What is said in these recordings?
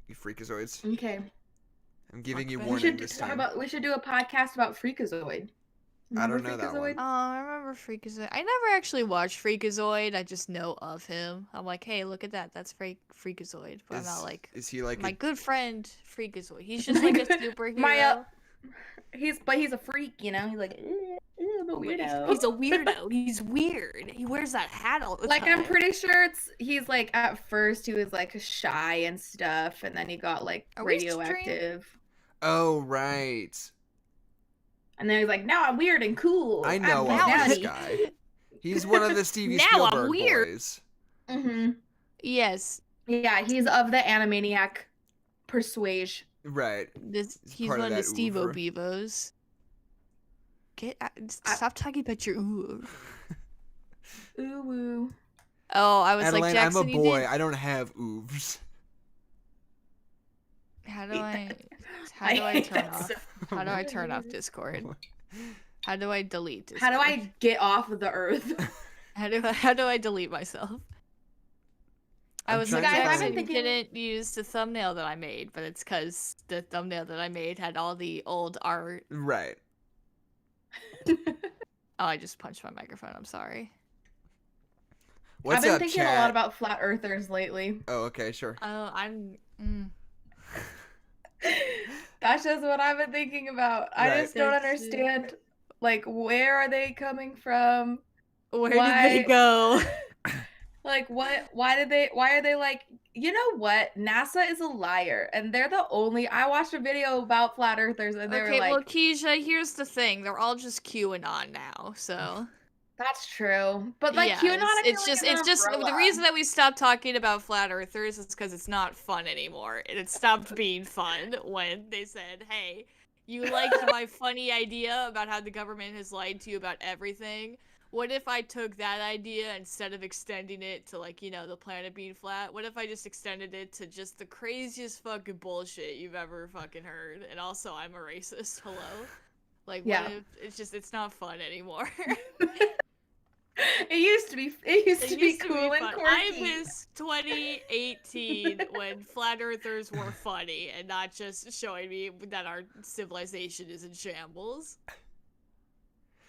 you freakazoids. Okay. I'm giving you We warning should this time. we should do a podcast about Freakazoid. I Remember don't know that Freakazoid? one. Oh, I remember Freakazoid. I never actually watched Freakazoid. I just know of him. I'm like, hey, look at that. That's Freakazoid. But I'm not like, Is he like my good friend Freakazoid. He's just like a superhero. He's a freak, you know. He's like, I'm a weirdo. He's a weirdo. He's weird. He wears that hat all the like time. I'm pretty sure he's like at first he was like shy and stuff, and then he got like radioactive. Oh right. And then he's like, now I'm weird and cool. I know this guy. He's one of the Steven Spielberg boys. Mm-hmm. Yes. Yeah, he's of the Animaniac persuasion. Right. He's one of the Steve-O Beavos. Stop talking about your ooh. Ooh woo. Oh, I was Adeline, like, Jackson, I'm a boy. I don't have oovs. How do I turn off Discord? How do I delete Discord? How do I get off of the earth? How do I delete myself? I was like, Jackson, you didn't use the thumbnail that I made, but it's because the thumbnail that I made had all the old art. Right. Oh, I just punched my microphone. I'm sorry. I've been thinking a lot about flat earthers lately. Oh, okay, sure. Oh, That's just what I've been thinking about. Right. I just don't understand, like, where are they coming from? Where did they go? Like, what? Why are they like, you know what? NASA is a liar, and they're the only. I watched a video about flat earthers, and they were like, well, Kezia, here's the thing: they're all just QAnon now, so. That's true, but like yeah, QAnon, it's just the reason that we stopped talking about flat earthers is because it's not fun anymore, and it stopped being fun when they said, "Hey, you liked my funny idea about how the government has lied to you about everything. What if I took that idea instead of extending it to, like, you know, the planet being flat? What if I just extended it to just the craziest fucking bullshit you've ever fucking heard? And also, I'm a racist. Hello, like, what if it's not fun anymore." It used to be cool and quirky. I miss 2018 when flat earthers were funny and not just showing me that our civilization is in shambles.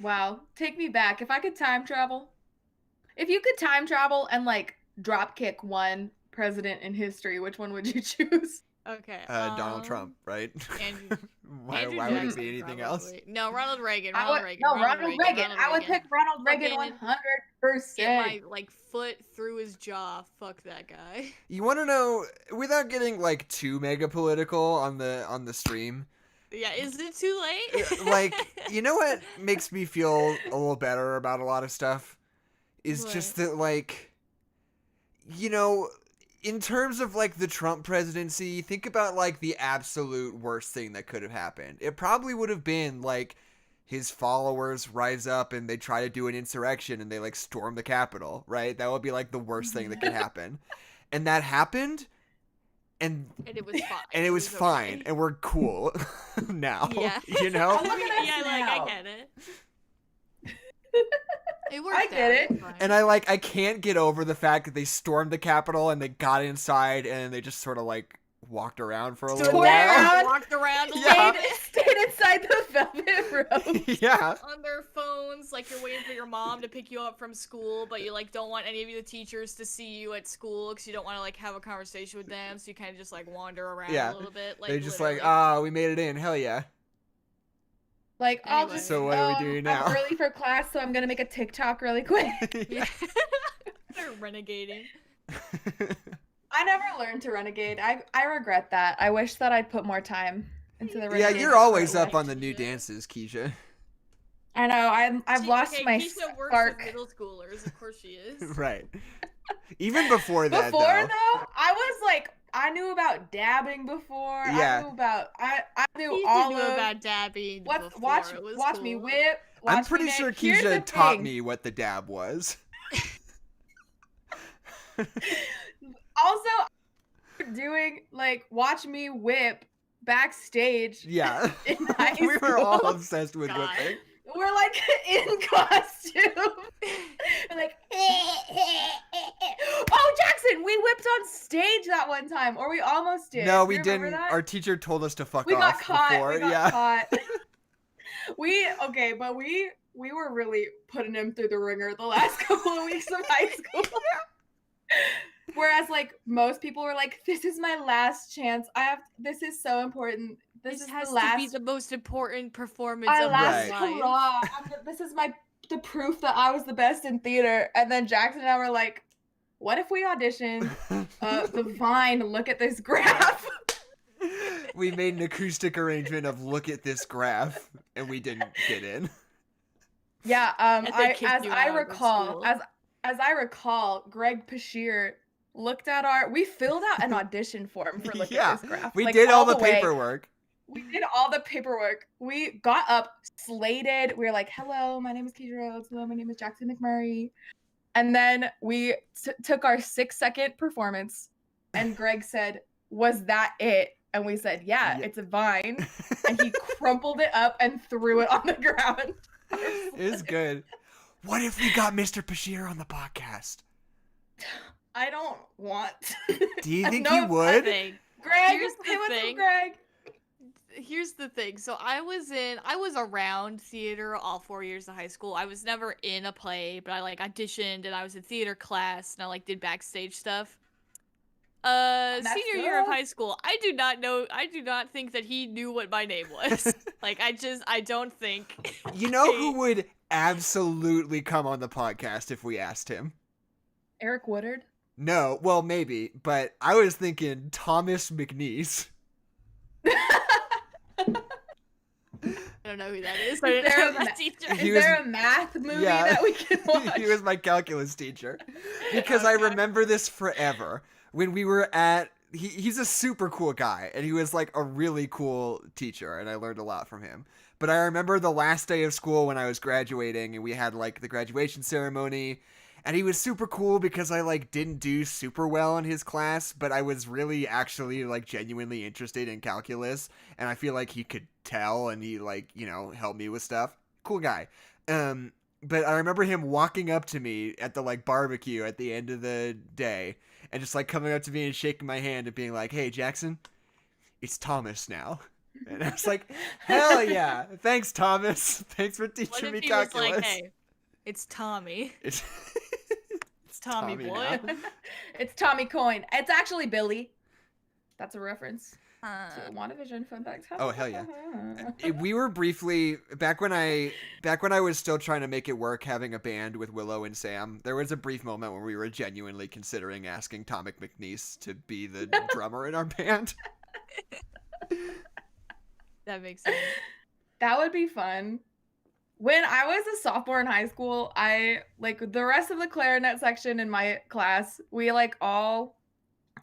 Wow, take me back. If I could time travel, if you could time travel and like drop kick one president in history, which one would you choose? Okay. Donald Trump, right? Why would it be anything else? No, Ronald Reagan. Ronald Reagan. I would pick Ronald Reagan 100%. Get my foot through his jaw. Fuck that guy. You want to know, without getting like too mega political on the stream? Yeah, is it too late? Like, you know what makes me feel a little better about a lot of stuff? Is just that, like, you know, in terms of, like, the Trump presidency, think about, like, the absolute worst thing that could have happened. It probably would have been, like, his followers rise up and they try to do an insurrection and they, like, storm the Capitol, right? That would be, like, the worst thing that could happen. And that happened, and it was fine. And it was fine, okay. And we're cool now. Yeah. You know? Yeah, like, I get it. It worked. I get it. And I can't get over the fact that they stormed the Capitol and they got inside and they just sort of like walked around for a little while. Walked around a little bit. Stayed inside the velvet rope. Yeah. On their phones, like you're waiting for your mom to pick you up from school, but you like don't want any of the teachers to see you at school because you don't want to like have a conversation with them, so you kind of just like wander around a little bit. Like, they're just like, we made it in, hell yeah. Like, anyway. I'll just, so what are we doing now? I'm early for class, so I'm gonna make a TikTok really quick. Yeah. They're renegading. I never learned to renegade. I regret that. I wish that I'd put more time into the renegade. Yeah, you're always up on the new dances, Kezia. I know. I've lost my Kezia works spark. with middle schoolers, of course she is. Right. Even before that, though, I was like, I knew about dabbing before. Yeah. I knew He all knew about dabbing before. Watch cool. me whip. I'm pretty sure Kezia taught me what the dab was. Also, doing like watch me whip backstage. Yeah. In high We were all school. obsessed with whipping. we're like in costume. We're like, oh, Jackson, we whipped on stage that one time, or we almost did. No, Do we you remember didn't. that? Our teacher told us to fuck We off got caught. before. We got yeah. caught. But we were really putting him through the ringer the last couple of weeks of high school. Whereas like most people were like, this is my last chance. This is so important. This is has the last to be the most important performance our of last my life. hurrah. This is the proof that I was the best in theater. And then Jackson and I were like, what if we auditioned the Vine Look at This Graph? We made an acoustic arrangement of Look at This Graph, and we didn't get in. Yeah, And they kicked you out of school. as I recall, Greg Pashier looked at we filled out an audition form for Look Yeah, at This Graph. We like, did all the way. paperwork. We did all the paperwork. We got up, slated. We were like, hello, my name is Kezia Rhodes. Hello, my name is Jackson Mcmurray. And then we took our 6-second performance, and Greg said, was that it? And we said, yeah, it's a vine. And he crumpled it up and threw it on the ground. It was good. What if we got Mr. Pashier on the podcast? I don't want. Do you think No, he would? Thing. Greg, Here's the hey, what's up, thing. Greg? Here's the thing. So I was around theater all 4 years of high school. I was never in a play, but I like auditioned and I was in theater class and I like did backstage stuff. Senior year of high school, I do not think that he knew what my name was. Like, I don't think. You know who would absolutely come on the podcast if we asked him? Eric Woodard? No, well, maybe, but I was thinking Thomas McNeese. I don't know who that is. Is there, My teacher. there a math movie that we can watch? He was my calculus teacher. Because I remember this forever. When we were at... He's a super cool guy, and he was like a really cool teacher, and I learned a lot from him. But I remember the last day of school when I was graduating, and we had like the graduation ceremony, and he was super cool because I like didn't do super well in his class, but I was really actually like genuinely interested in calculus, and I feel like he could tell, and he like, you know, helped me with stuff. Cool guy. But I remember him walking up to me at the like barbecue at the end of the day and just like coming up to me and shaking my hand and being like, "Hey, Jackson, it's Thomas now." And I was like, "Hell yeah. Thanks, Thomas. Thanks for teaching me calculus." Was like, "Hey, it's Tommy. It's Tommy boy." now. It's Tommy Coyne. It's actually Billy. That's a reference to WandaVision. Fun fact. Oh, hell yeah. We were briefly back when I was still trying to make it work having a band with Willow and Sam. There was a brief moment where we were genuinely considering asking Tommy McNeese to be the drummer in our band. That makes sense. That would be fun. When I was a sophomore in high school, I like the rest of the clarinet section in my class, we like all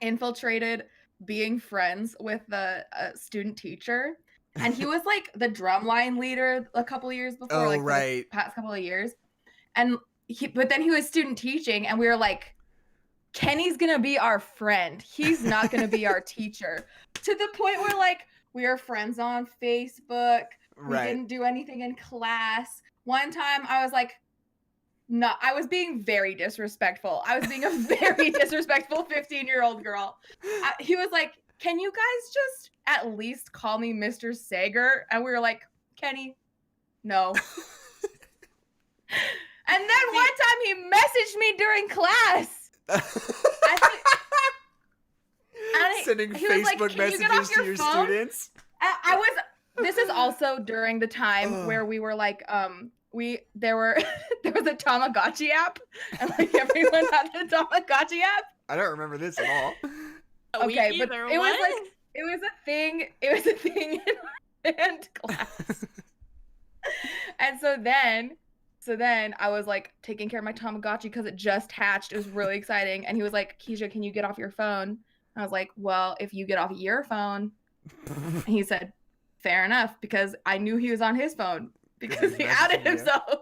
infiltrated being friends with the student teacher, and he was like the drumline leader a couple of years before, the past couple of years, and but then he was student teaching, and we were like, Kenny's gonna be our friend, he's not gonna be our teacher, to the point where like we are friends on Facebook. We didn't do anything in class. One time I was like, no, I was being very disrespectful. I was being a very disrespectful 15-year-old girl. He was like, can you guys just at least call me Mr. Sager? And we were like, Kenny, no. And then one time he messaged me during class. Sending Facebook messages to your students. This is also during the time where we were like, there was a Tamagotchi app, and like everyone had the Tamagotchi app. I don't remember this at all. Okay, but it was a thing in band class. And so then I was like taking care of my Tamagotchi because it just hatched. It was really exciting. And he was like, Kezia, can you get off your phone? And I was like, well, if you get off your phone. And he said, fair enough, because I knew he was on his phone because he outed himself.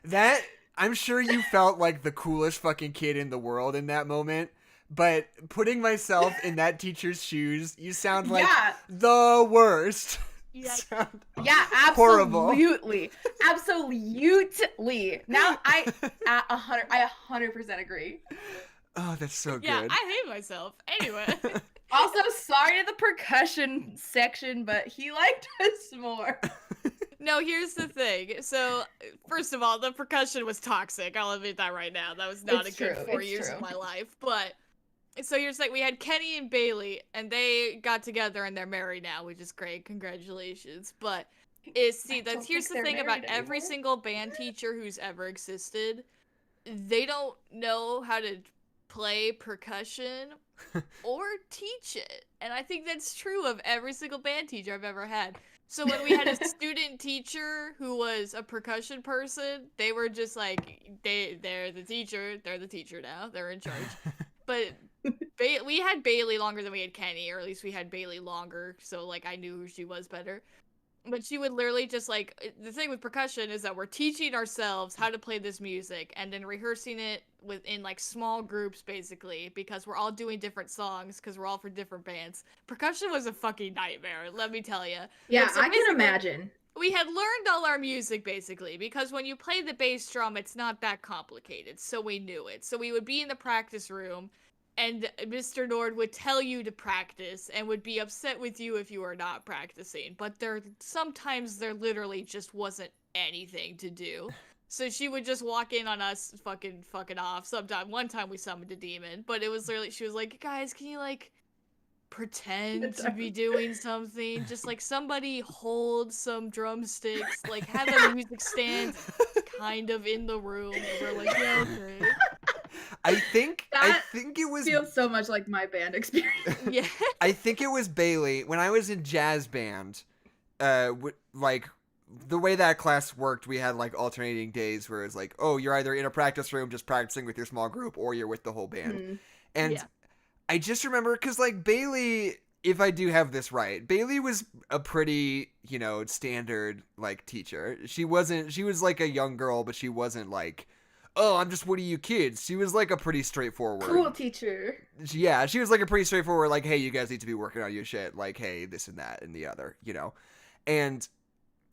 That, I'm sure you felt like the coolest fucking kid in the world in that moment, but putting myself in that teacher's shoes, you sound like the worst. Yes. sound Yeah, horrible. absolutely. Absolutely. Now I 100% agree. Oh, that's so Yeah, good. I hate myself. Anyway. Also, sorry to the percussion section, but he liked us more. No, here's the thing. So, first of all, the percussion was toxic. I'll admit that right now. That was not It's a good true, 4 it's years true. of my life. But, so here's like, we had Kenny and Bailey, and they got together and they're married now, which is great. Congratulations. But, here's the thing about every single band teacher who's ever existed. They don't know how to play percussion or teach it. And I think that's true of every single band teacher I've ever had. So when we had a student teacher who was a percussion person, they were just like, they're the teacher now, they're in charge. But we had Bailey longer than we had Kenny, or at least we had Bailey longer, so like I knew who she was better. But she would literally just like, the thing with percussion is that we're teaching ourselves how to play this music and then rehearsing it within like small groups basically, because we're all doing different songs because we're all for different bands. Percussion was a fucking nightmare, let me tell you. Yeah, So I can imagine. we had learned all our music basically because when you play the bass drum, it's not that complicated, so we knew it. So we would be in the practice room and Mr. Nord would tell you to practice and would be upset with you if you were not practicing. But sometimes there literally just wasn't anything to do. So she would just walk in on us fucking off. One time we summoned a demon, but it was literally, she was like, guys, can you like pretend to be doing something? Just like somebody hold some drumsticks, like have a music stand kind of in the room. And we're like, yeah, okay. I think it was Feels so much like my band experience. Yeah. I think it was Bailey when I was in jazz band. Like the way that class worked, we had like alternating days where it's like, oh, you're either in a practice room just practicing with your small group, or you're with the whole band. And Yeah. I just remember because like Bailey, if I do have this right, Bailey was a pretty, standard like teacher. She was like a young girl, but she wasn't like, oh, I'm just one of you kids. She was like a pretty straightforward. Cool teacher. Yeah, she was like a pretty straightforward, like, hey, you guys need to be working on your shit. Like, hey, this and that and the other, And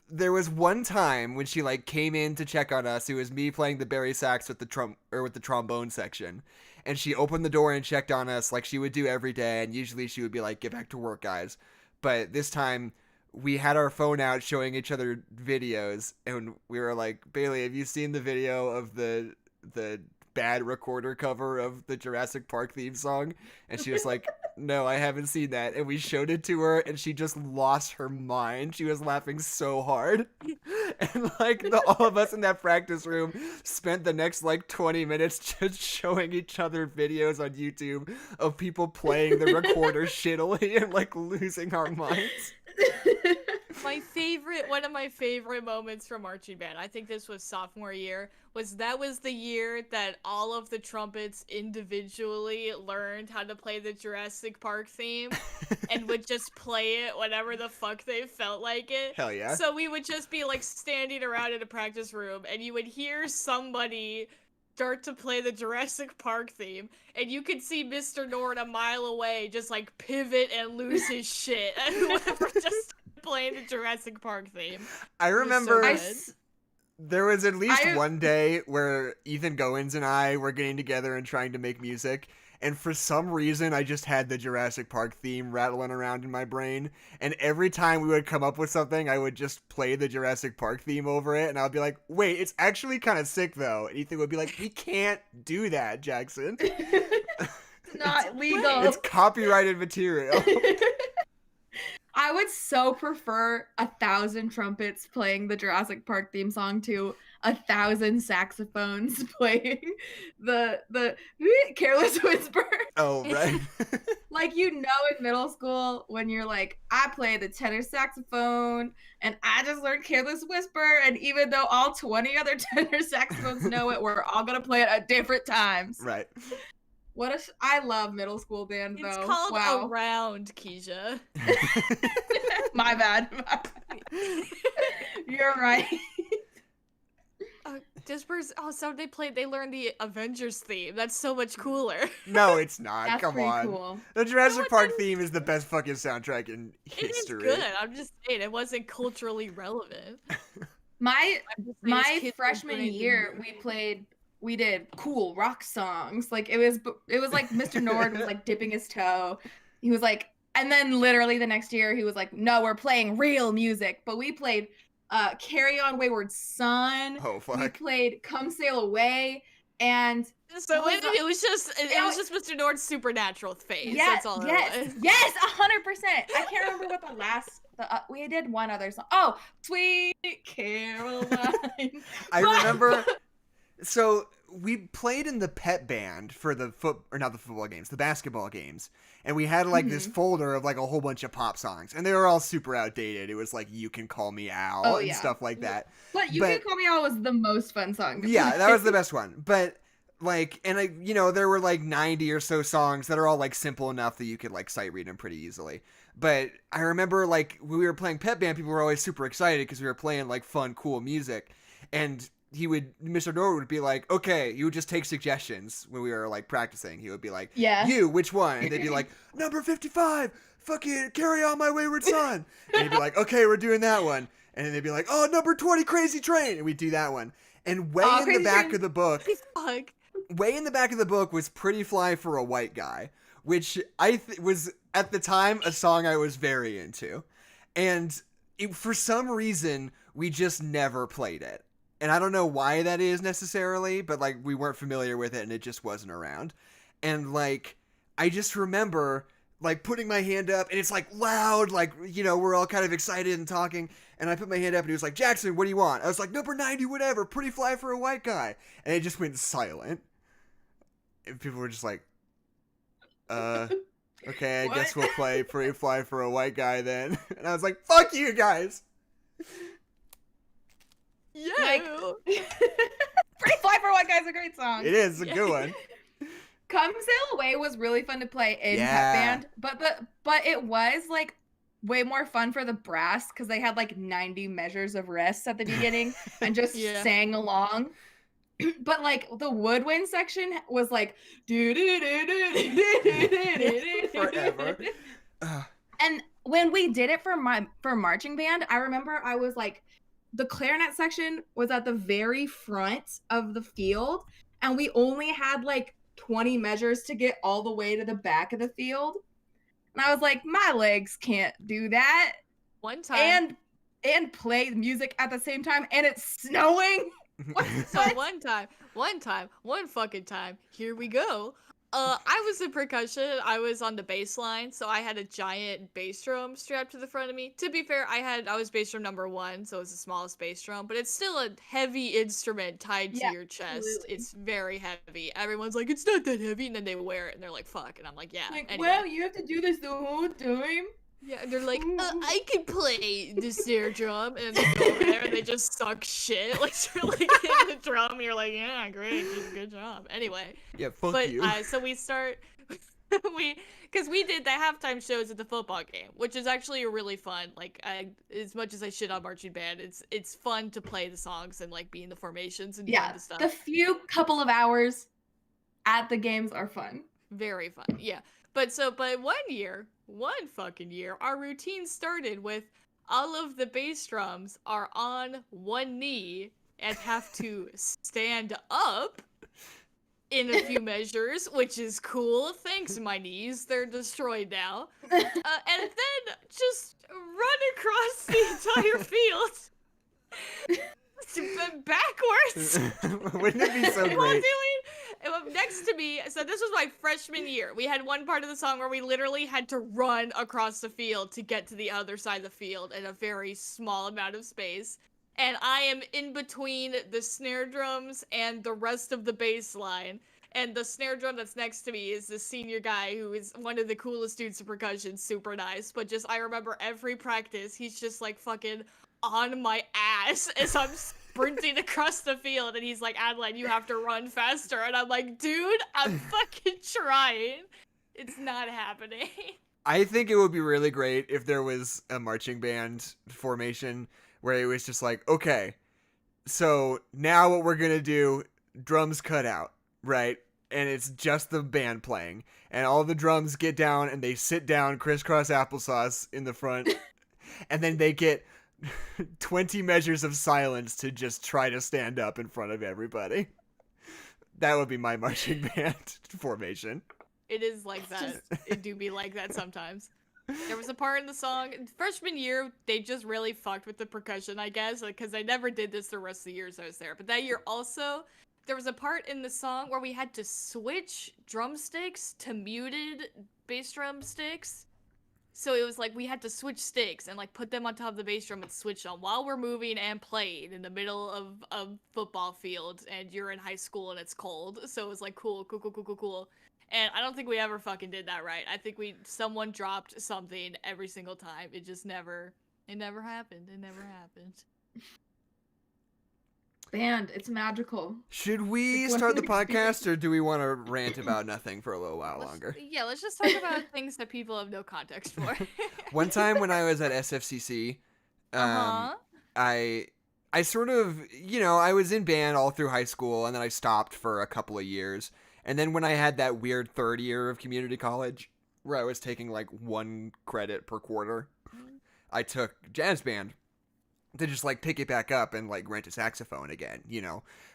there was one time when she like came in to check on us. It was me playing the bari sax with the trombone section. And she opened the door and checked on us like she would do every day. And usually she would be like, get back to work, guys. But this time we had our phone out showing each other videos, and we were like, Bailey, have you seen the video of the bad recorder cover of the Jurassic Park theme song? And she was like, no, I haven't seen that. And we showed it to her, and she just lost her mind. She was laughing so hard. And like all of us in that practice room spent the next like 20 minutes just showing each other videos on YouTube of people playing the recorder shittily and like losing our minds. One of my favorite moments from marching band, I think this was sophomore year, was the year that all of the trumpets individually learned how to play the Jurassic Park theme and would just play it whenever the fuck they felt like it. Hell yeah. So we would just be like standing around in a practice room and you would hear somebody start to play the Jurassic Park theme, and you could see Mr. Nord a mile away just like pivot and lose his shit and whoever just playing the Jurassic Park theme. I remember So there was at least one day where Ethan Goins and I were getting together and trying to make music, and for some reason I just had the Jurassic Park theme rattling around in my brain, and every time we would come up with something, I would just play the Jurassic Park theme over it, and I'd be like, wait, it's actually kind of sick though. And Ethan would be like, we can't do that, Jackson. It's not legal. It's copyrighted material. I would so prefer 1,000 trumpets playing the Jurassic Park theme song to 1,000 saxophones playing the Careless Whisper. Oh, right. Like, in middle school when you're like, I play the tenor saxophone and I just learned Careless Whisper, and even though all 20 other tenor saxophones know it, we're all gonna play it at different times. Right. I love middle school band though. It's called wow. Around, Kezia. My bad. You're right. So they learned the Avengers theme. That's so much cooler. No, it's not. That's Come pretty on. cool. The Jurassic it Park is. theme is the best fucking soundtrack in It is history. good. I'm just saying it wasn't culturally relevant. My I'm just saying my kids freshman learning year, we did cool rock songs. Like it was like Mr. Nord was like dipping his toe. He was like, and then literally the next year he was like, no, we're playing real music. But we played Carry On Wayward Son. Oh, fuck. We played Come Sail Away, and So it was just Mr. Nord's supernatural phase. yeah, That's all it was. yes, 100%. I can't remember what the last. We did one other song. Oh, Sweet Caroline. I remember. So we played in the pep band for the not the football games, the basketball games, and we had like this folder of like a whole bunch of pop songs, and they were all super outdated. It was like "You Can Call Me Al" and stuff like that. But You Can Call Me Al was the most fun song. Yeah, that was the best one. But like, and there were like 90 or so songs that are all like simple enough that you could like sight read them pretty easily. But I remember like when we were playing pep band, people were always super excited because we were playing like fun, cool music, and Mr. Nord would be like, okay, you would just take suggestions when we were like practicing. He would be like, yeah, you, which one? And they'd be like, number 55, fucking Carry On My Wayward Son. And he'd be like, okay, we're doing that one. And then they'd be like, oh, number 20, Crazy Train. And we'd do that one. And way in the back of the book, was Pretty Fly for a White Guy, which was at the time a song I was very into. And for some reason, we just never played it. And I don't know why that is necessarily, but like we weren't familiar with it and it just wasn't around. And like, I just remember like putting my hand up and it's like loud, like, we're all kind of excited and talking. And I put my hand up and he was like, Jackson, what do you want? I was like, number 90, whatever, Pretty Fly for a White Guy. And it just went silent. And people were just like, okay, I guess we'll play Pretty Fly for a White Guy then. And I was like, fuck you guys. Yeah. Like, Pretty Fly for a White Guy is a great song. It is a good one. Come Sail Away was really fun to play in pep band, but it was like way more fun for the brass because they had like 90 measures of rests at the beginning and just sang along. But like the woodwind section was like forever. And when we did it for marching band, I remember I was like, the clarinet section was at the very front of the field, and we only had like 20 measures to get all the way to the back of the field. And I was like, my legs can't do that. One time. And play music at the same time, and it's snowing. One fucking time, here we go. I was in percussion. I was on the bass line, so I had a giant bass drum strapped to the front of me. To be fair, I was bass drum number 1, so it's the smallest bass drum, but it's still a heavy instrument tied to your chest. Absolutely. It's very heavy. Everyone's like, it's not that heavy, and then they wear it, and they're like, fuck, and I'm like, yeah. Like, anyway. well, you have to do this the whole time. Yeah, and they're like, I can play the snare drum, and they go over there and they just suck shit. Like, you're like in the drum, and you're like, yeah, great, good job. Anyway. Yeah, fuck you. So we start, because we did the halftime shows at the football game, which is actually really fun. Like, as much as I shit on marching band, it's fun to play the songs and like be in the formations and do the stuff. The few couple of hours at the games are fun. Very fun, yeah. But one fucking year, our routine started with all of the bass drums are on one knee and have to stand up in a few measures, which is cool. Thanks, my knees. They're destroyed now. And then just run across the entire field. Backwards. Wouldn't it be so great? Next to me, so this was my freshman year. We had one part of the song where we literally had to run across the field to get to the other side of the field in a very small amount of space. And I am in between the snare drums and the rest of the bass line. And the snare drum that's next to me is the senior guy who is one of the coolest dudes in percussion, super nice. But I remember every practice, he's just like fucking on my ass as I'm sprinting across the field, and he's like, Adeline, you have to run faster. And I'm like, dude, I'm fucking trying. It's not happening. I think it would be really great if there was a marching band formation where it was just like, okay, So now what we're gonna do, drums cut out, right? And it's just the band playing. And all the drums get down and they sit down crisscross applesauce in the front. And then they get 20 measures of silence to just try to stand up in front of everybody. That would be my marching band formation. It is like that. It do be like that sometimes. There was a part in the song, freshman year, they just really fucked with the percussion, I guess, because I never did this the rest of the years I was there. But that year also, there was a part in the song where we had to switch drumsticks to muted bass drumsticks. So it was like we had to switch sticks and like put them on top of the bass drum and switch them while we're moving and playing in the middle of a football field, and you're in high school and it's cold. So it was like cool. And I don't think we ever fucking did that right. I think someone dropped something every single time. It never happened. It never happened. Band, it's magical. Should we start the podcast, or do we want to rant about nothing for a little while longer? Yeah, let's just talk about things that people have no context for. One time when I was at SFCC, I sort of, I was in band all through high school, and then I stopped for a couple of years. And then when I had that weird third year of community college, where I was taking like 1 credit per quarter, I took jazz band to just like pick it back up and like rent a saxophone again,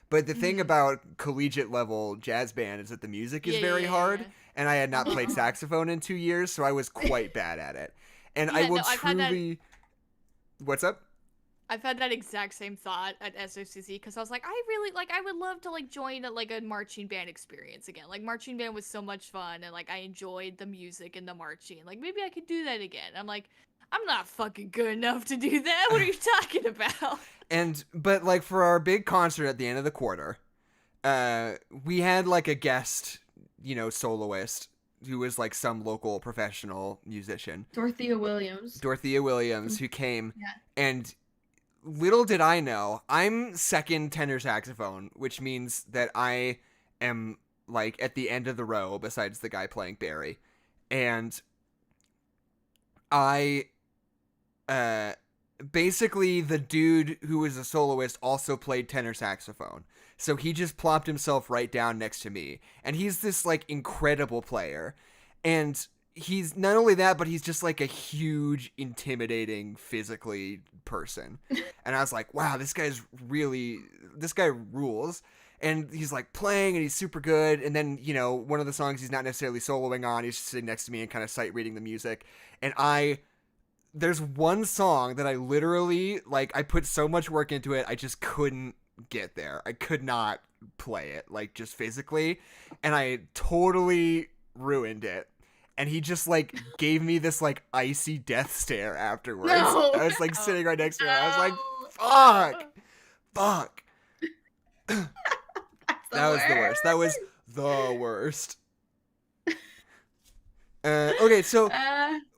But the thing about collegiate level jazz band is that the music is very hard, and I had not played saxophone in 2 years, so I was quite bad at it. And I will truly... What's up? I've had that exact same thought at SOCC, because I was like, I would love to like join a marching band experience again. Like marching band was so much fun, and like I enjoyed the music and the marching. Like maybe I could do that again. I'm like, I'm not fucking good enough to do that. What are you talking about? But like for our big concert at the end of the quarter, we had like a guest, soloist who was like some local professional musician. Dorothea Williams, who came, and little did I know, I'm second tenor saxophone, which means that I am like at the end of the row besides the guy playing Barry. And basically the dude who was a soloist also played tenor saxophone. So he just plopped himself right down next to me. And he's this like incredible player. And he's not only that, but he's just like a huge, intimidating, physically person. And I was like, wow, this guy rules. And he's like playing and he's super good. And then, one of the songs he's not necessarily soloing on, he's just sitting next to me and kind of sight reading the music. And there's one song that I literally, like, I put so much work into it, I just couldn't get there. I could not play it, like, just physically. And I totally ruined it. And he just, like, gave me this, like, icy death stare afterwards. No. I was, like, sitting right next to him. I was like, fuck. That was the worst. That was the worst. Okay, so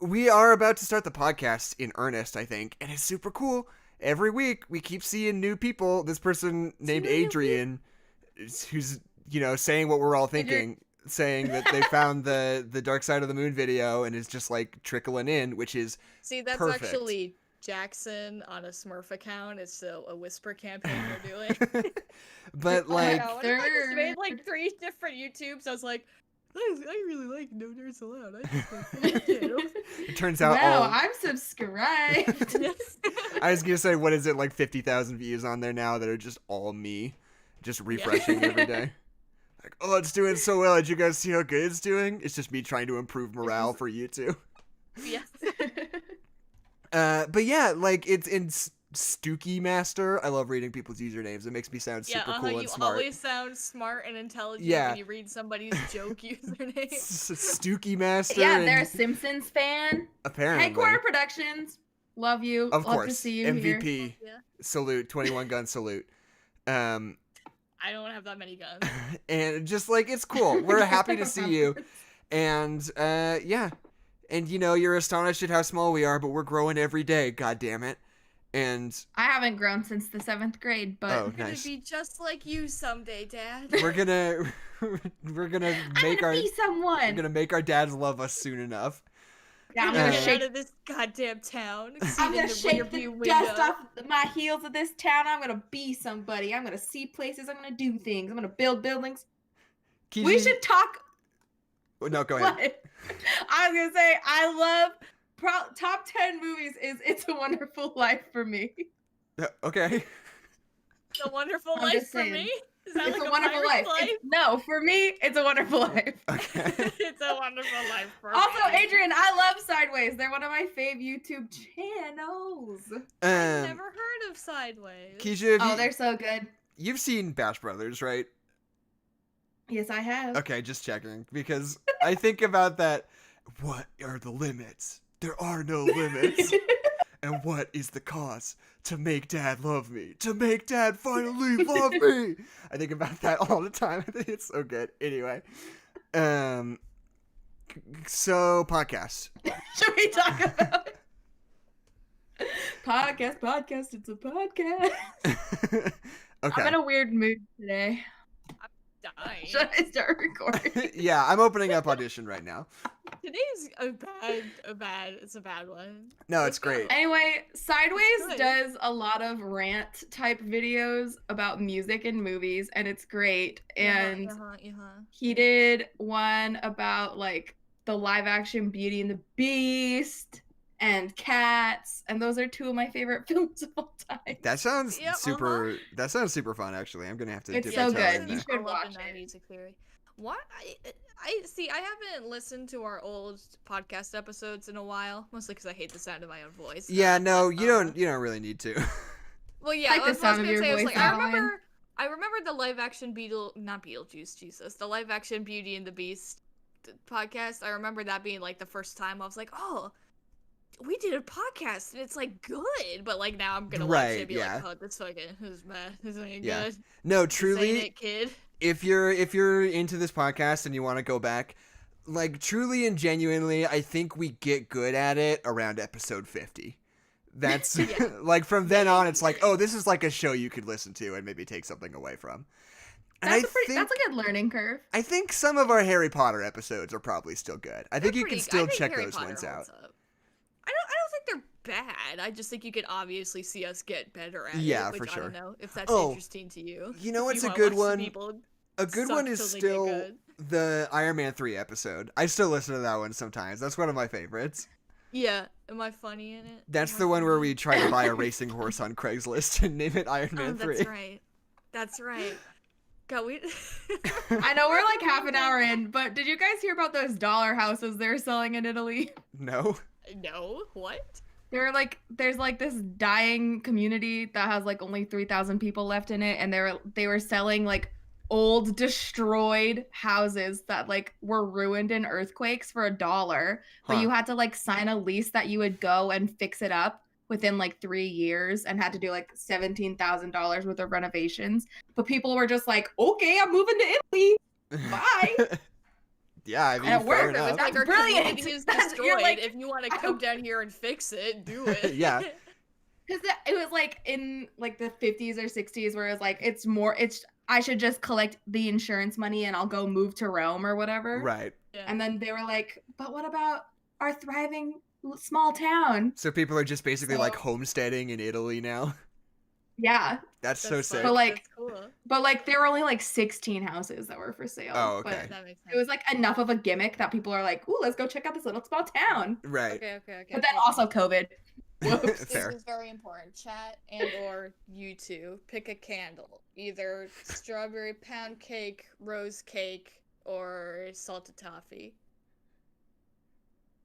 we are about to start the podcast in earnest, I think, and it's super cool. Every week, we keep seeing new people. This person named Adrian, who's, saying what we're all thinking, saying that they found the Dark Side of the Moon video and is just, like, trickling in, which is that's perfect. Actually Jackson on a Smurf account. It's a whisper campaign we're doing. But, like... I just made, like, 3 different YouTubes. I was like, I really like No Nerds Allowed. I just like the channel. It turns out I'm subscribed. I was gonna say, what is it, like 50,000 views on there now that are just all me, just refreshing every day. Like, oh, it's doing so well. Did you guys see how good it's doing? It's just me trying to improve morale for you two. Yes. But yeah, like it's Stooky Master. I love reading people's usernames. It makes me sound super cool and smart. You always sound smart and intelligent when you read somebody's joke username. Stooky Master. Yeah, they're a Simpsons fan. Apparently. Headquarter Productions. Love you. Of love course. To see you MVP. Here. Yeah. Salute. 21 gun salute. I don't have that many guns. And just like, it's cool. We're happy to see you. And yeah. And you're astonished at how small we are, but we're growing every day. God damn it. And I haven't grown since the 7th grade, but oh, I'm gonna nice. be just like you someday, Dad. We're gonna make be someone. We're gonna make our dads love us soon enough. Yeah, I'm Get gonna Uh, shake. out of this goddamn town. I'm Sit in gonna the shake the rearview dust window. off my heels of this town. I'm gonna be somebody. I'm gonna see places. I'm gonna do things. I'm gonna build buildings. We Kiji, should talk. oh, no, go ahead. What? I was gonna say I love top 10 movies is It's a Wonderful Life for me. Okay. It's a Wonderful I'm Life just for saying. me? Is that It's like a Wonderful pirate's Life. No, for me, It's a Wonderful Life. Okay. It's a Wonderful Life for Also, me. Adrian, I love Sideways. They're one of my fave YouTube channels. I've never heard of Sideways. Keisha, Oh, they're so good. you've seen Bash Brothers, right? Yes, I have. Okay, just checking because I think about that. What are the limits? There are no limits. And what is the cause to make Dad love me? To make Dad finally love me? I think about that all the time. I think it's so good. Anyway, so podcast. Should we talk about it? Podcast? It's a podcast. Okay. I'm in a weird mood today. Dying. Should I start recording? Yeah, I'm opening up audition right now. Today's it's a bad one. No, it's great. Anyway, Sideways Good. does a lot of rant type videos about music and movies, and it's great. And he did one about like the live action Beauty and the Beast and Cats, and those are two of my favorite films of all time. That sounds Yep, super. That sounds super fun. Actually, I'm gonna have to. It's dip so my toe in good. there. You should I love watch the it. 90s theory. What? I see. I haven't listened to our old podcast episodes in a while, mostly because I hate the sound of my own voice. Yeah, no, you Uh, don't. You don't really need to. Well, yeah, Like the I was sound of gonna your say, I was voice, like, I Adeline. remember the live action not Beetlejuice, Jesus, the live action Beauty and the Beast podcast. I remember that being like the first time I was like, oh, we did a podcast and it's like good, but like now I'm gonna watch it and be like, oh, this is bad. This ain't Yeah. good. No, This truly. ain't it, kid. If you're into this podcast and you want to go back, like truly and genuinely, I think we get good at it around episode 50. That's Yeah. like from then on, it's like, oh, this is like a show you could listen to and maybe take something away from. And That's a good learning curve. I think some of our Harry Potter episodes are probably still good. I think you can still I think check Harry those Potter ones out. holds up. I don't think they're bad. I just think you could obviously see us get better at Yeah, it. for Which sure. I don't know if that's Oh, interesting to you. you know If what's a wanna good watch one? people A good suck one is till they get still good. the Iron Man 3 episode. I still listen to that one sometimes. That's one of my favorites. Yeah, am I funny in it? That's Am I the one where funny? we try to buy a racing horse on Craigslist and name it Iron Man 3. That's right. That's right. God, we. I know we're like half an hour in, but did you guys hear about those dollar houses they're selling in Italy? No? No, what? There's like this dying community that has like only 3,000 people left in it, and they were selling like old destroyed houses that like were ruined in earthquakes for $1, but Huh. you had to like sign a lease that you would go and fix it up within like 3 years and had to do like $17,000 worth of renovations. But people were just like, okay, I'm moving to Italy. Bye. Yeah, I mean, And it fair worked. It was enough. That's our brilliant. community is That's- you're destroyed. like, If you want to I come don't- down here and fix it, do it. Yeah. Because it was like in like the 50s or 60s where it was like I should just collect the insurance money and I'll go move to Rome or whatever. Right. Yeah. And then they were like, but what about our thriving small town? So people are just basically like So- homesteading in Italy now. Yeah. That's so That's sick. fun. But, like- That's cool. But like there were only like 16 houses that were for sale. Oh, okay. But That makes sense. it was like enough of a gimmick that people are like, ooh, let's go check out this little small town. Right. Okay. But then also COVID. Whoops. Fair. This is very important. Chat and or you two pick a candle. Either strawberry pound cake, rose cake, or salted toffee.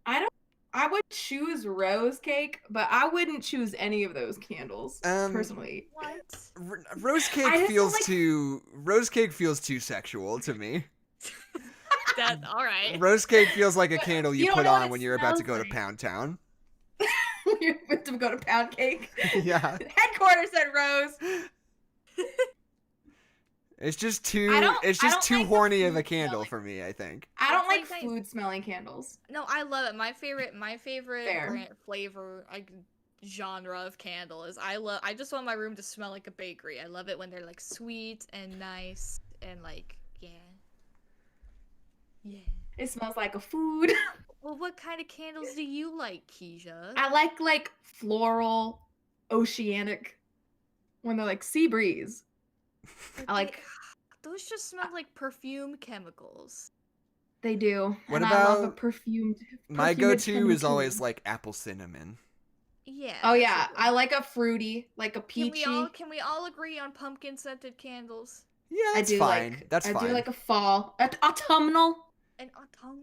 I would choose rose cake, but I wouldn't choose any of those candles personally. What? Rose I cake just feels don't like- too sexual to me. That's all right. Rose cake feels like a But candle you you don't put know what on it when you're about to smells go to like. Pound Town. You're about to go to pound cake. Yeah. Headquarters said rose. It's just I don't too like the horny of a food candle smelling. for me, I think. I don't That's like like food smelling candles. No, I love it. My favorite Fair. brand, flavor, like genre of candle is I just want my room to smell like a bakery. I love it when they're like sweet and nice and like yeah. It smells like a food. Well, what kind of candles do you like, Kezia? I like floral, oceanic, when they're like sea breeze. But I like those just smell like perfume chemicals. they do. What and I love a about- perfumed. My perfumage go-to is always chemical. like apple cinnamon. Yeah. Oh that's yeah, a good I one. like a fruity, like a peachy. Can we all agree on pumpkin scented candles? Yeah, I that's do fine. like. That's I fine. do like a fall, autumnal. And autumn.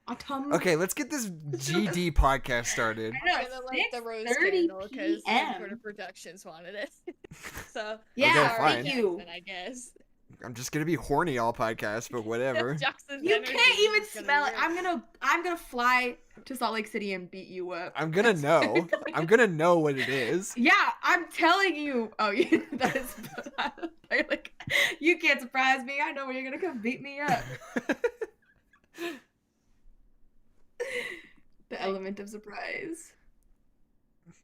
Autumn. Okay, let's get this GD podcast started. I know, I'm gonna light the rose 6:30 candle because PM. Headquarter Productions wanted it. So Yeah, Okay, sorry, fine. thank you. Jackson, I guess. I'm just gonna be horny all podcast, but whatever. Jackson's You energy can't even is gonna smell it. ruin- I'm gonna fly to Salt Lake City and beat you up. I'm gonna know. I'm gonna know what it is. Yeah, I'm telling you. Oh, yeah, that is like you can't surprise me. I know when you're gonna come beat me up. The element of surprise.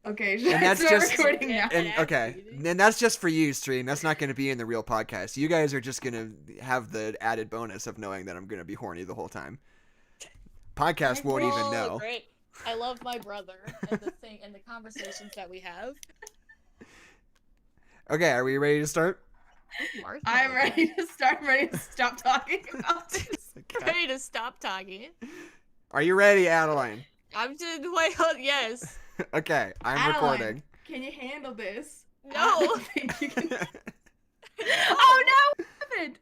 Okay, should And I that's start just- recording now? And okay, and that's just for you, stream. That's not gonna be in the real podcast. You guys are just gonna have the added bonus of knowing that I'm gonna be horny the whole time. Podcast won't even Oh, know. Great. I love my brother and the thing and the conversations that we have. Okay, are we ready to start? I'm ready to start. I'm ready to stop talking about this. Okay. Ready to stop talking. Are you ready, Adeline? I'm just wait. Yes. Okay, I'm Adeline, recording. Can you handle this? I No. don't think you can. Oh no! What happened?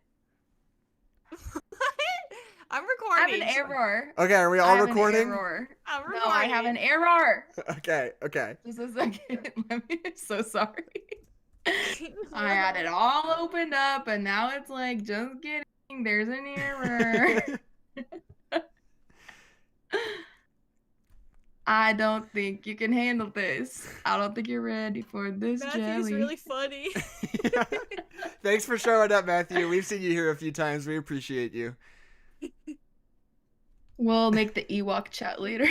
I'm I recording. have an error. Okay, are we I all have an recording? error. I'm recording. No, I have an error. Okay, okay. Just a second. I'm so sorry. I had it all opened up, and now it's like, just kidding. There's an error. I don't think you can handle this. I don't think you're ready for this Matthew's jelly. really funny. Thanks for showing up, Matthew. We've seen you here a few times. We appreciate you. We'll make the Ewok chat later.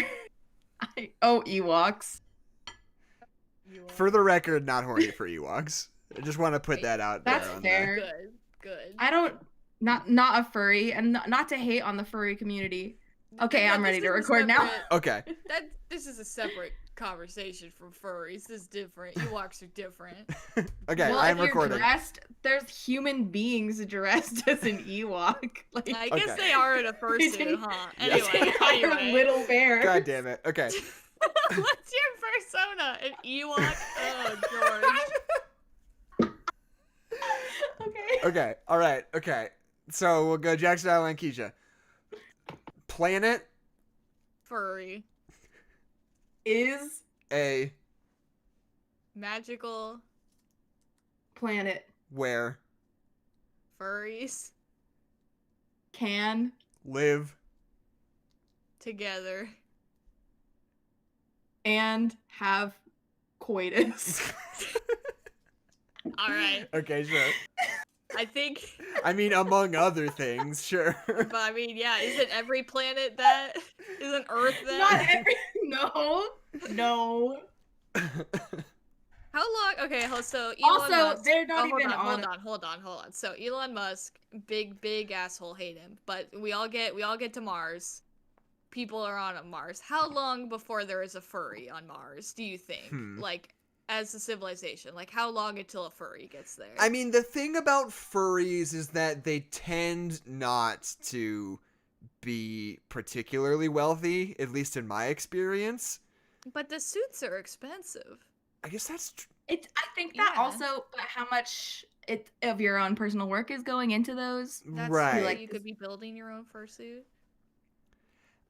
Ewoks. For the record, not horny for Ewoks. I just want to put that out That's there. fair. Good. I don't, not a furry, and not to hate on the furry community. Okay, I'm ready to record now. Okay. This is a separate conversation from furries. This is different. Ewoks are different. Okay, Well, I'm if you're recording. dressed, there's human beings dressed as an Ewok. Like, I guess Okay. they are in a fursuit, didn't- huh? Yes. Anyway. little bear. God damn it. Okay. What's your persona? An Ewok? Oh, George. Okay. Okay. All right. Okay. So we'll go Jackson, Adeline, Kezia. Planet Furry. Is A Magical planet where furries can live together. and have coitus. Alright. Okay, sure. I think, I mean, among other things, sure. but I mean, yeah, isn't every planet that? Isn't Earth that? Not every. No. How long? Okay, so Elon Also, Musk, they're not hold even on, on. hold on. So Elon Musk, big asshole, hate him. But we all get to Mars. People are on Mars. How long before there is a furry on Mars? Do you think? Like, as a civilization, like how long until a furry gets there? I mean, the thing about furries is that they tend not to be particularly wealthy, at least in my experience. But the suits are expensive. I guess that's true. I think that Yeah. also, but how much of your own personal work is going into those? That's Right. true. Like You could be building your own fursuit.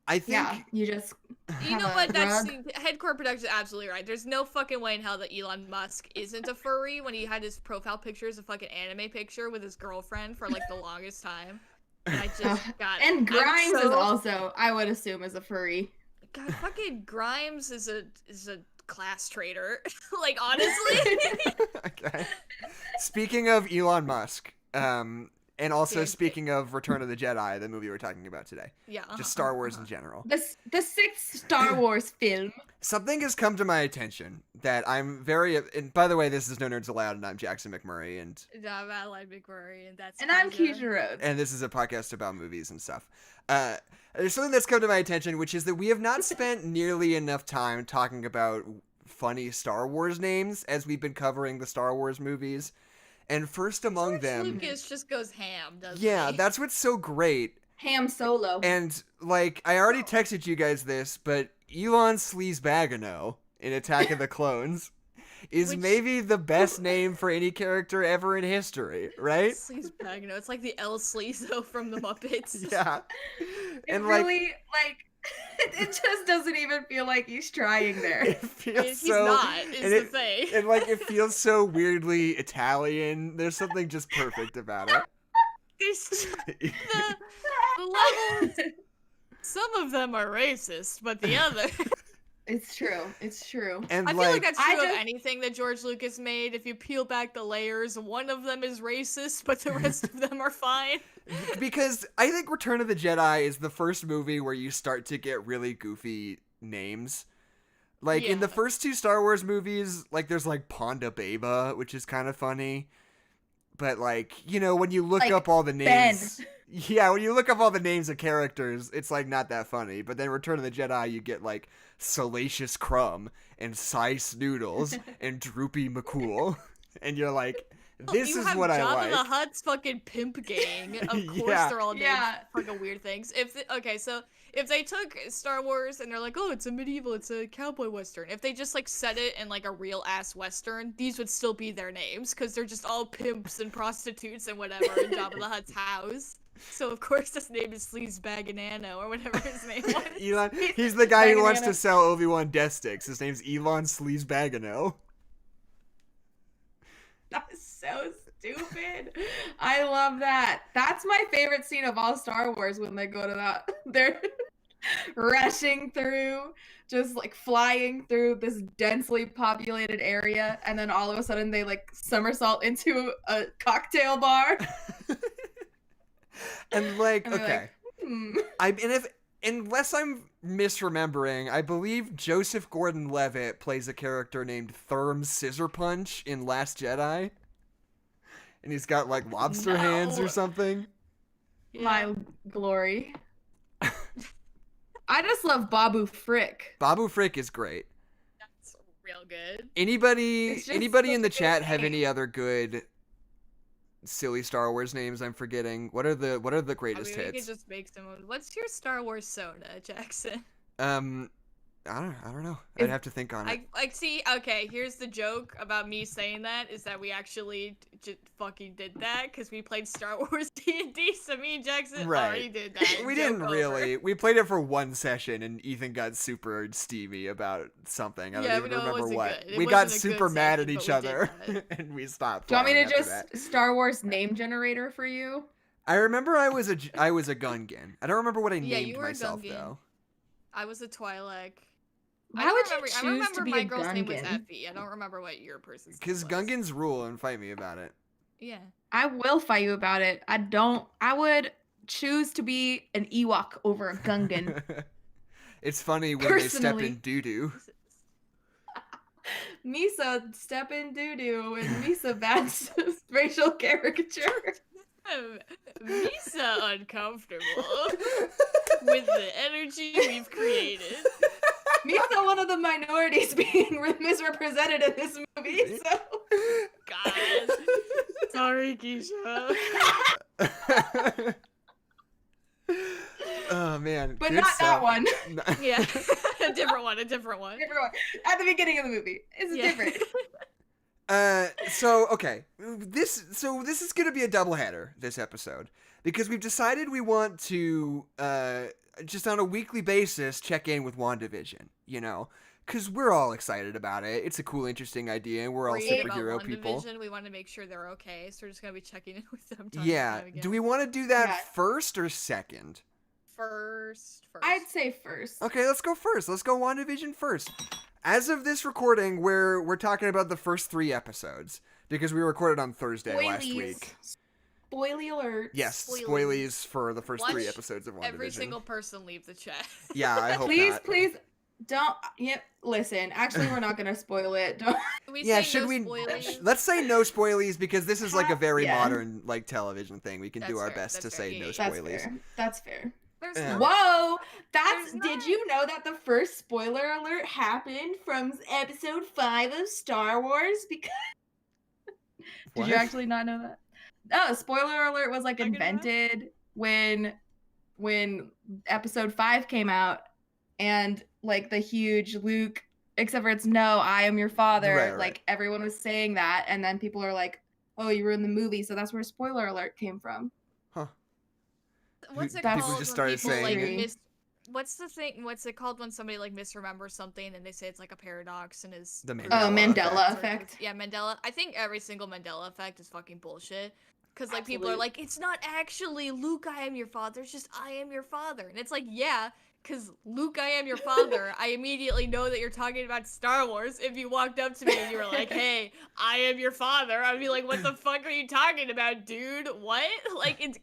I think Yeah, you just. You know have a what? That's rug. Headquarter Productions absolutely right. There's no fucking way in hell that Elon Musk isn't a furry when he had his profile picture as a fucking anime picture with his girlfriend for like the longest time. And I just got And I'm Grimes is so- also, I would assume, is a furry. God, fucking Grimes is a class traitor. Like honestly. Okay. Speaking of Elon Musk, And also, Big, speaking of Return of the Jedi, the movie we're talking about today, Yeah. just Star Wars in general. the sixth Star Wars film. Something has come to my attention that I'm very. And by the way, this is No Nerds Allowed, and I'm Jackson McMurray, and I'm Adeline McMurray, and that's. And I'm Kezia Rhodes. and this is a podcast about movies and stuff. There's something that's come to my attention, which is that we have not spent nearly enough time talking about funny Star Wars names as we've been covering the Star Wars movies. And first among them, Lucas just goes ham, doesn't he? yeah, that's what's so great. Ham Solo. And like, I already texted you guys this, but Elon Sleazebagano in Attack of the Clones is maybe the best name for any character ever in history, right? Sleazebag, it's like the El Sleazo from the Muppets. Yeah. It And really, like, it just doesn't even feel like he's trying there. it feels He's so, not, is and the it- thing. and like it feels so weirdly Italian. There's something just perfect about it. It's the levels. Some of them are racist, but the other. It's true. It's true. And I feel like that's true I of just- anything that George Lucas made. If you peel back the layers, one of them is racist, but the rest of them are fine. because I think Return of the Jedi is the first movie where you start to get really goofy names. Like in the Yeah. first two Star Wars movies, like there's like Ponda Baba, which is kind of funny. But like, you know, when you look Like, up all the Ben. names, yeah, when you look up all the names of characters, it's like not that funny. But then Return of the Jedi, you get like Salacious Crumb and Sice Noodles and Droopy McCool, and you're like, this you is have what I Jabba like. the Hutt's fucking pimp gang. Of course, Yeah. they're all named Yeah. fucking weird things. So if they took Star Wars and they're like, oh, it's a cowboy western. If they just like set it in like a real ass western, these would still be their names because they're just all pimps and prostitutes and whatever in Jabba the Hutt's house. So of course his name is Sleazebaganano or whatever his name was. Elon, he's the guy who wants Baganano. to sell Obi-Wan death sticks. His name's Elon Sleazebagano. That's so stupid. I love that. That's my favorite scene of all Star Wars when they go to that. They're rushing through, just like flying through this densely populated area, and then all of a sudden they like somersault into a cocktail bar. And like, And they're okay, like, unless I'm misremembering, I believe Joseph Gordon-Levitt plays a character named Therm Scissor Punch in Last Jedi, and he's got like lobster hands or No. something. My glory. I just love Babu Frick. Babu Frick is great. That's real good. Anybody It's just in the such a chat good have name. any other good silly Star Wars names I'm forgetting? What are the I greatest mean, we hits? could just make some. What's your Star Wars soda, Jackson? I don't know. Is- I'd have to think on it. I see. Okay, here's the joke about me saying that is that we actually just fucking did that because we played Star Wars D&D. So me and Jackson Right. already did that. We Joke didn't over. really. We played it for one session, and Ethan got super steamy about something. I don't Yeah, even no, it remember wasn't what. good. It We got wasn't a super good mad at session, each but we other, did and we stopped. Do you want me to playing after just that. Star Wars name generator for you? I remember I was a Gungan. I don't remember what I Yeah, named you were a myself Gungan. though. I was a Twi'lek. Why I don't would you remember. I choose remember to be my a girl's name was Gungan? Effie. I don't remember what your person's name Because was. Gungans rule and fight me about it. Yeah. I will fight you about it. I would choose to be an Ewok over a Gungan. It's funny when they step Personally. in doo doo. Misa step in doo doo and Misa bad racial caricature. Misa uncomfortable with the energy we've created. Misa one of the minorities being misrepresented in this movie. So God. Sorry, Keisha. Oh man, but good not stuff. that one. Yeah. a different one. Different one. At the beginning of the movie. It's Yeah. different. So okay, this is gonna be a doubleheader this episode because we've decided we want to just on a weekly basis check in with WandaVision, you know, because we're all excited about it. It's a cool, interesting idea, and we're all Read about superhero people. WandaVision, we want to make sure they're okay, so we're just gonna be checking in with them. Time Yeah. and time again. Do we want to do that Yeah. first or second? First. I'd say first. Okay, let's go first. Let's go WandaVision first. As of this recording, we're talking about the first 3 episodes because we recorded on Thursday last Spoilies. week. spoily alerts. Yes, Spoilies. spoilies for the first 3 Watch episodes of WandaVision. Every single person leave the chat. Yeah, I hope Please, not. please don't. Yep. Listen, actually, we're not gonna spoil it. Don't. We Yeah, say should no we? spoilies? Let's say no spoilies because this is like a very Yeah. modern like television thing. We can do That's our fair, best to that's fair, say no yeah, That's spoilies. fair. That's fair. There's Yeah. not. Whoa! That's. There's Did not. you know that the first spoiler alert happened from episode 5 of Star Wars? Because did you What? actually not know that? Oh, spoiler alert was like I can invented when episode 5 came out, and like the huge Luke, except for it's no, I am your father. Right, right. Like everyone was saying that, and then people are like, "Oh, you ruined the movie," so that's where spoiler alert came from. Huh. What's it That's- People called just when started people like saying it. What's the thing? What's it called when somebody like misremembers something and they say it's like a paradox and is The Oh, Mandela Or- effect. Yeah, Mandela. I think every single Mandela effect is fucking bullshit. Because like people are Absolute. like, it's not actually Luke, I am your father. It's just I am your father, and it's like, yeah, because Luke, I am your father. I immediately know that you're talking about Star Wars. If you walked up to me and you were like, hey, I am your father, I'd be like, what the fuck are you talking about, dude? What? Like it's.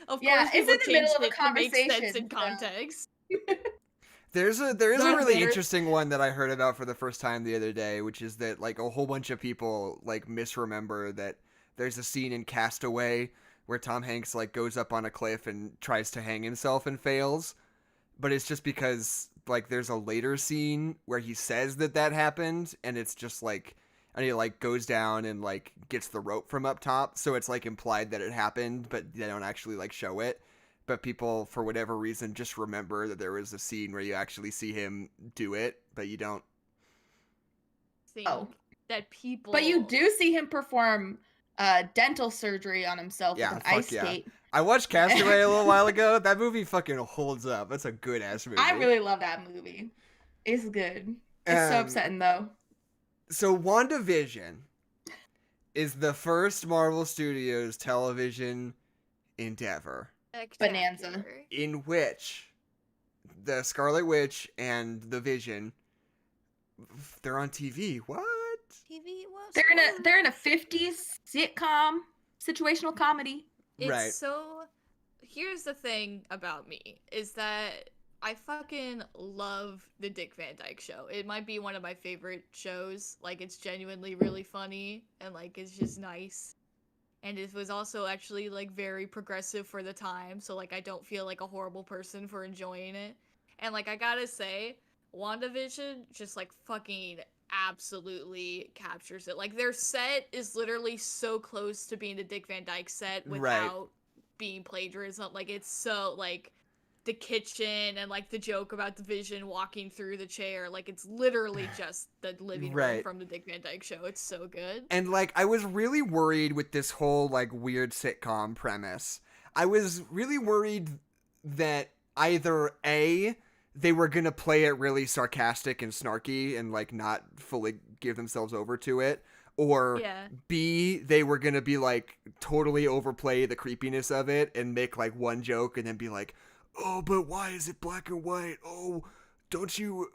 Of Yeah, course, it's people in the middle changed of a it to make sense conversation, in so. context. there is a Darth really Vader. interesting one that I heard about for the first time the other day, which is that like a whole bunch of people like misremember that there's a scene in Castaway where Tom Hanks like goes up on a cliff and tries to hang himself and fails, but it's just because like there's a later scene where he says that happened, and it's just like, and he like goes down and like gets the rope from up top, so it's like implied that it happened, but they don't actually like show it. But people, for whatever reason, just remember that there was a scene where you actually see him do it, but you don't. Think Oh. that people. But you do see him perform dental surgery on himself Yeah, with an fuck ice yeah. skate. I watched Castaway a little while ago. That movie fucking holds up. That's a good ass movie. I really love that movie. It's good. It's so upsetting though. So WandaVision is the first Marvel Studios television endeavor Bonanza. in which the Scarlet Witch and the Vision, they're on TV. What? TV was. They're in a 50s sitcom, situational comedy. It's Right. so. Here's the thing about me is that I fucking love the Dick Van Dyke Show. It might be one of my favorite shows. Like, it's genuinely really funny and like it's just nice. And it was also actually like very progressive for the time, so like I don't feel like a horrible person for enjoying it. And like I gotta say, WandaVision just like fucking absolutely captures it. Like their set is literally so close to being the Dick Van Dyke set without being plagiarism. Like it's so like the kitchen and like the joke about the Vision walking through the chair, like it's literally just the living room Right. from the Dick Van Dyke Show. It's so good. And like I was really worried with this whole like weird sitcom premise. I was really worried that either A, they were gonna play it really sarcastic and snarky and like not fully give themselves over to it, or Yeah. B, they were gonna be like totally overplay the creepiness of it and make like one joke and then be like, oh, but why is it black and white? Oh,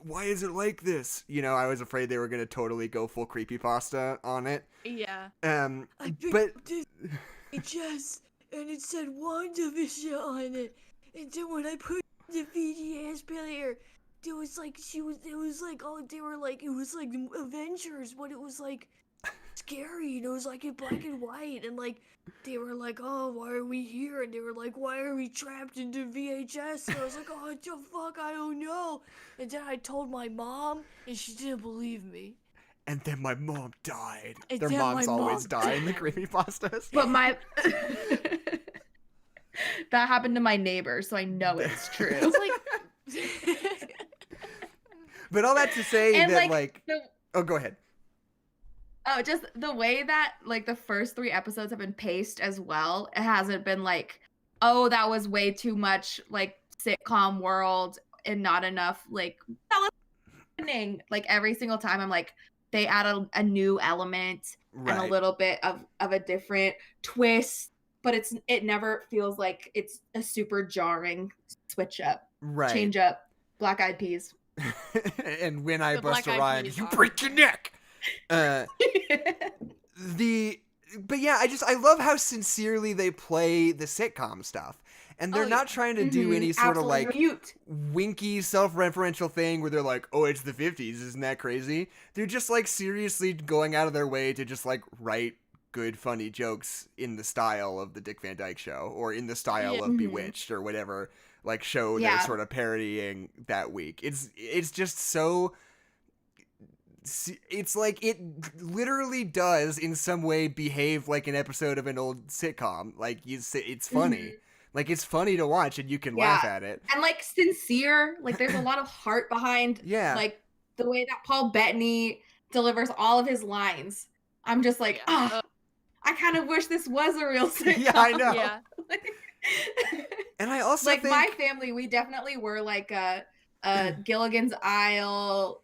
why is it like this? You know, I was afraid they were gonna totally go full creepypasta on it. Yeah. But It just, and it said WandaVision on it. And then when I put the VHS player, there was like, it was like the Avengers, but it was like scary, and it was like in black and white, and like, they were like, oh, why are we here? And they were like, why are we trapped into VHS? And I was like, oh, what the fuck, I don't know. And then I told my mom, and she didn't believe me. and then my mom died. And Their then moms my always mom die in the died. creepypastas. But my that happened to my neighbor, so I know it's true. It's like, But all that to say And that like, oh, go ahead. oh, just the way that like the first 3 episodes have been paced as well. It hasn't been like, oh, that was way too much like sitcom world and not enough like happening. Like every single time, I'm like, they add a new element and a little bit of a different twist, but it never feels like it's a super jarring switch up, change up, Black Eyed Peas. And when I The bust a Black Eyed rhyme, Peas you are- break your neck. The but yeah, I love how sincerely they play the sitcom stuff. And they're not trying to do any sort of like winky self-referential thing where they're like, oh, it's the 50s, isn't that crazy? They're just like seriously going out of their way to just like write good, funny jokes in the style of the Dick Van Dyke Show or in the style of Bewitched or whatever like show they're sort of parodying that week. It's just so... It's like it literally does in some way behave like an episode of an old sitcom. Like it's funny. Like it's funny to watch and you can laugh at it. And like sincere, like there's a lot of heart behind like the way that Paul Bettany delivers all of his lines. I'm just like, I kind of wish this was a real sitcom. Yeah, I know. Yeah. And I also like think... my family, we definitely were like a Gilligan's Isle,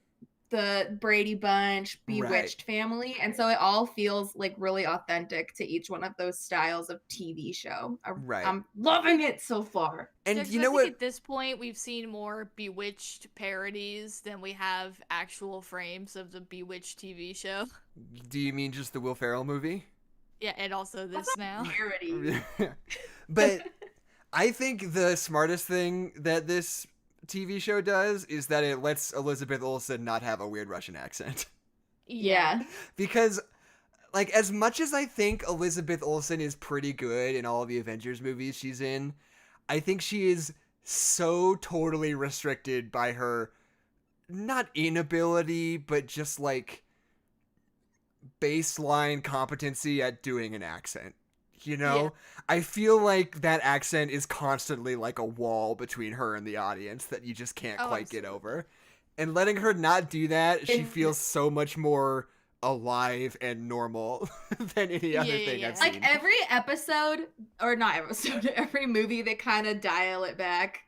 the Brady Bunch, Bewitched family, and so it all feels like really authentic to each one of those styles of TV show. I'm loving it so far. And you know what? At this point, we've seen more Bewitched parodies than we have actual frames of the Bewitched TV show. Do you mean just the Will Ferrell movie? Yeah, and also this now. Parody. But I think the smartest thing that this TV show does is that it lets Elizabeth Olsen not have a weird Russian accent. Yeah. Because, like, as much as I think Elizabeth Olsen is pretty good in all of the Avengers movies she's in, I think she is so totally restricted by her, not inability, but just, like, baseline competency at doing an accent. You know, yeah. I feel like that accent is constantly like a wall between her and the audience that you just can't quite get over. And letting her not do that, she feels so much more alive and normal than any other thing I've seen. Like every episode, or not episode, every movie, they kind of dial it back.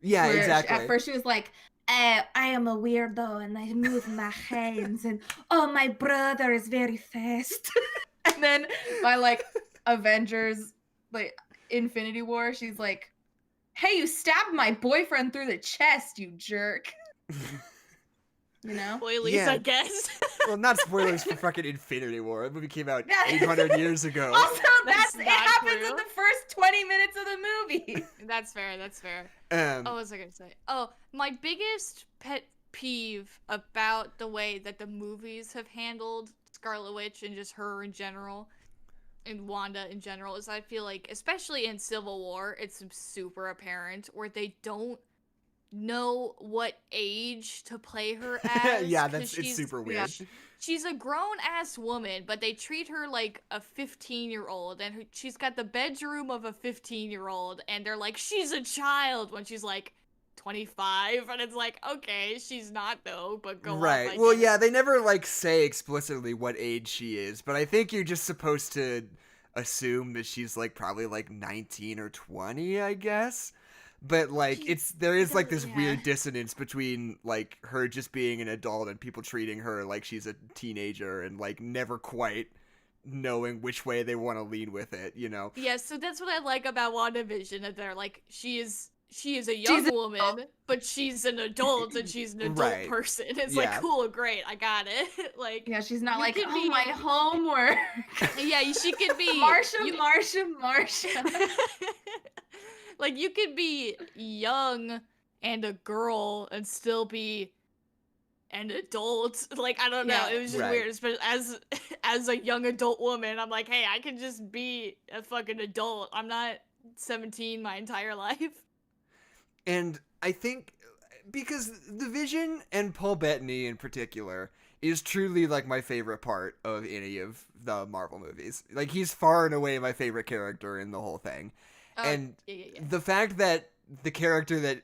Yeah, exactly. At first she was like, I am a weirdo and I move my hands and, oh, my brother is very fast. And then by like Avengers, like Infinity War, she's like, hey, you stabbed my boyfriend through the chest, you jerk. You know? Spoilers, I guess. Well, not spoilers for fucking Infinity War. That movie came out 800 years ago. Also, it happens in the first 20 minutes of the movie. That's fair. What was I gonna say? Oh, my biggest pet peeve about the way that the movies have handled Scarlet Witch and just her in general, and Wanda in general, is I feel like, especially in Civil War, it's super apparent where they don't know what age to play her as. Yeah, it's super weird. She's a grown-ass woman, but they treat her like a 15-year-old, and she's got the bedroom of a 15-year-old, and they're like, she's a child, when she's like 25, and it's like, okay, she's not though, but go on. Right. Well, yeah, they never like say explicitly what age she is, but I think you're just supposed to assume that she's like probably like 19 or 20, I guess. But like there is like this weird dissonance between like her just being an adult and people treating her like she's a teenager and like never quite knowing which way they want to lean with it, you know? Yeah, so that's what I like about WandaVision, that they're like, she is a young woman, but she's an adult and she's an adult person. It's like, cool, great, I got it. Like, yeah, she's not like, oh, my homework. Yeah, she could be Marsha. Like, you could be young and a girl and still be an adult. Like, I don't know. It was just weird. But as a young adult woman, I'm like, hey, I can just be a fucking adult. I'm not 17 my entire life. And I think because the Vision and Paul Bettany in particular is truly like my favorite part of any of the Marvel movies. Like, he's far and away my favorite character in the whole thing. And the fact that the character that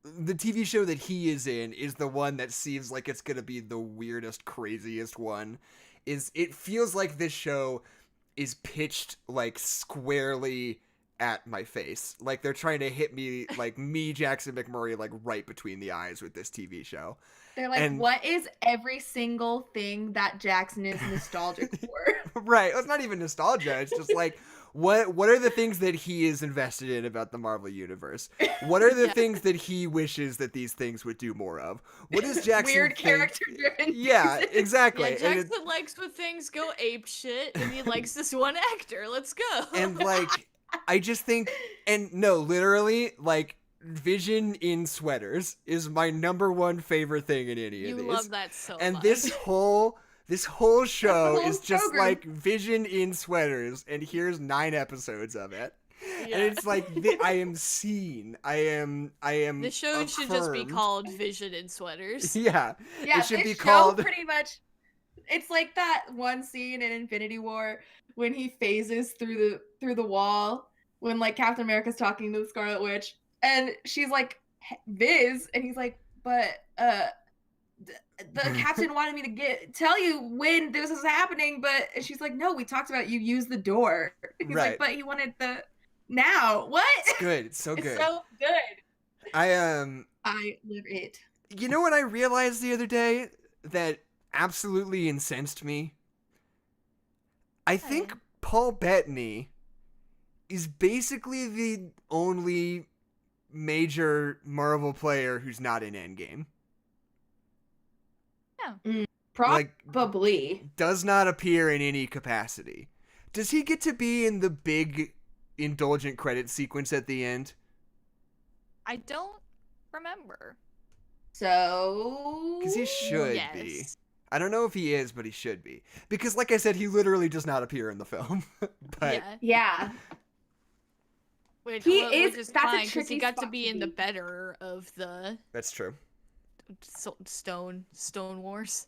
the TV show that he is in is the one that seems like it's going to be the weirdest, craziest one, it feels like this show is pitched like squarely at my face. Like they're trying to hit me, like me, Jackson McMurray, like right between the eyes with this TV show. They're like, what is every single thing that Jackson is nostalgic for? Right. It's not even nostalgia. It's just like, What are the things that he is invested in about the Marvel Universe? What are the things that he wishes that these things would do more of? What does Jackson Weird think? character-driven Yeah, pieces. exactly. Yeah, And Jackson likes when things go ape shit, and he likes this one actor. Let's go. And like, I just think, and no, literally, like, Vision in sweaters is my number one favorite thing in any you of these. love that so And much. this whole show whole is just program. like Vision in sweaters, and here's 9 episodes of it. Yeah. And it's like I am seen. I am. The show should just be affirmed. call Vision in sweaters. Yeah, Yeah, it should this be show called. pretty much. It's like that one scene in Infinity War when he phases through the wall when like Captain America's talking to the Scarlet Witch and she's like Viz and he's like, but the captain wanted me to tell you when this was happening, but and she's like, no, we talked about you use the door. He's Right. like, but he wanted the now. What? It's good. It's so It's good. so good. I live it. You know what I realized the other day that absolutely incensed me? I think Paul Bettany is basically the only major Marvel player who's not in Endgame. Probably. Does not appear in any capacity. Does he get to be in the big indulgent credit sequence at the end? I don't remember. So Because he should yes. be. I don't know if he is, but he should be. Because, like I said, he literally does not appear in the film. But yeah. Which, He which is- is that's a fine, 'cause tricky he got to spot be to in the be. better of the that's true. Stone Wars.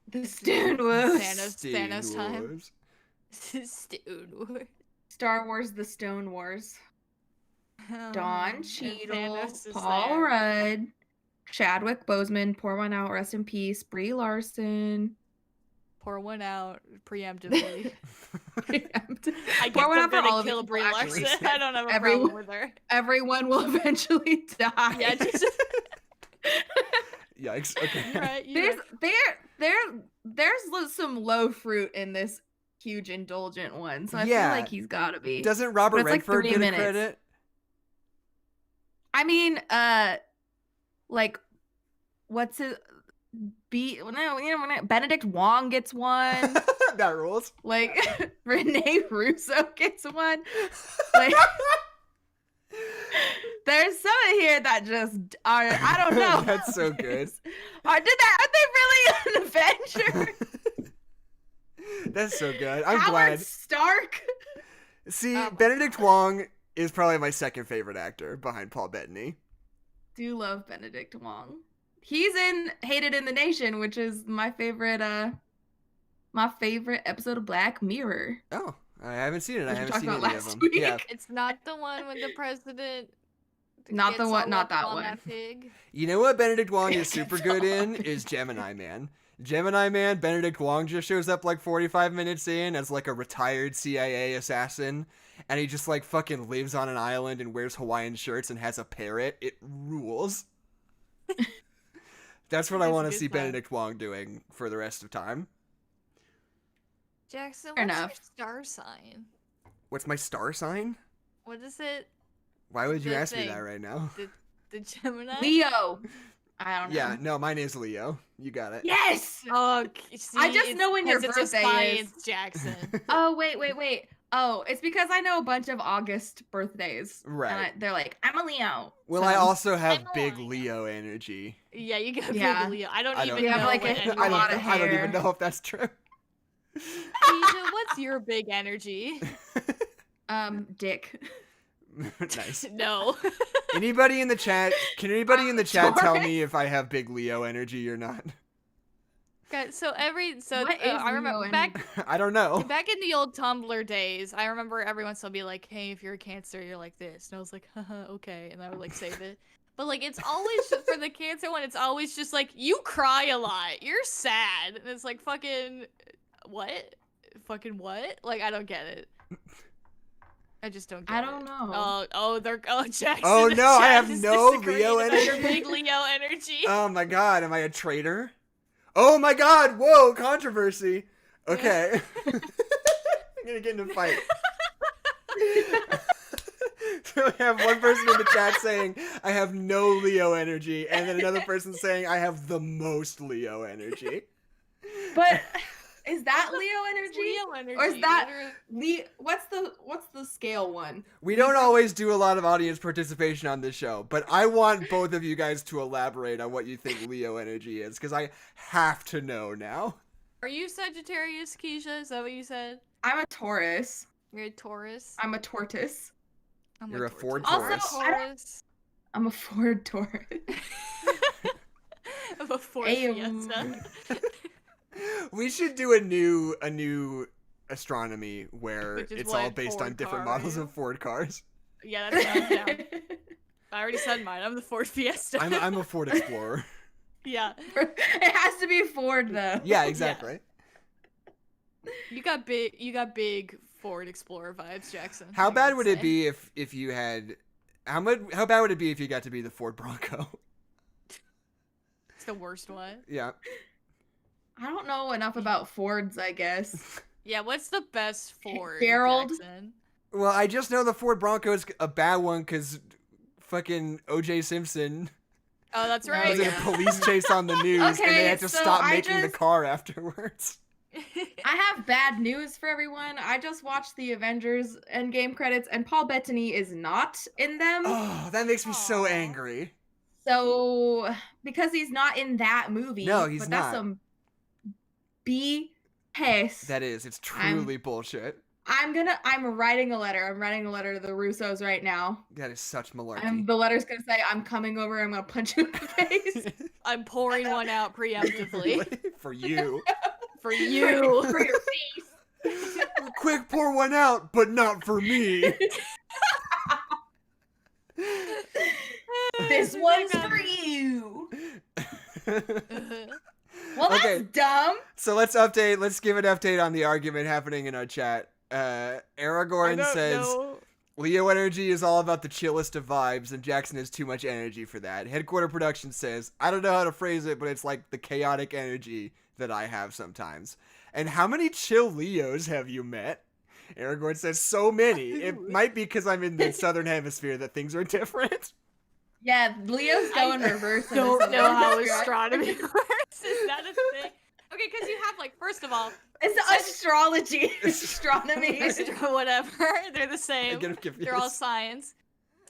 The Stone Wars. Thanos time. Wars. Stone Wars. Star Wars: The Stone Wars. Don And Cheadle, Thanos is Paul there. Rudd, Chadwick Boseman, pour one out, rest in peace, Brie Larson. Pour one out preemptively. I Pour get one them out for all gonna of kill the Brie people Larson. actually. I don't have a Everyone- problem with her. Everyone will eventually die. Yeah, just Yikes. Okay. right. You're There's some low fruit in this huge indulgent one, so I Yeah. feel like he's gotta be. Doesn't Robert But it's like Redford 3 get a minutes. credit? I mean, like, what's his? Benedict Wong gets one. That rules. Like Renee Russo gets one. Like, there's some in here that just are. I don't know. That's so good. Are they really an Avenger? That's so good. I'm Howard glad. Stark. See, Oh my Benedict God. Wong is probably my second favorite actor behind Paul Bettany. Do love Benedict Wong. He's in Hated in the Nation, which is my favorite episode of Black Mirror. Oh, I haven't seen it. I Which we haven't talked seen about any of last them. week. Yeah. It's not the one when the president. Not the gets one- all not up that on one. That pig. You know what Benedict Wong is super good in is Gemini Man. Gemini Man, Benedict Wong just shows up like 45 minutes in as like a retired CIA assassin, and he just like fucking lives on an island and wears Hawaiian shirts and has a parrot. It rules. That's what I It's a want to good see time. Benedict Wong doing for the rest of time. Jackson, Fair what's enough. your star sign? What's my star sign? What is it? Why would you The ask me thing. that right now? The Gemini? Leo. I don't know. Yeah, no, mine is Leo. You got it. Yes. Oh, see, I just it's know when your 'cause it's a birthday science, is. Jackson. Oh wait. Oh, it's because I know a bunch of August birthdays. Right. And they're like, I'm a Leo. Well, So- I also have I'm big lying. Leo energy. Yeah, you got Yeah. big Leo. I don't I even don't- You know have, like, what a energy- lot of I don't even hair. know if that's true. Kezia, what's your big energy? Dick. Nice. No. Anybody in the chat? Can anybody in the chat tell Taurus. me if I have big Leo energy or not? Okay, so What is I remember Leo back I don't know. back in the old Tumblr days, I remember everyone still be like, "Hey, if you're a Cancer, you're like this," and I was like, "Haha, okay," and I would like save it. But like, it's always for the Cancer one. It's always just like you cry a lot, you're sad, and it's like fucking what, fucking what? Like I don't get it. I just don't get I it. don't know. Jackson. Oh, the no, I chat have is no disagreeing Leo about your energy. big Leo energy. Oh my god, am I a traitor? Oh my god, whoa, controversy. Okay. I'm gonna get in a fight. So we have one person in the chat saying, I have no Leo energy, and then another person saying, I have the most Leo energy. But is that Leo energy? Leo energy. Or is that literally. what's the scale one? We don't always do a lot of audience participation on this show, but I want both of you guys to elaborate on what you think Leo energy is, because I have to know now. Are you Sagittarius, Keisha? Is that what you said? I'm a Taurus. You're a Taurus. I'm a tortoise. You're a Ford tortoise. Taurus. I'm a Ford Taurus. I'm a Ford Ayo. Fiesta. We should do a new astronomy where Which is it's what all based Ford on different car models are you? of Ford cars. Yeah, that's what I'm down. I already said mine. I'm the Ford Fiesta. I'm a Ford Explorer. Yeah. It has to be Ford though. Yeah, exactly. You got big Ford Explorer vibes, Jackson. How I bad would would it say. be if you had how bad would it be if you got to be the Ford Bronco? It's the worst one. Yeah. I don't know enough about Fords, I guess. Yeah, what's the best Ford, Gerald? Jackson? Well, I just know the Ford Bronco is a bad one because fucking O.J. Simpson Oh, that's Oh, right. was in a yeah. police chase on the news, and they Okay, had to so stop I making the just- car afterwards. I have bad news for everyone. I just watched the Avengers Endgame credits, and Paul Bettany is not in them. Oh, that makes me so Aw. angry. So, because he's not in that movie, No, he's but not. that's some BS. That is, it's truly bullshit. I'm writing a letter. I'm writing a letter to the Russos right now. That is such malarkey. The letter's gonna say, I'm coming over, I'm gonna punch you in the face. I'm pouring one out preemptively For you. for you. For your face. Quick, pour one out, but not for me. This one's for you. Well, that's Okay. dumb. So let's give an update on the argument happening in our chat. Aragorn says Leo energy is all about the chillest of vibes, and Jackson has too much energy for that. Headquarter Production says, I don't know how to phrase it, but it's like the chaotic energy that I have sometimes. And how many chill Leos have you met? Aragorn says, so many. It might be because I'm in the southern hemisphere that things are different. Yeah, Leo's go in reverse. in this Don't one. know how astronomy works. Is that a thing? Okay, because you have, like, first of all, It's astrology. Astronomy. whatever. They're the same. I get confused. They're all science.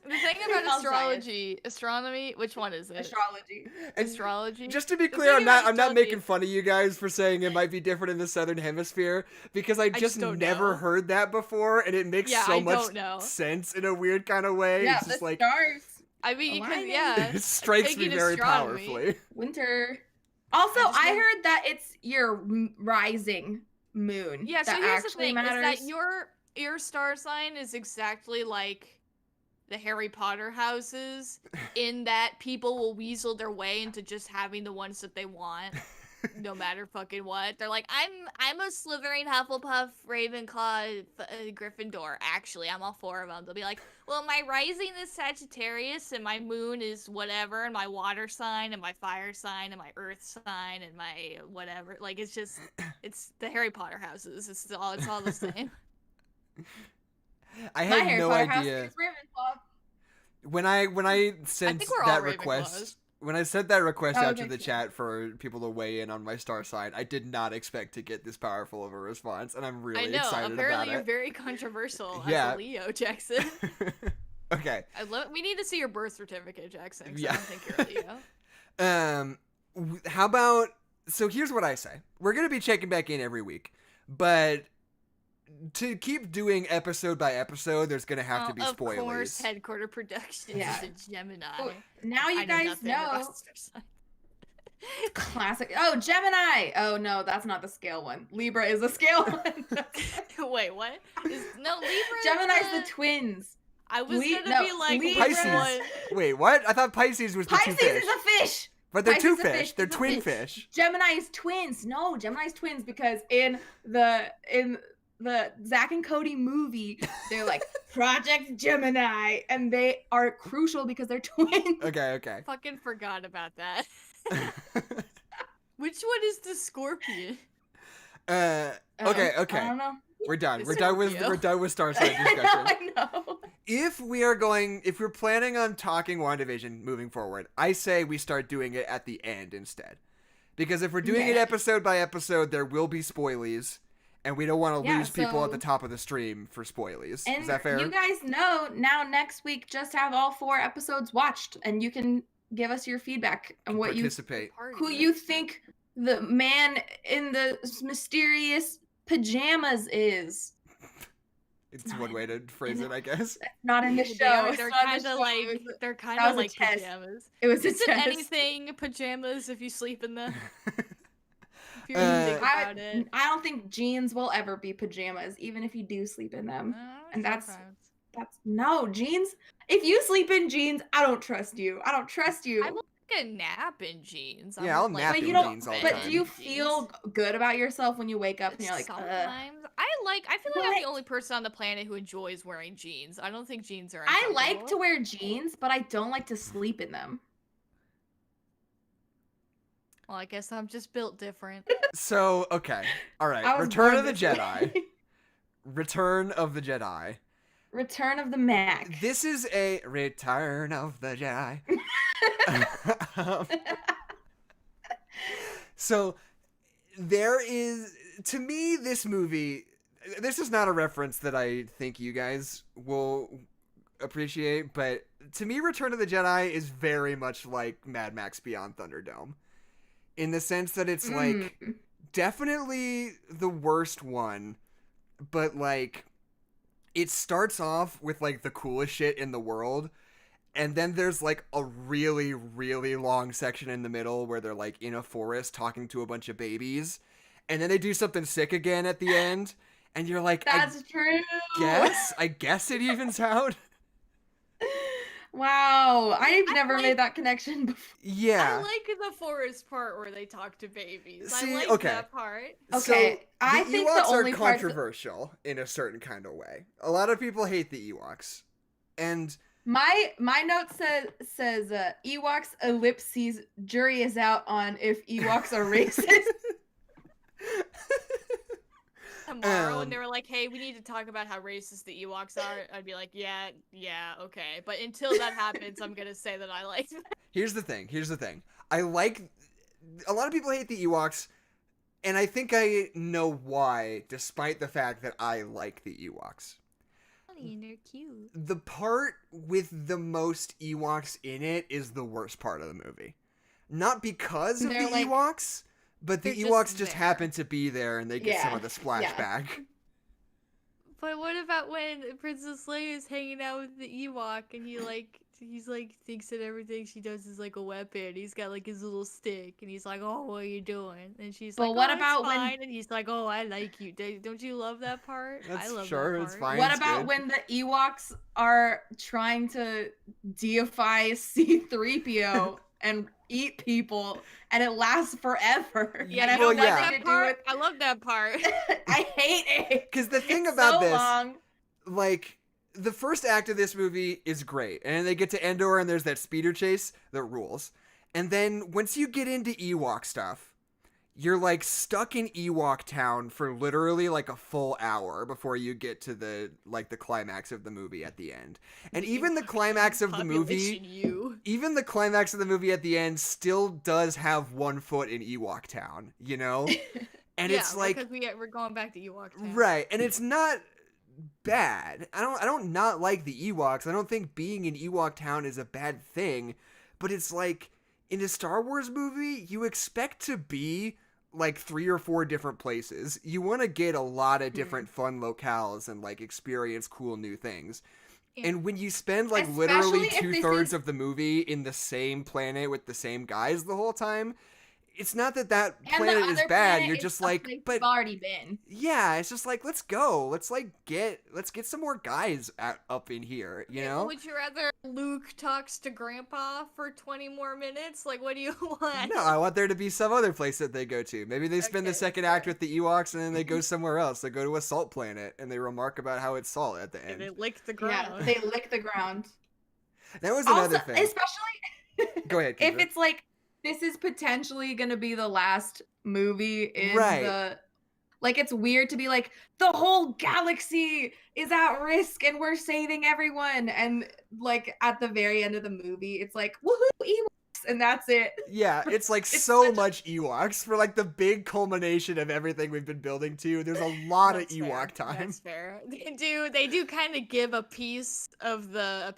The thing about All astrology, astronomy, which one is it? Astrology. And Astrology. just to be The clear, thing about I'm not astrology- making fun of you guys for saying it might be different in the southern hemisphere, because I just don't never know. heard that before, and it makes Yeah, so I much don't know. sense in a weird kind of way. Yeah, It's just the like stars. I mean, you could, Aligning. yeah. it strikes me taking very astronomy. powerfully. Winter. Also, I just I know- heard that it's your rising moon. Yeah, so that here's the actually thing: matters. is that your star sign is exactly like the Harry Potter houses, in that people will weasel their way into just having the ones that they want, no matter fucking what. They're like, I'm a Slytherin, Hufflepuff, Ravenclaw, Gryffindor. Actually, I'm all four of them. They'll be like, well, my rising is Sagittarius, and my moon is whatever, and my water sign, and my fire sign, and my earth sign, and my whatever. Like, it's just, it's the Harry Potter houses. It's all the same. I My had Harry no Potter house idea is Ravenclaw. when I sent we're all that Ravenclaws. request. When I sent that request Oh, out to okay, the cool. chat for people to weigh in on my star sign, I did not expect to get this powerful of a response, and I'm really I know. excited Apparently, about you're it. very controversial Yeah. as a Leo, Jackson. Okay. We need to see your birth certificate, Jackson. 'Cause Yeah. I don't think you're a Leo. How about, so here's what I say. We're going to be checking back in every week, but to keep doing episode by episode, there's going to have to be Of course, spoilers. Headquarter Productions Yeah. is a Gemini. Oh, now you I guys nothing about know. star signs. Classic. Oh, Gemini. Oh no, that's not the scale one. Libra is the scale one. Wait, what? No, Libra. Gemini's the twins. I was Le- gonna no, be like, Libra- which Pisces. one? Wait, what? I thought Pisces was the Pisces two fish. is a fish. But they're Pisces two is a fish. fish. They're It's a twin fish. fish. Gemini is twins. No, Gemini's twins because in the Zack and Cody movie, they're like Project Gemini, and they are crucial because they're twins. Okay. Fucking forgot about that. Which one is the scorpion? Okay. I don't know. We're done. It's We're done with Star Side discussion. I know. If we're planning on talking WandaVision moving forward, I say we start doing it at the end instead. Because if we're doing it episode by episode, there will be spoilies, and we don't want to lose people at the top of the stream for spoilies. Is that fair? You guys know now next week just have all 4 episodes watched, and you can give us your feedback and what who you think the man in the mysterious pajamas is. It's one way to phrase it, I guess. Not in the show. They're kind of like pajamas. It was Isn't a test. anything pajamas if you sleep in them? If you really think about it. I don't think jeans will ever be pajamas, even if you do sleep in them. And that's no jeans. If you sleep in jeans, I don't trust you. I don't trust you. I will take a nap in jeans. Yeah, I'll nap in jeans all the time. But do you feel good about yourself when you wake up and you're like, sometimes I feel like I'm the only person on the planet who enjoys wearing jeans. I don't think jeans are I like to wear jeans, but I don't like to sleep in them. Well, I guess I'm just built different. So, okay. All right. Return of the Jedi. Return of the Jedi. Return of the Mac. This is a Return of the Jedi. So, there is, to me, this movie, this is not a reference that I think you guys will appreciate, but to me, Return of the Jedi is very much like Mad Max Beyond Thunderdome. In the sense that it's, like, definitely the worst one, but, like, it starts off with, like, the coolest shit in the world, and then there's, like, a really, really long section in the middle where they're, like, in a forest talking to a bunch of babies, and then they do something sick again at the end, and you're like, That's true. I guess it evens out. Wow, I've never made that connection before. Yeah. I like the forest part where they talk to babies. See, I like that part. Okay, so I think the only are controversial in a certain kind of way. A lot of people hate the Ewoks, and my note says Ewoks ellipses jury is out on if Ewoks are racist. Tomorrow, when they were like, hey, we need to talk about how racist the Ewoks are, I'd be like, yeah, okay. But until that happens, I'm gonna say that I like them. Here's the thing. I like, a lot of people hate the Ewoks, and I think I know why, despite the fact that I like the Ewoks. Funny, they're cute. The part with the most Ewoks in it is the worst part of the movie. Not because of the Ewoks, but the Ewoks just happen to be there and they get some of the splash back. But what about when Princess Leia is hanging out with the Ewok and he's thinks that everything she does is like a weapon. He's got like his little stick and he's like, oh, what are you doing? And she's like, what oh, about it's fine. And he's like, oh, I like you. Don't you love that part? I love that part. It's fine. What about when the Ewoks are trying to deify C-3PO and eat people, and it lasts forever? Yeah, I love that part. I hate it. Because the thing about this, like, the first act of this movie is great, and they get to Endor, and there's that speeder chase that rules. And then once you get into Ewok stuff, you're like stuck in Ewok town for literally like a full hour before you get to the climax of the movie at the end. And even the climax of the movie, at the end still does have one foot in Ewok town, you know? And it's like, because we're going back to Ewok town. Right, and it's not bad. I don't not like the Ewoks. I don't think being in Ewok town is a bad thing, but it's like in a Star Wars movie, you expect to be like 3 or 4 different places. You want to get a lot of different fun locales and like experience cool new things. Yeah. And when you spend like literally 2/3 of the movie in the same planet with the same guys the whole time, it's not that planet is bad. You're just like, but it's already been. Yeah, it's just like, let's go. Let's get some more guys up in here, you know? Would you rather Luke talks to Grandpa for 20 more minutes? Like, what do you want? No, I want there to be some other place that they go to. Maybe they spend the second act with the Ewoks and then they go somewhere else. They go to a salt planet and they remark about how it's salt at the end. And they lick the ground. Yeah, they lick the ground. That was another thing. Especially go ahead, if it's like, this is potentially going to be the last movie in Like, it's weird to be like, the whole galaxy is at risk and we're saving everyone. And like at the very end of the movie, it's like, woohoo, Ewoks, and that's it. Yeah, it's like It's so such- much Ewoks for like the big culmination of everything we've been building to. There's a lot of That's fair. Ewok time. That's fair. They do kind of give a piece of the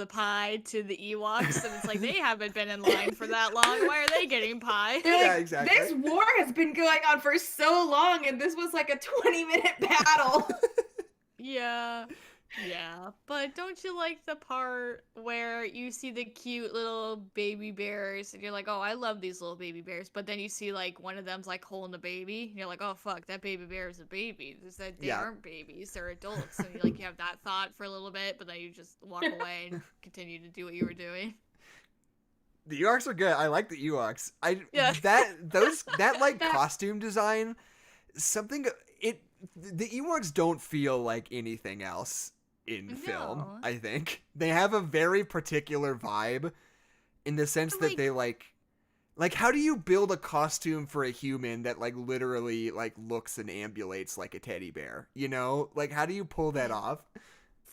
pie to the Ewoks, and it's like they haven't been in line for that long. Why are they getting pie? They're Yeah, like, exactly. this war has been going on for so long, and this was like a 20-minute battle. Yeah. Yeah, but don't you like the part where you see the cute little baby bears and you're like, oh, I love these little baby bears, but then you see like one of them's like holding a baby and you're like, oh fuck, that baby bear is a baby. They Yeah. aren't babies, they're adults. And you have that thought for a little bit, but then you just walk away and continue to do what you were doing. The Ewoks are good. I like the Ewoks. Yeah. That like costume design, the Ewoks don't feel like anything else in film. No. I think they have a very particular vibe in the sense that they like how do you build a costume for a human that like literally like looks and ambulates like a teddy bear, you know? Like how do you pull that off?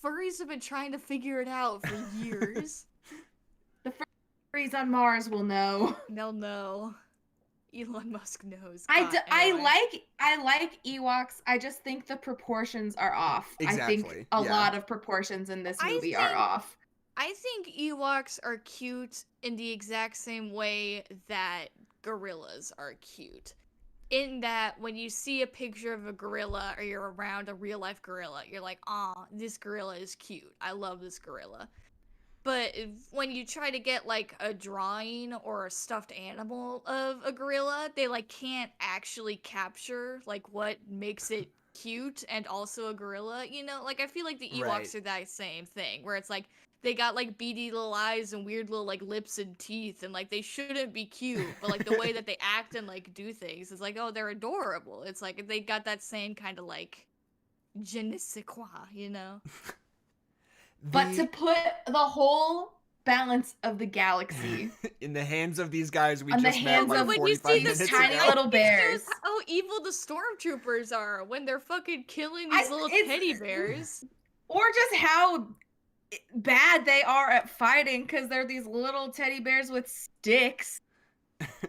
Furries have been trying to figure it out for years. The furries on Mars will know. They'll know. Elon Musk knows. I like Ewoks. I just think the proportions are off. Exactly, I think a lot of proportions in this movie are off. I think Ewoks are cute in the exact same way that gorillas are cute. In that when you see a picture of a gorilla or you're around a real life gorilla, you're like, aw, this gorilla is cute. I love this gorilla. But when you try to get like a drawing or a stuffed animal of a gorilla, they like can't actually capture like what makes it cute and also a gorilla, you know? Like I feel like the Ewoks are that same thing where it's like they got like beady little eyes and weird little like lips and teeth and like they shouldn't be cute, but like the way that they act and like do things is like, oh, they're adorable. It's like they got that same kind of like je ne sais quoi, you know? But to put the whole balance of the galaxy in the hands of these guys we on the just met hands like of 45 minutes tiny ago. little bears. Shows how evil the stormtroopers are when they're fucking killing these little teddy bears. Or just how bad they are at fighting because they're these little teddy bears with sticks.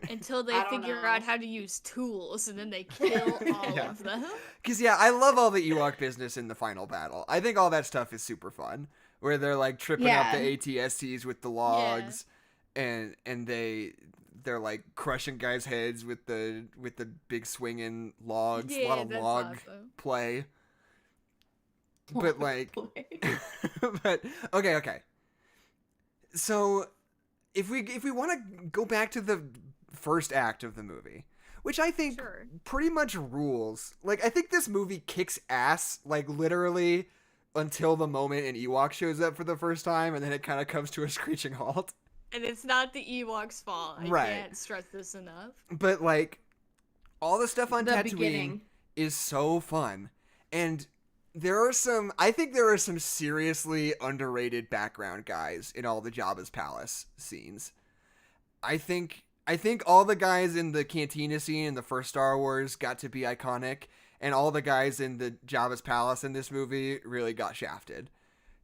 Until they I don't figure know. out how to use tools and then they kill all Yeah. of them. Because, yeah, I love all the Ewok business in the final battle. I think all that stuff is super fun. Where they're, like, tripping up the ATSTs with the logs. And they're, like, crushing guys' heads with the big swinging logs. A lot of that's log awesome. play. But, like... but, okay. So, if we want to go back to the first act of the movie... Which I think pretty much rules. Like, I think this movie kicks ass, like, literally until the moment an Ewok shows up for the first time, and then it kind of comes to a screeching halt. And it's not the Ewoks' fault. I can't stress this enough. But, like, all the stuff on The Tatooine beginning. is so fun. And I think there are some seriously underrated background guys in all the Jabba's palace scenes. I think all the guys in the cantina scene in the first Star Wars got to be iconic, and all the guys in the Jabba's palace in this movie really got shafted.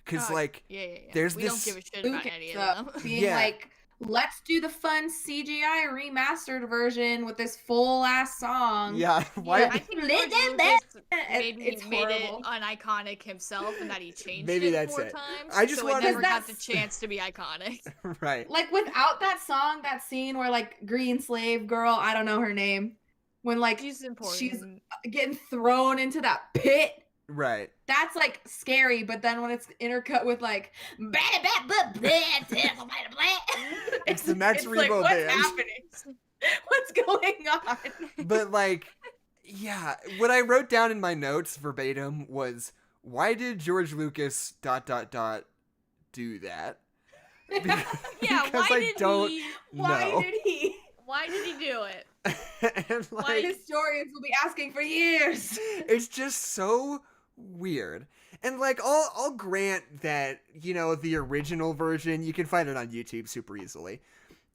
Because, there's we this... don't give a shit about any of them. Being like, let's do the fun CGI remastered version with this full-ass song. Yeah, why... I think George Lucas It's made it horrible. uniconic himself, and that he changed Maybe it that's 4 it. times. I just so wanted- it never got the That's- chance to be iconic. Right. Like, without that song, that scene where, like, green slave girl, I don't know her name, when, like, She's important. she's getting thrown into that pit, Right. that's, like, scary, but then when it's intercut with, like, It's the Max like, Rebo what's band. happening? What's going on? But, like, yeah, what I wrote down in my notes verbatim was, why did George Lucas ... do that? Yeah, Because why I did don't he? Why know. did he? Why did he do it? And, Why like, Historians will be asking for years. it's just so weird. And, like, I'll grant that, you know, the original version, you can find it on YouTube super easily.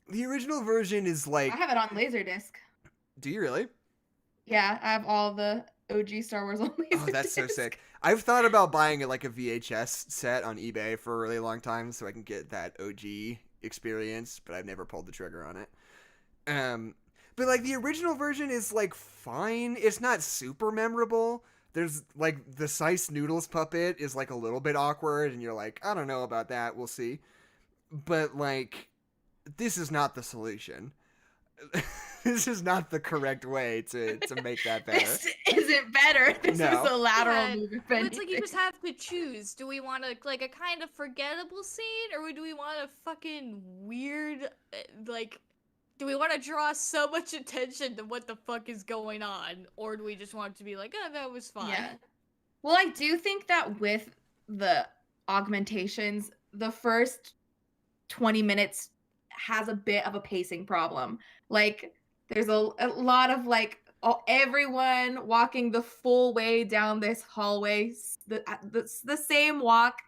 The original version is, like... I have it on Laserdisc. Do you really? Yeah, I have all the OG Star Wars only. Oh, that's so sick. I've thought about buying like a VHS set on eBay for a really long time so I can get that OG experience, but I've never pulled the trigger on it. But like the original version is like fine. It's not super memorable. There's like the Sice Noodles puppet is like a little bit awkward, and you're like, I don't know about that. We'll see. But like, this is not the solution. This is not the correct way to make that better. This isn't better. This is a lateral move. If It's like you just have to choose. Do we want like a kind of forgettable scene, or do we want a fucking weird, like, do we want to draw so much attention to what the fuck is going on, or do we just want it to be like, oh, that was fun? Yeah. Well, I do think that with the augmentations, the first 20 minutes has a bit of a pacing problem. Like, there's a lot of like everyone walking the full way down this hallway, the same walk.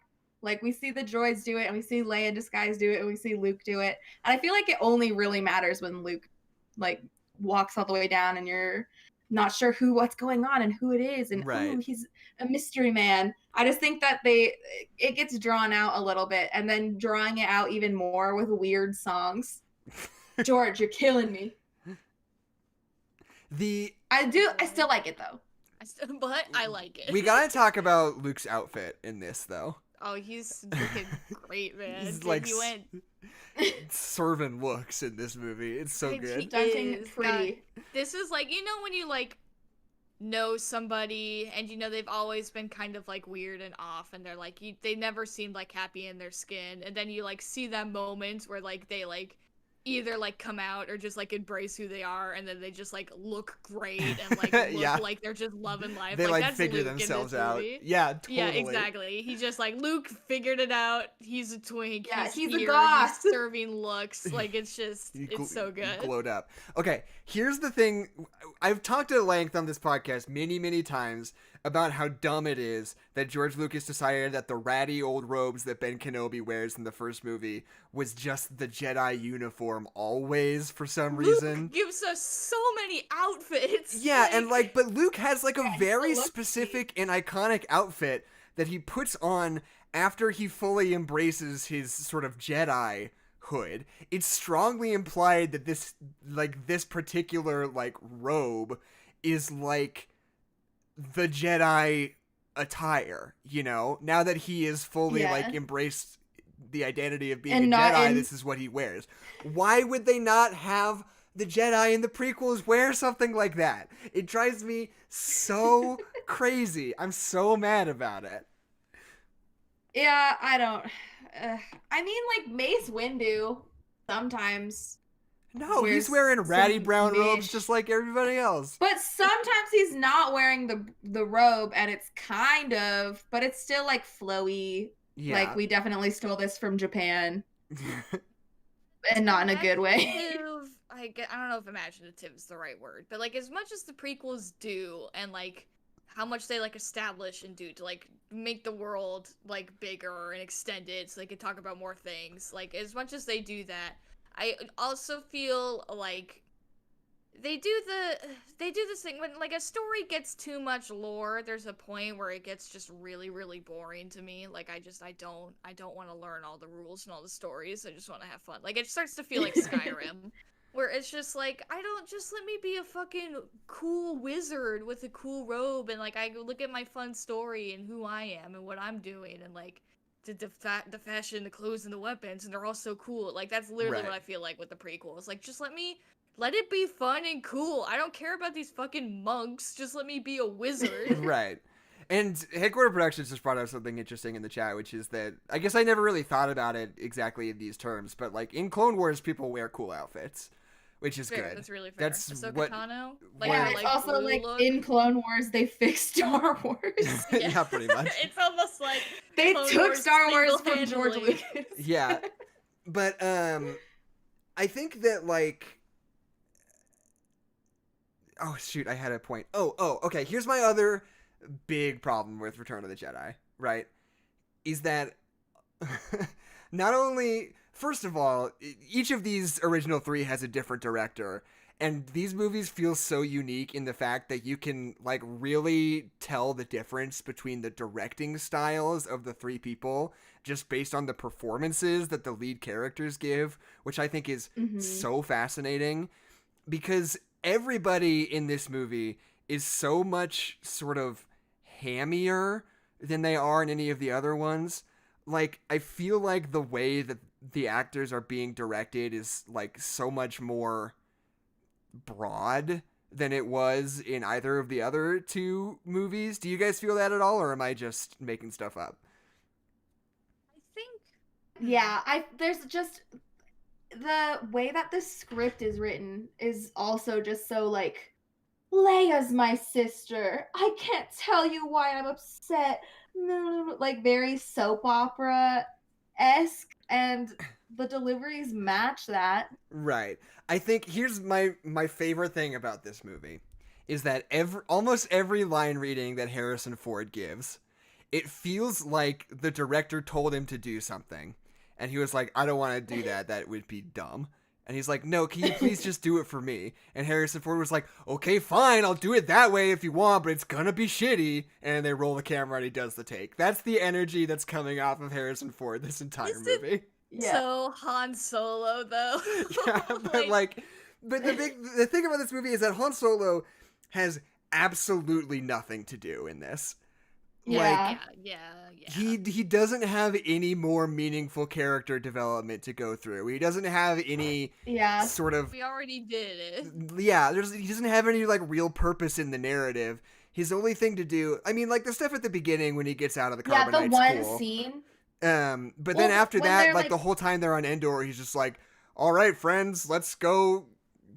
Like, we see the droids do it, and we see Leia in disguise do it, and we see Luke do it. And I feel like it only really matters when Luke like walks all the way down, and you're not sure what's going on and who it is, and right. Ooh, he's a mystery man. I just think that it gets drawn out a little bit, and then drawing it out even more with weird songs. George, you're killing me. I still like it though. But I like it. We gotta talk about Luke's outfit in this though. Oh, he's looking great, man. He's like serving looks in this movie. It's so good. Stunting, pretty. This is like, you know when you like know somebody and you know they've always been kind of like weird and off, and they're like they never seemed like happy in their skin, and then you like see that moment where like they like either like come out or just like embrace who they are, and then they just like look great and like look like they're just loving life. They like that's figure Luke themselves in this out. movie. Yeah, totally. Yeah, exactly. He just like Luke figured it out. He's a twink. Yeah, he's here, a goth. He's serving looks. Like it's just it's so good. Glowed up. Okay, here's the thing. I've talked at length on this podcast many times about how dumb it is that George Lucas decided that the ratty old robes that Ben Kenobi wears in the first movie was just the Jedi uniform always for some reason. Luke gives us so many outfits. Yeah, and like, but Luke has like a very specific and iconic outfit that he puts on after he fully embraces his sort of Jedi hood. It's strongly implied that this particular like robe is like the Jedi attire, you know, now that he is fully like embraced the identity of being a Jedi, this is what he wears. Why would they not have the Jedi in the prequels wear something like that? It drives me so crazy. I'm so mad about it. Yeah, I don't. I mean, like Mace Windu sometimes. No, he's wearing ratty brown robes just like everybody else. But sometimes he's not wearing the robe, and it's but it's still like flowy. Yeah. Like, we definitely stole this from Japan. And not in a good way. I don't know if imaginative is the right word, but like as much as the prequels do, and like how much they like establish and do to like make the world like bigger and extend it so they can talk about more things, like as much as they do that, I also feel like they do this thing when like a story gets too much lore. There's a point where it gets just really boring to me. Like I don't want to learn all the rules and all the stories. I just want to have fun. Like it starts to feel like Skyrim, where it's just like, just let me be a fucking cool wizard with a cool robe, and like I look at my fun story and who I am and what I'm doing, and like the fashion, the clothes, and the weapons, and they're all so cool. Like that's literally what I feel like with the prequels. Like just let it be fun and cool. I don't care about these fucking monks. Just let me be a wizard. Right. And Headquarter Productions just brought up something interesting in the chat, which is that I guess I never really thought about it exactly in these terms, but like in Clone Wars, people wear cool outfits, which is good. That's really fair. That's Ahsoka Tano. It's also like in Clone Wars they fixed Star Wars. Yeah, pretty much. It's almost like they Clone took Wars Star Wars from George Lucas. Yeah, but I think that like. Oh, shoot, I had a point. Oh, okay, here's my other big problem with Return of the Jedi, right? Is that not only, first of all, each of these original three has a different director, And these movies feel so unique in the fact that you can like really tell the difference between the directing styles of the three people just based on the performances that the lead characters give, which I think is so fascinating because everybody in this movie is so much sort of hammier than they are in any of the other ones. Like, I feel like the way that the actors are being directed is like so much more broad than it was in either of the other two movies. Do you guys feel that at all, or am I just making stuff up? I think. Yeah, there's just the way that the script is written is also just so like, Leia's my sister. I can't tell you why I'm upset. Like very soap opera-esque, and the deliveries match that. Right. I think here's my favorite thing about this movie is that almost every line reading that Harrison Ford gives, it feels like the director told him to do something and he was like, I don't want to do that. That would be dumb. And he's like, no, can you please just do it for me? And Harrison Ford was like, okay, fine, I'll do it that way if you want, but it's gonna be shitty. And they roll the camera and he does the take. That's the energy that's coming off of Harrison Ford this entire movie. Yeah. So Han Solo though. Yeah, but the thing about this movie is that Han Solo has absolutely nothing to do in this. Yeah. Yeah. He doesn't have any more meaningful character development to go through. He doesn't have any sort of... We already did it. Yeah, he doesn't have any like real purpose in the narrative. His only thing to do... I mean, like the stuff at the beginning when he gets out of the carbonite's cool. Yeah, the one cool. scene. But then after that, like the whole time they're on Endor, he's just like, all right, friends, let's go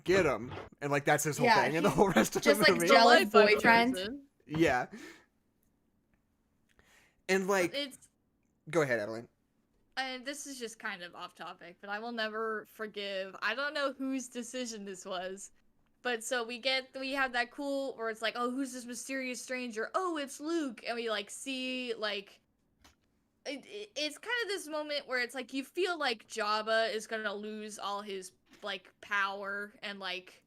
get him. And like that's his whole thing. And the whole rest of the movie. Just like jealous boyfriend. Yeah. And like, go ahead, Adeline. And this is just kind of off topic, but I will never forgive. I don't know whose decision this was, but so we have that cool where it's like, oh, who's this mysterious stranger? Oh, it's Luke, and we like see like. It's kind of this moment where it's like you feel like Jabba is gonna lose all his like power and like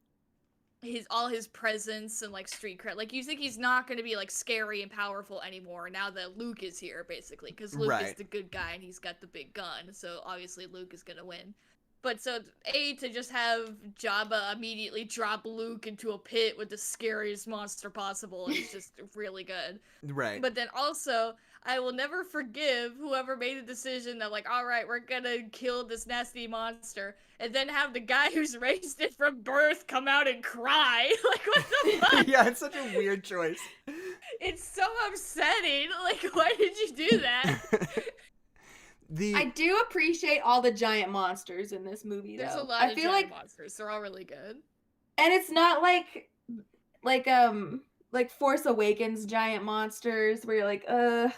all his presence and like street cred. Like you think he's not gonna be like scary and powerful anymore now that Luke is here, basically, because Luke is the good guy and he's got the big gun. So obviously Luke is gonna win. But so to just have Jabba immediately drop Luke into a pit with the scariest monster possible is just really good. Right. But then also, I will never forgive whoever made the decision that like, all right, we're gonna kill this nasty monster, and then have the guy who's raised it from birth come out and cry. Like, what the fuck? Yeah, it's such a weird choice. It's so upsetting. Like, why did you do that? I do appreciate all the giant monsters in this movie, though. There's a lot of giant monsters. They're all really good. And it's not like Force Awakens giant monsters where you're like,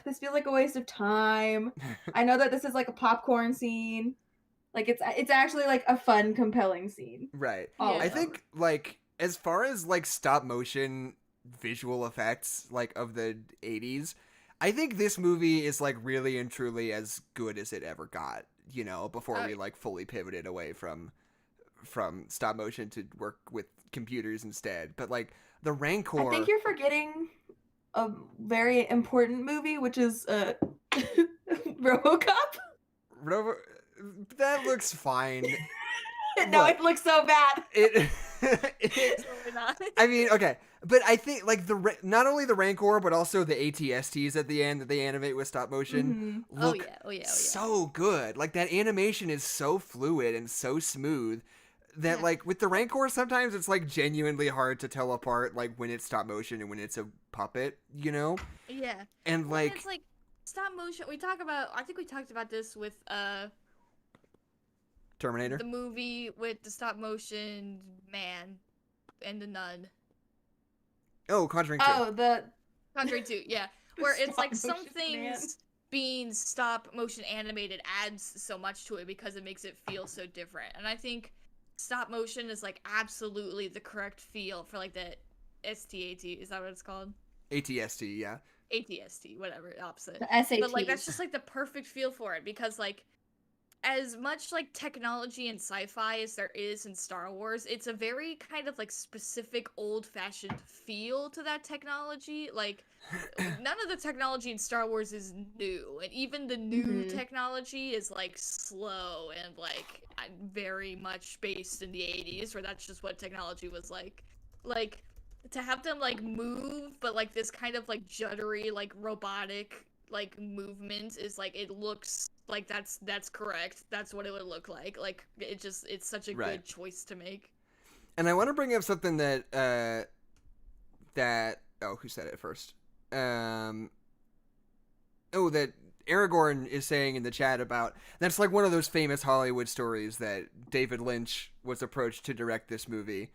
this feels like a waste of time. I know that this is like a popcorn scene. Like it's actually like a fun, compelling scene. Right. I think like as far as like stop motion visual effects like of the 80s, I think this movie is like really and truly as good as it ever got, you know, before we like fully pivoted away from stop motion to work with computers instead. But like the Rancor, I think you're forgetting a very important movie, which is RoboCop. That looks fine. No, it looks so bad. I mean, okay, but I think like not only the Rancor but also the ATSTs at the end that they animate with stop motion look so good. Like that animation is so fluid and so smooth that like with the Rancor sometimes it's like genuinely hard to tell apart like when it's stop motion and when it's a puppet, you know? Yeah. And like it's like stop motion. I think we talked about this with Terminator. The movie with the stop motion man and the nun. Oh, Conjuring 2. Oh, the Conjuring 2, yeah. Where it's like some things being stop motion animated adds so much to it because it makes it feel so different. And I think stop motion is like absolutely the correct feel for like the STAT. Is that what it's called? ATST, yeah. ATST, whatever, opposite. The SAT. But like that's just like the perfect feel for it because like as much like technology and sci-fi as there is in Star Wars, it's a very kind of like specific old-fashioned feel to that technology. Like none of the technology in Star Wars is new, and even the new technology is like slow and like very much based in the 80s, where that's just what technology was like. Like to have them like move, but like this kind of like juddery, like robotic like movement is like, it looks like that's correct. That's what it would look like. Like it's such a good choice to make. And I want to bring up something that who said it first? That Aragorn is saying in the chat about, that's like one of those famous Hollywood stories that David Lynch was approached to direct this movie.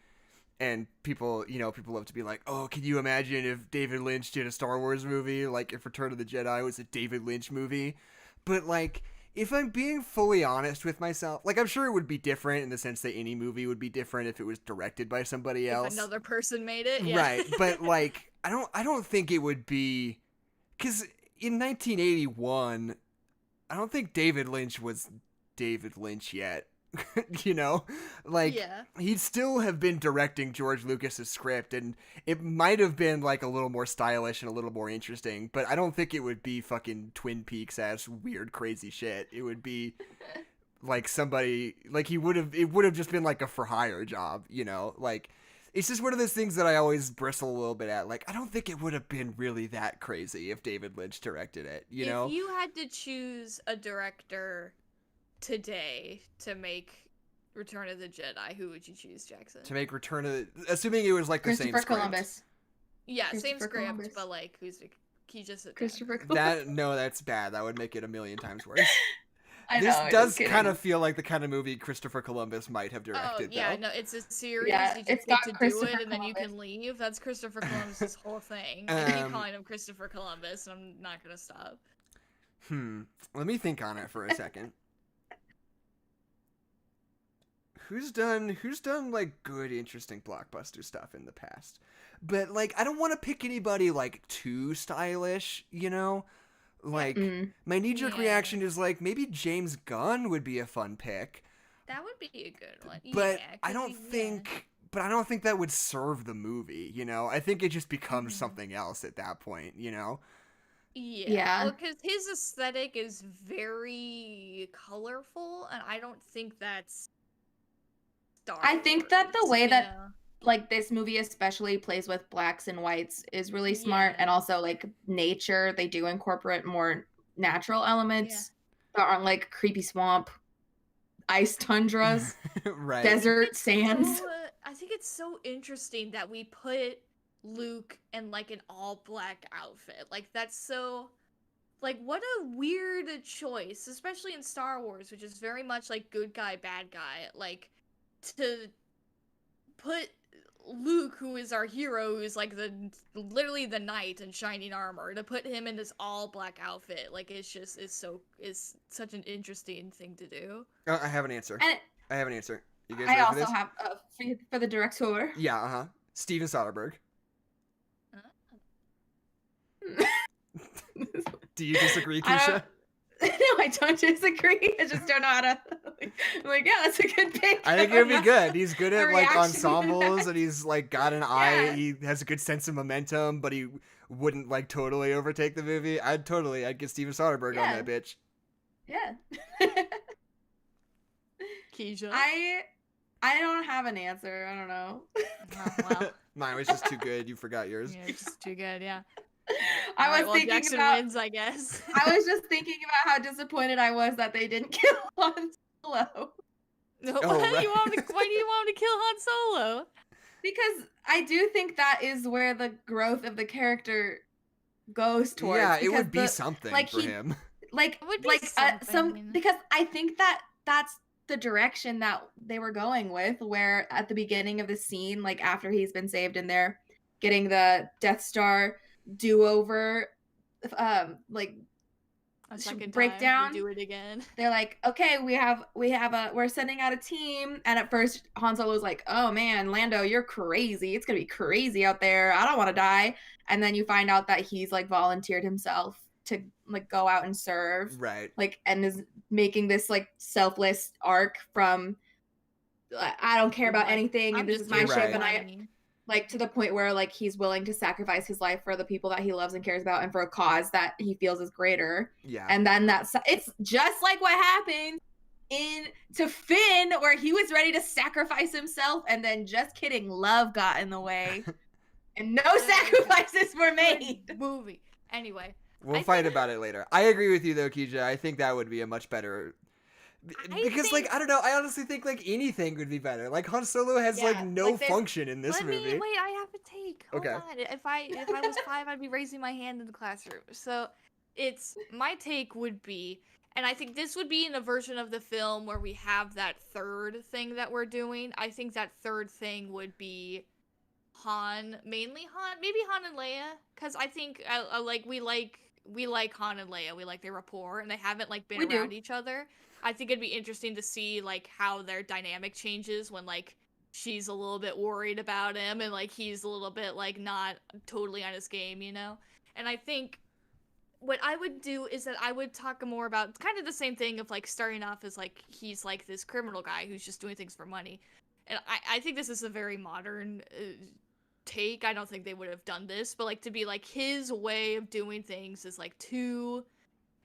And people love to be like, oh, can you imagine if David Lynch did a Star Wars movie? Like, if Return of the Jedi was a David Lynch movie? But, like, if I'm being fully honest with myself, like, I'm sure it would be different in the sense that any movie would be different if it was directed by somebody else. If another person made it, yeah. Right, but, like, I don't think it would be... Because in 1981, I don't think David Lynch was David Lynch yet. You know, like, he'd still have been directing George Lucas's script, and it might have been like a little more stylish and a little more interesting, but I don't think it would be fucking Twin Peaks ass weird crazy shit. It would be like somebody, like, it would have just been like a for hire job, you know? Like, it's just one of those things that I always bristle a little bit at. Like, I don't think it would have been really that crazy if David Lynch directed it, you know? If you had to choose a director today to make Return of the Jedi, who would you choose, Jackson? To make assuming it was like the same script. Christopher Columbus. Yeah, same script, but like Christopher Columbus. No, that's bad. That would make it a million times worse. This does kind of feel like the kind of movie Christopher Columbus might have directed. Oh yeah, though. no, it's a series. Yeah, you just get to do it, and then you can leave. That's Christopher Columbus's whole thing. I keep calling him Christopher Columbus, and I'm not gonna stop. Let me think on it for a second. Who's done like good, interesting blockbuster stuff in the past? But like, I don't want to pick anybody like too stylish, you know? Like, my knee-jerk reaction is like, maybe James Gunn would be a fun pick. That would be a good one. But I don't think that would serve the movie, you know? I think it just becomes something else at that point, you know? Yeah. Well, because his aesthetic is very colorful, and I don't think that's Star I think that the Wars, way that like this movie especially plays with blacks and whites is really smart, and also like nature, they do incorporate more natural elements that aren't like creepy swamp, ice tundras, right, desert sands. I think it's so interesting that we put Luke in like an all black outfit. Like, that's so, like, what a weird choice, especially in Star Wars, which is very much like good guy, bad guy. Like, to put Luke, who is our hero, who's like literally the knight in shining armor, to put him in this all black outfit, like, it's such an interesting thing to do. I have an answer. I have an answer. You guys I ready also for this? have for the director. Yeah, Steven Soderbergh. Do you disagree, Keisha? No, I don't disagree. I just don't know how to. I'm like, yeah, that's a good pick. I think it would be good. He's good at like reaction ensembles, and he's like got an eye. He has a good sense of momentum, but he wouldn't like totally overtake the movie. I'd get Steven Soderbergh on that bitch. Yeah. Keisha? I don't have an answer. I don't know. Oh, well. Mine was just too good. You forgot yours. Yeah, it's just too good. Yeah. I was thinking Jackson about. wins, I guess. I was just thinking about how disappointed I was that they didn't kill Han Solo. Why do you want to kill Han Solo? Because I do think that is where the growth of the character goes towards. Yeah, it would be something like for him. Like, it would be because I think that that's the direction that they were going with, where at the beginning of the scene, like after he's been saved and they're getting the Death Star do-over, like a second breakdown, do it again. They're like, okay, we're sending out a team, and at first Han Solo's like, oh man, Lando, you're crazy. It's gonna be crazy out there. I don't want to die. And then you find out that he's like volunteered himself to like go out and serve, Right. like, and is making this like selfless arc from I don't care about Like, anything, I'm and this just is my here ship, Right. for and I money. like to the point where like he's willing to sacrifice his life for the people that he loves and cares about, and for a cause that he feels is greater. Yeah. And then it's just like what happened to Finn, where he was ready to sacrifice himself, and then just kidding, love got in the way, and no sacrifices were made. Good movie. Anyway, We'll I fight think- about it later. I agree with you though, Kezia. I think that would be a much better. Because like I don't know, I honestly think like anything would be better. Like Han Solo has Yeah, like no like, there's- function in this Let movie. me wait. I have a take. Hold Okay. on. If I was 5, I'd be raising my hand in the classroom. So, my take would be, and I think this would be in a version of the film where we have that third thing that we're doing. I think that third thing would be mainly Han, maybe Han and Leia, because I think we like Han and Leia. We like their rapport, and they haven't like been We around do. each other. I think it'd be interesting to see like how their dynamic changes when like she's a little bit worried about him and like he's a little bit like not totally on his game, you know? And I think what I would do is that I would talk more about kind of the same thing of like starting off as like he's like this criminal guy who's just doing things for money. And I think this is a very modern take. I don't think they would have done this, but like to be like his way of doing things is like too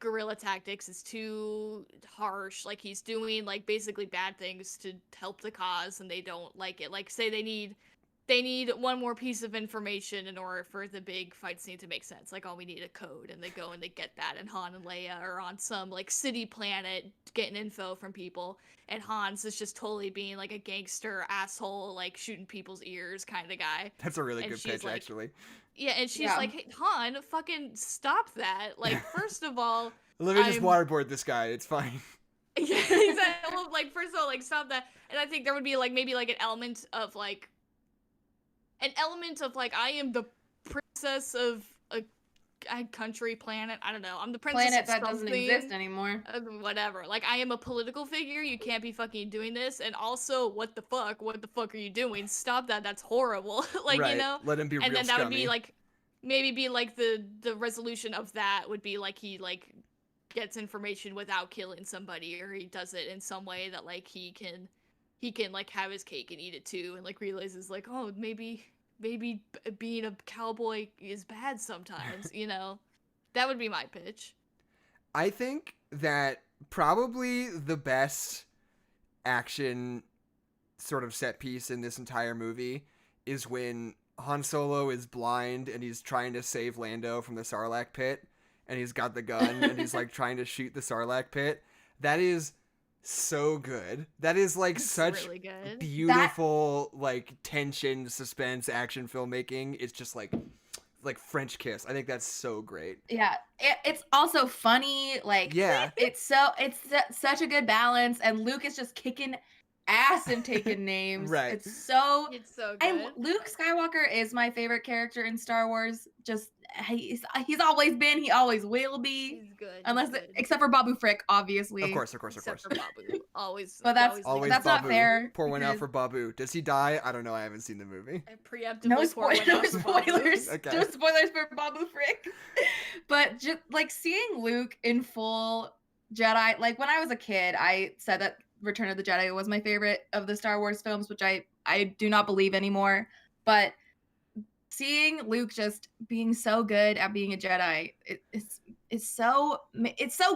guerrilla tactics, is too harsh. Like he's doing like basically bad things to help the cause, and they don't like it. Like say they need one more piece of information in order for the big fight scene to make sense. Like, oh, we need a code, and they go and they get that, and Han and Leia are on some like city planet getting info from people, and Hans is just totally being like a gangster asshole, like shooting people's ears kind of guy. That's a really And good she's pitch, like- actually. Yeah, and she's Yeah. like, hey, Han, fucking stop that. Like, first of all, Let me just I'm- waterboard this guy. It's fine. yeah, exactly. Well, like, first of all, like, stop that. And I think there would be, like, maybe, like, an element of, like, I am the princess of a country, planet. I don't know. I'm the princess Planet of that doesn't something. exist anymore. Whatever. Like, I am a political figure. You can't be fucking doing this. And also, what the fuck? What the fuck are you doing? Stop that. That's horrible. Like, right. you know? Let him be And real then that scummy. would be, like, maybe be, like, the resolution of that would be, like, he, like, gets information without killing somebody, or he does it in some way that, like, he can, like, have his cake and eat it, too, and, like, realizes, like, oh, maybe being a cowboy is bad sometimes, you know? That would be my pitch. I think that probably the best action sort of set piece in this entire movie is when Han Solo is blind and he's trying to save Lando from the Sarlacc pit, and he's got the gun and he's like trying to shoot the Sarlacc pit. That is so good. That is like It's such really good. beautiful like tension, suspense, action filmmaking. It's just like French kiss. I think that's so great. Yeah, it's also funny. Like, Yeah. it's such a good balance, and Luke is just kicking ass and taking names. Right. It's so. It's so good. And Luke Skywalker is my favorite character in Star Wars. Just he's always been. He always will be. He's good. Unless he's good. except for Babu Frick, obviously. Of course. Except for Babu. Always. But that's- Always that's Babu. not fair, Pour one out because- for Babu. Does he die? I don't know. I haven't seen the movie. I preemptively No, pour one no out for Babu. spoilers. Okay. No spoilers for Babu Frick. But just like seeing Luke in full Jedi, like when I was a kid, I said that Return of the Jedi was my favorite of the Star Wars films, which I do not believe anymore. But seeing Luke just being so good at being a Jedi, it's so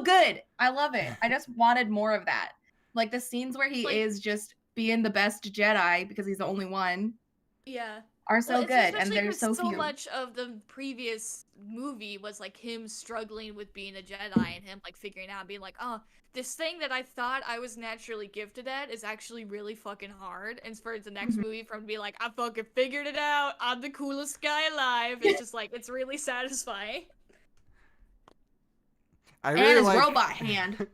good. I love it. I just wanted more of that. Like the scenes where he Like- is just being the best Jedi because he's the only one Yeah. are so Well, it's good, and especially there's 'cause so few. much of the previous movie was like him struggling with being a Jedi and him like figuring out, being like, oh, this thing that I thought I was naturally gifted at is actually really fucking hard. And for the next Mhm. movie, from to be like, I fucking figured it out. I'm the coolest guy alive. It's just like, it's really satisfying. I And really his like robot hand.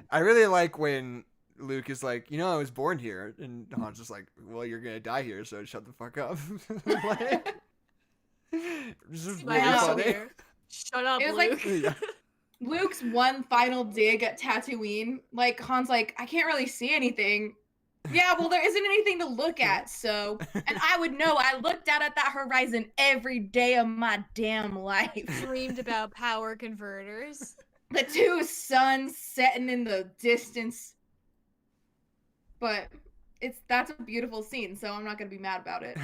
I really like when Luke is like, you know, I was born here, and Han's just like, well, you're gonna die here, so shut the fuck up. Like, this is My really house funny. here. Shut up, It was Luke. like- Yeah. Luke's one final dig at Tatooine, like Han's like, I can't really see anything. Yeah, well, there isn't anything to look at, so. And I would know. I looked out at that horizon every day of my damn life. Dreamed about power converters. The two suns setting in the distance. But that's a beautiful scene, so I'm not gonna be mad about it.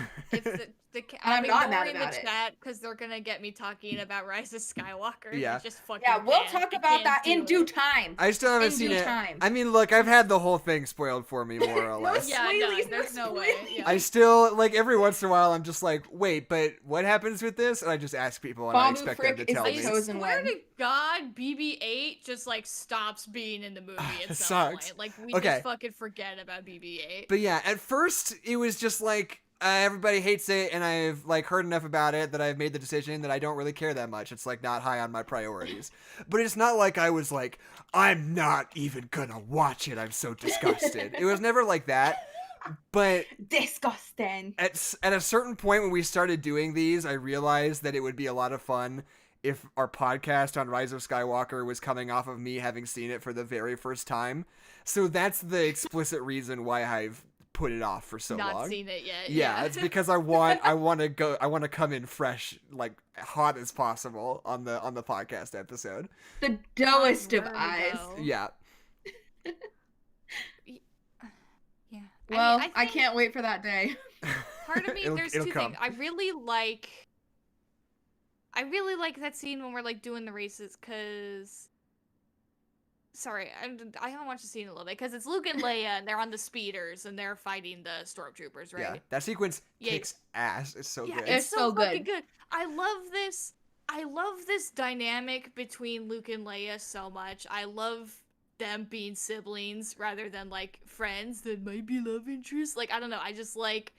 If I'm not mad ignoring about the it. chat because they're gonna get me talking about Rise of Skywalker. Yeah. I just fucking Yeah, we'll can't. talk I about can't that in do due it. time. I still haven't In seen due it. time. I mean, look, I've had the whole thing spoiled for me, more or less. Yeah, no, Spoilies, there's no way. spoilies. Yeah. I still, like, every once in a while, I'm just like, wait, but what happens with this? And I just ask people, and I Babu expect Frick them to is tell the me. chosen swear one. to God, BB-8 just like stops being in the movie It at some sucks. point. Like we Okay. just fucking forget about BB-8. But yeah, at first, it was just like, everybody hates it, and I've, like, heard enough about it that I've made the decision that I don't really care that much. It's, like, not high on my priorities. But it's not like I was like, I'm not even gonna watch it. I'm so disgusted. It was never like that. But Disgusting. at a certain point when we started doing these, I realized that it would be a lot of fun if our podcast on Rise of Skywalker was coming off of me having seen it for the very first time. So that's the explicit reason why I've put it off for so Not long. seen it yet. Yeah, it's because I want to come in fresh, like hot as possible on the podcast episode. The dullest of Where to eyes. go. Yeah. Yeah. Well, mean, I think can't wait for that day. Part of me, there's it'll two come. things. I really like that scene when we're like doing the races, cause. Sorry, I haven't watched the scene in a little bit because it's Luke and Leia and they're on the speeders and they're fighting the stormtroopers, right? Yeah. That sequence Yeah. kicks ass. It's so Yeah, good. It's so so good. fucking good. I love this dynamic between Luke and Leia so much. I love them being siblings rather than like friends that might be love interests. Like I don't know, I just like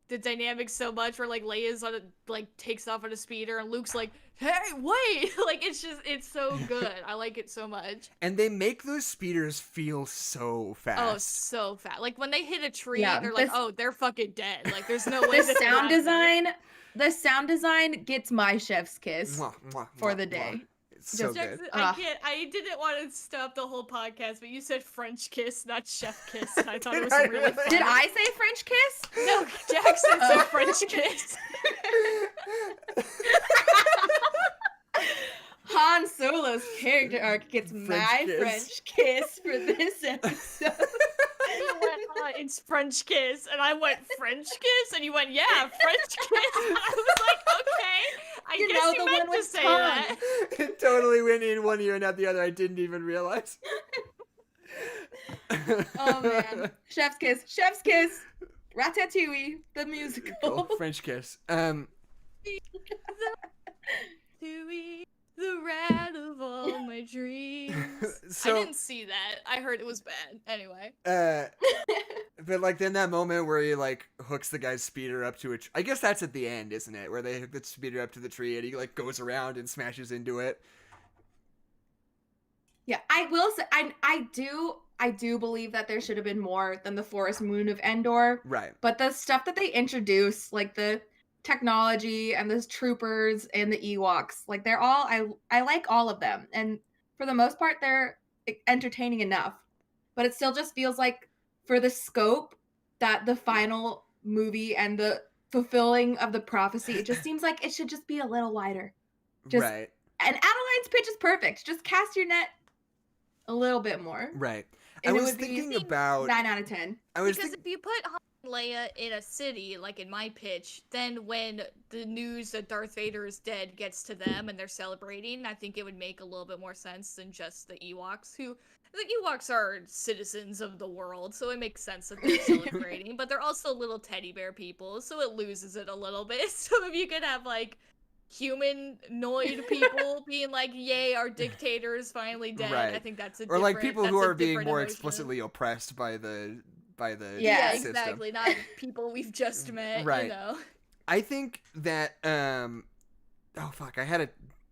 the dynamic so much where like Leia's on a like takes off on a speeder and Luke's like, hey, wait! Like it's so good. I like it so much. And they make those speeders feel so fast. Oh, so fast. Like when they hit a tree, Yeah, they're like, this- oh, they're fucking dead. Like there's no way. The that sound they're design, the sound design gets my chef's kiss Mwah, mwah, for mwah, the mwah. day. It's so Just- good. Jackson, Ugh. I didn't want to stop the whole podcast, but you said French kiss, not chef kiss. And I thought it Did was I really really? funny. Did I say French kiss? No, Jackson said Oh. French kiss. Han Solo's character arc gets my kiss. French kiss for this episode. You went, it's French kiss, and I went French kiss, and you went, yeah, French kiss. And I was like, okay, I You guess know, you the meant one to with say tongue. that. It totally went in one ear and not the other. I didn't even realize. Oh man, chef's kiss, Ratatouille, the musical. Cool. French kiss. To be the rat of all my dreams. So, I didn't see that. I heard it was bad. Anyway. but like then that moment where he like hooks the guy's speeder up to a I guess that's at the end, isn't it? Where they hook the speeder up to the tree and he like goes around and smashes into it. Yeah, I will say I do believe that there should have been more than the forest moon of Endor. Right. But the stuff that they introduce, like the technology and the troopers and the Ewoks, like they're all I like all of them. And for the most part they're entertaining enough. But it still just feels like for the scope that the final movie and the fulfilling of the prophecy, it just seems like it should just be a little wider. Just Right. And Adeline's pitch is perfect. Just cast your net a little bit more. Right. And I it was would be thinking about 9 out of 10. I was Because think- if you put Han and Leia in a city, like in my pitch, then when the news that Darth Vader is dead gets to them and they're celebrating, I think it would make a little bit more sense than just the Ewoks, who the Ewoks are citizens of the world, so it makes sense that they're celebrating, but they're also little teddy bear people, so it loses it a little bit. So if you could have like humanoid people being like, yay, our dictator is finally dead, Right. I think that's a or like different- people who that's a are being different more emotion. explicitly oppressed by the Yeah, system. exactly. Not people we've just met, Right. you know. I think that oh fuck, I had a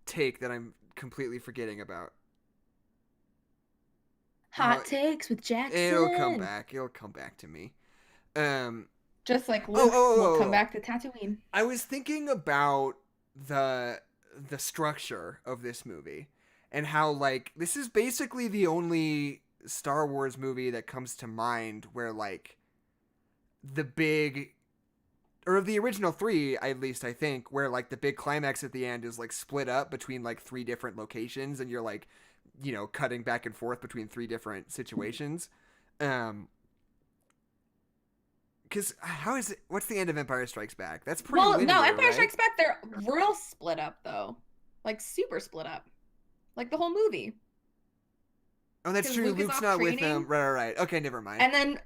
take that I'm completely forgetting about. Hot No, takes with Jackson. It'll come back. It'll come back to me. Just like Luke oh, will oh. come back to Tatooine. I was thinking about the structure of this movie and how like this is basically the only Star Wars movie that comes to mind where like the big, or of the original 3, at least I think, where like the big climax at the end is like split up between like 3 different locations, and you're like, cutting back and forth between 3 different situations. Because how is it? What's the end of Empire Strikes Back? That's pretty. Well, linear, no, Empire right? Strikes Back, they're real split up though, like super split up, like the whole movie. Oh, that's 'Cause true. Luke is Luke's off not with training. them. Right. Okay, never mind. And then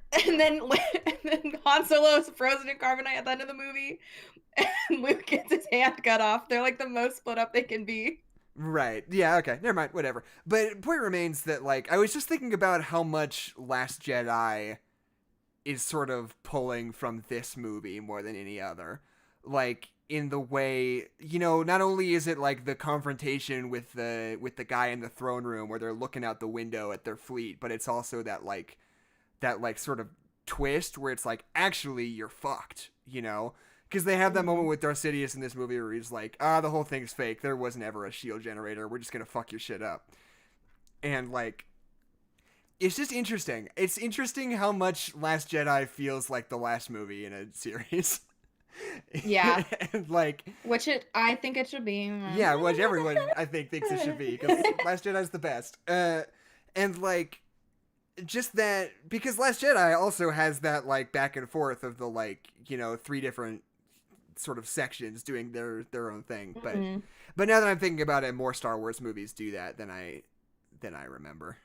Han Solo's frozen in carbonite at the end of the movie, and Luke gets his hand cut off. They're like the most split up they can be. Right. Yeah, okay. Never mind. Whatever. But point remains that, like, I was just thinking about how much Last Jedi is sort of pulling from this movie more than any other. Like, in the way, not only is it like the confrontation with the guy in the throne room where they're looking out the window at their fleet, but it's also that sort of twist where it's like, actually, you're fucked, Because they have that moment with Darth Sidious in this movie where he's like, the whole thing's fake. There was never a shield generator. We're just going to fuck your shit up. And, like, it's just interesting. It's interesting how much Last Jedi feels like the last movie in a series. Yeah. And, like... I think it should be. Yeah, which everyone, I think, thinks it should be. Because Last Jedi's the best. And, like... Just that... Because Last Jedi also has that, like, back and forth of the, like, 3 different sort of sections doing their own thing. But now that I'm thinking about it, more Star Wars movies do that than I remember.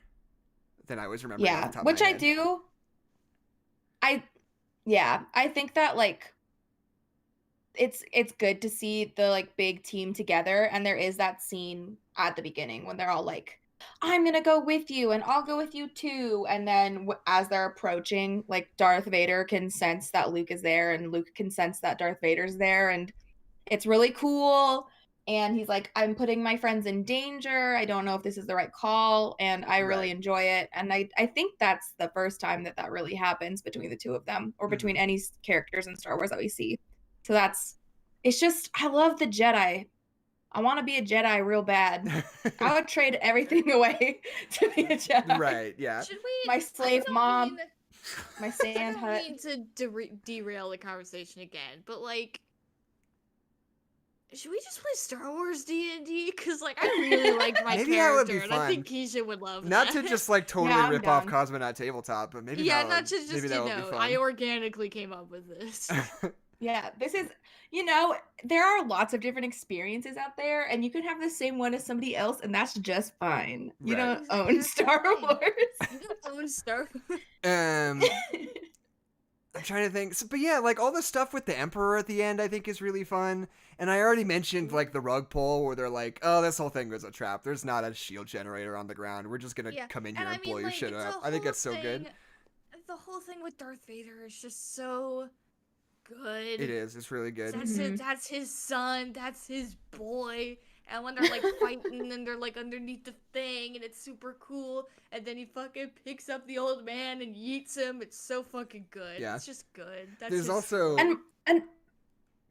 Than I was remembering. Yeah, off the top which of my I head. do. I think that like it's good to see the like big team together, and there is that scene at the beginning when they're all like, I'm gonna go with you and I'll go with you too, and then as they're approaching, like Darth Vader can sense that Luke is there and Luke can sense that Darth Vader's there, and it's really cool. And he's like, I'm putting my friends in danger. I don't know if this is the right call. And I really Right. enjoy it. And I think that's the first time that really happens between the two of them, or between any characters in Star Wars that we see. So it's just, I love the Jedi. I want to be a Jedi real bad. I would trade everything away to be a Jedi. Right, yeah. Should we? My slave mom, my I sand don't hut. mean to derail the conversation again, but like, should we just play Star Wars D&D? Because like, I really liked my Maybe that would be character, and I think fun. Keisha would love Not that. to just like totally Yeah, I'm rip off down. Cosmonaut Tabletop, but maybe Yeah, that not would, to just, maybe that would be fun. I organically came up with this. Yeah, this is, there are lots of different experiences out there, and you can have the same one as somebody else, and that's just fine. You Right. don't own Star Wars. You don't own Star Wars. I'm trying to think. But yeah, like all the stuff with the Emperor at the end, I think is really fun. And I already mentioned like the rug pull where they're like, oh, this whole thing was a trap. There's not a shield generator on the ground. We're just going to come in here and blow your shit up. I think that's so good. The whole thing with Darth Vader is just so good. It is. It's really good. That's his son. That's his boy. And when they're like fighting and they're like underneath the thing and it's super cool, and then he fucking picks up the old man and yeets him. It's so fucking good. Yeah. It's just good. There's also and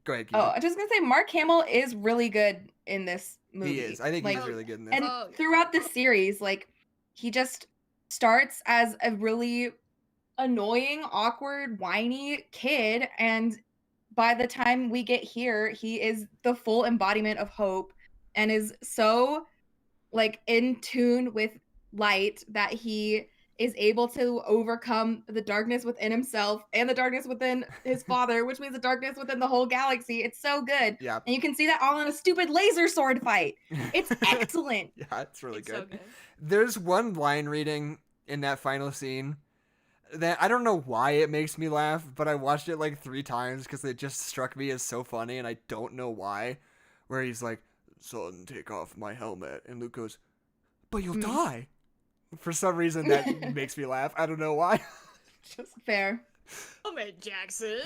go ahead. Keith. I was just gonna say Mark Hamill is really good in this movie. He is. I think like, he's really good in this. And throughout the series, like he just starts as a really annoying, awkward, whiny kid, and by the time we get here, he is the full embodiment of hope and is so like in tune with light that he is able to overcome the darkness within himself and the darkness within his father, which means the darkness within the whole galaxy. It's so good. Yeah. And you can see that all in a stupid laser sword fight. It's excellent. Yeah, it's really good. So good. There's one line reading in that final scene that I don't know why it makes me laugh, but I watched it like 3 times because it just struck me as so funny, and I don't know why. Where he's like, son, take off my helmet. And Luke goes, but you'll die. For some reason, that makes me laugh. I don't know why. Just fair. Oh man, Jackson.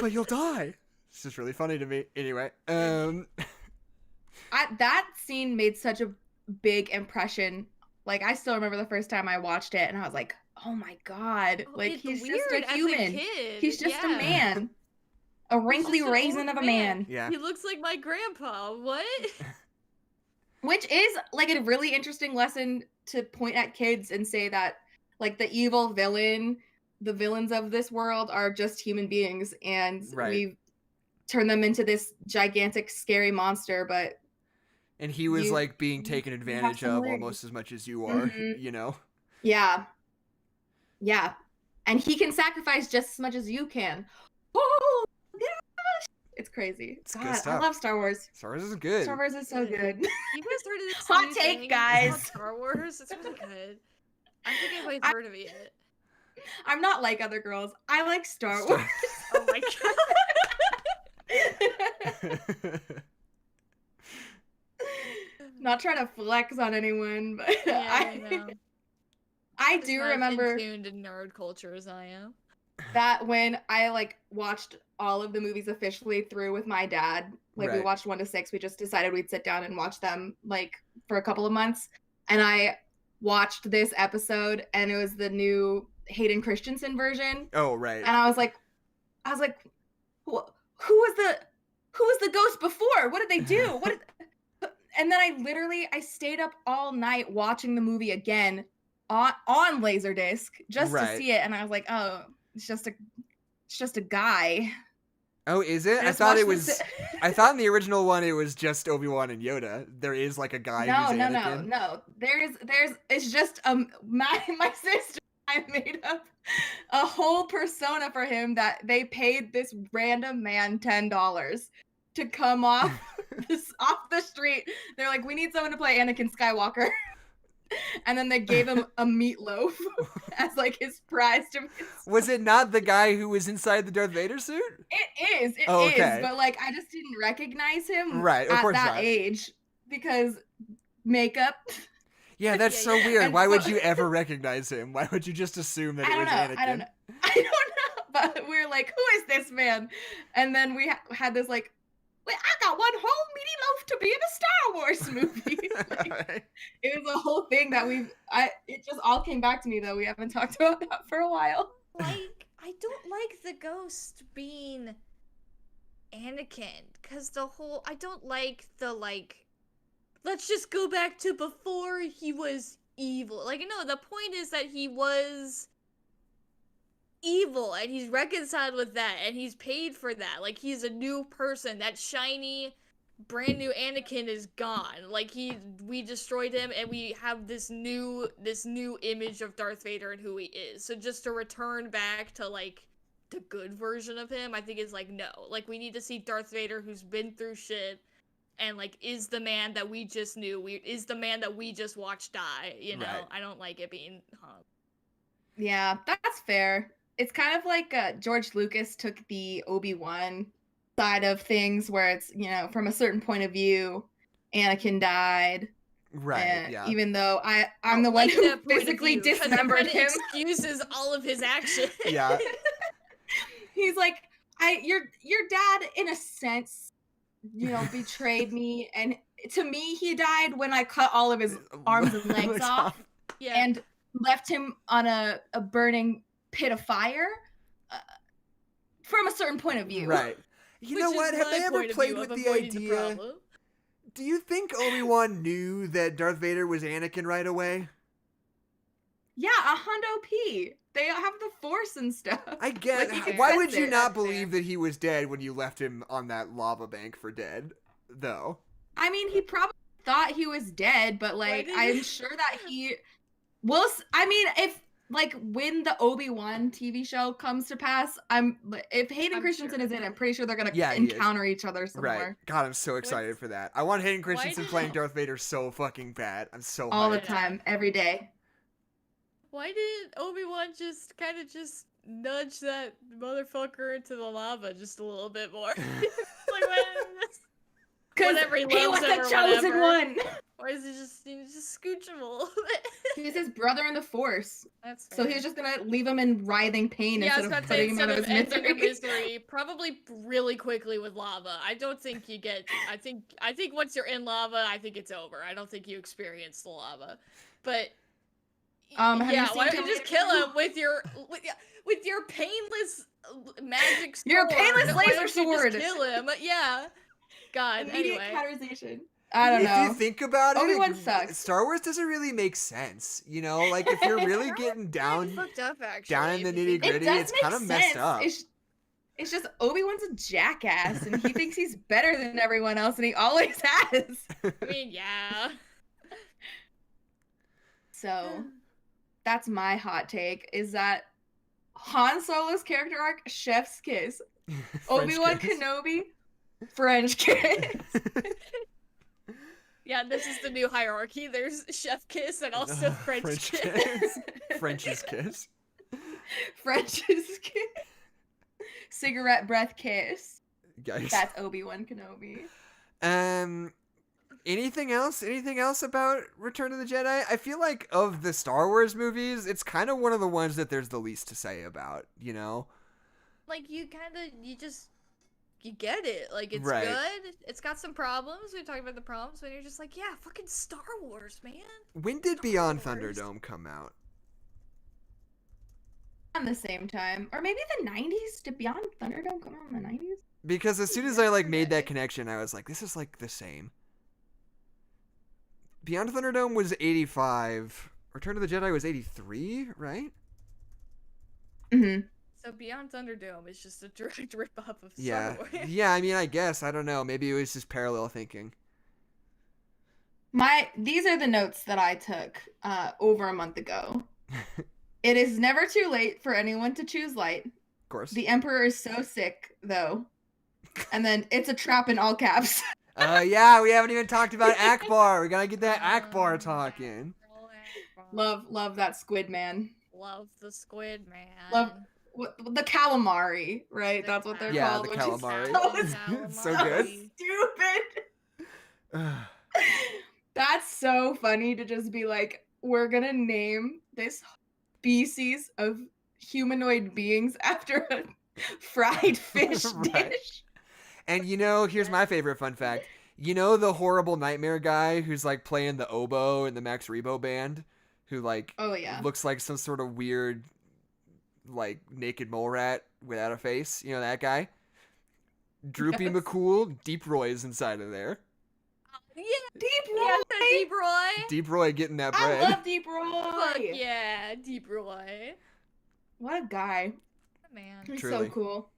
But you'll die. It's just really funny to me. Anyway, that scene made such a big impression. Like, I still remember the first time I watched it, and I was like, oh my god. Like, It's he's just weird a as human. kid. He's just a Yeah. man. A wrinkly just an raisin old of a man. yeah. He looks like my grandpa. What? Which is, like, a really interesting lesson to point at kids and say that, like, the evil villain the villains of this world are just human beings, and Right. we've turned them into this gigantic, scary monster. But And he was you- like being taken you have advantage some of legs. almost as much as you are, Mhm. you know? Yeah, yeah, and he can sacrifice just as much as you can. Oh gosh, it's crazy. It's good God, I stuff. love Star Wars. Star Wars is good. Star Wars is so good. You guys heard of this Hot new take, thing guys. called Star Wars? It's really good. I think I've heard of it yet. I'm not like other girls. I like Star Star- Wars. Oh my god. Not trying to flex on anyone, but Yeah, I know. I Just do not as remember in tuned to nerd culture as I am. that when I like watched all of the movies officially through with my dad, like we Right. watched 1 to 6, we just decided we'd sit down and watch them like for a couple of months. And I watched this episode, and it was the new Hayden Christensen version. Oh, right. And I was like, who was the ghost before? What did they do? And then I stayed up all night watching the movie again on Laserdisc just to Right. see it, and I was like, oh, it's just a guy. Oh, is it? I just thought it watched was. this- I thought in the original one it was just Obi-Wan and Yoda. There is like a guy who's Anakin. No. There's it's just my sister I made up a whole persona for him that they paid this random man $10 to come off the street. They're like, we need someone to play Anakin Skywalker. And then they gave him a meatloaf as like his prize to Was it not the guy who was inside the Darth Vader suit? It is, Okay. but like I just didn't recognize him Right, of at course that not. age because makeup. Yeah, that's Yeah, so yeah. weird. And Why would so- you ever recognize him? Why would you just assume that I it don't was know. Anakin? I don't know. But we were like, who is this man? And then we had this like, wait, I got one whole meaty loaf to be in a Star Wars movie. Like, it was a whole thing that it just all came back to me though. We haven't talked about that for a while. Like, I don't like the ghost being Anakin, because I don't like the, like, let's just go back to before he was evil. Like, no, the point is that he was evil, and he's reconciled with that, and he's paid for that. Like, he's a new person. That shiny, brand new Anakin is gone. Like, we destroyed him, and we have this new image of Darth Vader and who he is. So just to return back to, like, the good version of him, I think is like, no. Like, we need to see Darth Vader who's been through shit and, like, is the man that we just knew. Is the man that we just watched die, you know? Right. I don't like it being hung. Yeah, that's fair. It's kind of like George Lucas took the Obi-Wan side of things where it's, you know, from a certain point of view, Anakin died. Right, And yeah. even though I'm the one Like who that point of physically view, 'cause it dismembered kinda him. excuses all of his actions. Yeah. He's like, your dad, in a sense, you know, betrayed me, and to me, he died when I cut all of his arms and legs off Yeah. and left him on a burning pit of fire. From a certain point of view, Right. You Which know is what? Have my they ever point of played view with of the avoiding idea? problem. Do you think Obi-Wan knew that Darth Vader was Anakin right away? Yeah, a hundo P. They have the Force and stuff. I get. Like, he Why can would sense you it. not That's fair. believe that he was dead when you left him on that lava bank for dead, though? I mean, he probably thought he was dead, but like, did I'm he- sure that he. Well, I mean, if like when the Obi-Wan TV show comes to pass, if Hayden I'm Christensen sure. is in it, I'm pretty sure they're gonna Yeah, he is. encounter each other somewhere Right. God, I'm so excited What's- for that. I want Hayden Christensen did- playing Darth Vader so fucking bad. I'm so all the hyped. time, every day. Why did Obi-Wan just kind of just nudge that motherfucker into the lava just a little bit more? Like, Because Whatever, he he was loves him the or chosen whatever. one. or is he just scooch him a little bit? He's his brother in the Force, That's so fair. he's just gonna leave him in writhing pain Yeah, I was instead about of to say, putting him out instead of of his ending a misery. misery, probably really quickly with lava. I don't think you get. I think once you're in lava, I think it's over. I don't think you experience the lava. But Have you yeah, seen why don't you just kill Terminator? him with your painless magic sword? Your painless Why laser don't you just sword. kill him. Yeah. God. Immediate Anyway. cauterization. I don't If know. you think about it, Obi-Wan sucks. Star Wars doesn't really make sense. You know, like if you're really getting Kind down of fucked up, actually. down in the if you think nitty-gritty, It does it's make kind of sense. messed up. It's just Obi-Wan's a jackass, and he thinks he's better than everyone else, and he always has. I mean, yeah. So, that's my hot take, is that Han Solo's character arc, chef's kiss. French Obi-Wan kiss. Kenobi, French kiss. Yeah, this is the new hierarchy. There's chef kiss and also French kiss. kiss. French's kiss. French's kiss. Cigarette breath kiss. Guys. That's Obi-Wan Kenobi. Anything else? Anything else about Return of the Jedi? I feel like of the Star Wars movies, it's kind of one of the ones that there's the least to say about, you know? Like, you get it. Like, it's Right. good. It's got some problems. We talked about the problems, but you're just like, yeah, fucking Star Wars, man. When did Star Beyond Wars. Thunderdome come out? At the same time. Or maybe the 90s? Did Beyond Thunderdome come out in the 90s? Because as soon as I like made that connection, I was like, this is like the same. Beyond Thunderdome was 85. Return of the Jedi was 83, right? Mm-hmm. So Beyond Thunderdome is just a direct rip-off of Star Yeah. Wars. Yeah, I mean, I guess. I don't know. Maybe it was just parallel thinking. These are the notes that I took over a month ago. It is never too late for anyone to choose light. Of course. The Emperor is so sick, though. And then it's a trap in all caps. Yeah, we haven't even talked about Akbar. We gotta get that Akbar talk in. Love that squid man. Love the squid, man. Love the calamari, right? That's what they're Yeah, called. the which is calamari. so So good. stupid. That's so funny to just be like, we're gonna name this species of humanoid beings after a fried fish Right. dish. And you know, here's my favorite fun fact. You know the horrible nightmare guy who's like playing the oboe in the Max Rebo band? Who like Oh yeah. looks like some sort of weird like naked mole rat without a face. You know that guy? Droopy Yes. McCool, Deep Roy is inside of there. Yeah, Deep Roy. yeah, Deep Roy. Deep Roy getting that I bread. love Deep Roy. Fuck yeah, Deep Roy. What a guy. Man. He's Truly. so cool.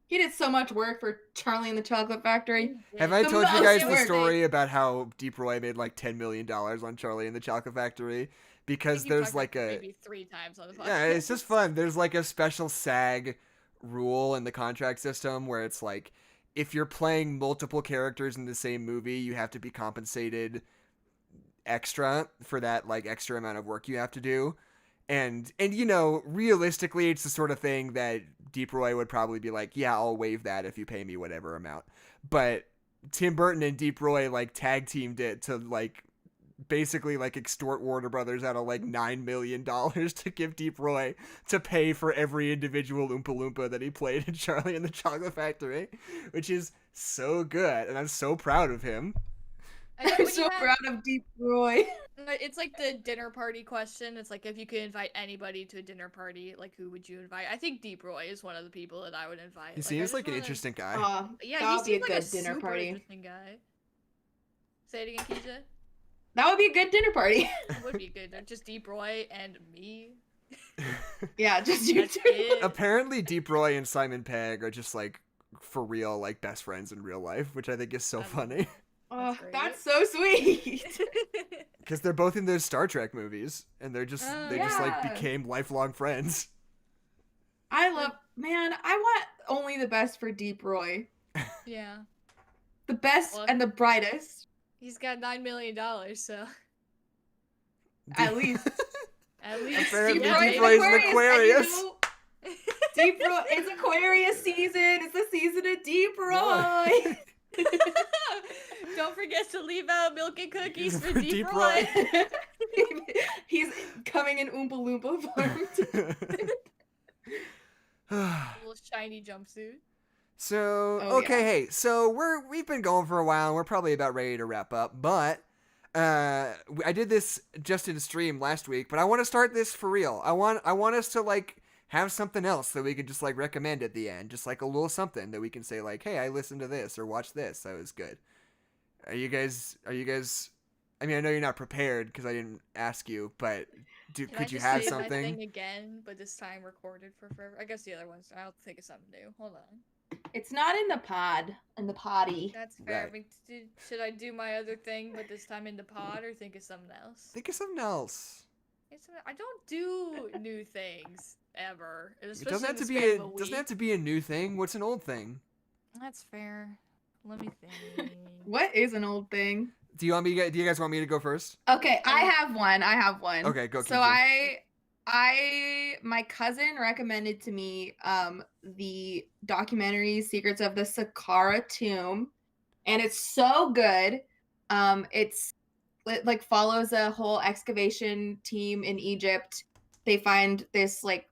He did so much work for Charlie and the Chocolate Factory. Have I The told you most guys the work. story about how Deep Roy made like $10 million on Charlie and the Chocolate Factory? Because there's like a maybe 3 times on the podcast. yeah, it's just fun. There's like a special SAG rule in the contract system where it's like if you're playing multiple characters in the same movie, you have to be compensated extra for that like extra amount of work you have to do. And you know, realistically, it's the sort of thing that Deep Roy would probably be like, yeah, I'll waive that if you pay me whatever amount. But Tim Burton and Deep Roy like tag teamed it to like basically like extort Warner Brothers out of like $9 million to give Deep Roy to pay for every individual Oompa Loompa that he played in Charlie and the Chocolate Factory, which is so good, and I'm so proud of him. I think I'm when so you have- proud of Deep Roy. It's like the dinner party question. It's like if you could invite anybody to a dinner party, like who would you invite? I think Deep Roy is one of the people that I would invite. He I seems just like an wanna- interesting guy. Yeah, that he would be a seems like good a dinner super party. interesting guy. Say it again, Keisha. That would be a good dinner party. It would be good. Just Deep Roy and me. Yeah, just you That's two. it. Apparently, Deep Roy and Simon Pegg are just like for real, like best friends in real life, which I think is so Um, funny Oh, great. that's so sweet. because they're both in those Star Trek movies, and they're just Oh, they just like yeah. became lifelong friends. I love, man, I want only the best for Deep Roy. Yeah. The best Well, and the brightest, He's got $9 million, so at least. at least. Apparently Deep yeah, Deep Roy's Roy's an an Aquarius. and you know, Deep Roy, it's Aquarius season. It's the season of Deep Roy. Don't forget to leave out milk and cookies for For Deep, Deep Roy. Roy. He's coming in Oompa Loompa form. Little shiny jumpsuit. So Oh, okay, yeah. hey, so we've been going for a while, and we're probably about ready to wrap up. But I did this just in stream last week, but I want to start this for real. I want us to like have something else that we could just like recommend at the end, just like a little something that we can say like, hey, I listened to this or watch this, that was good. Are you guys? I mean, I know you're not prepared because I didn't ask you, but Can I could you just have say my something? thing again, but this time recorded for forever? I guess the other ones. I'll think of something new. Hold on. It's not in the pod, in the potty. That's fair. Right. I mean, should I do my other thing, but this time in the pod, or think of something else? Think of something else. I don't do new things ever. It Especially doesn't have in to the be span a of a doesn't have week. to be a new thing. What's an old thing? That's fair. Let me think. What is an old thing? Do you guys want me to go first? Okay, I have one. Okay, go, So Kezia. my cousin recommended to me the documentary Secrets of the Saqqara Tomb, and it's so good. It like follows a whole excavation team in Egypt. They find this like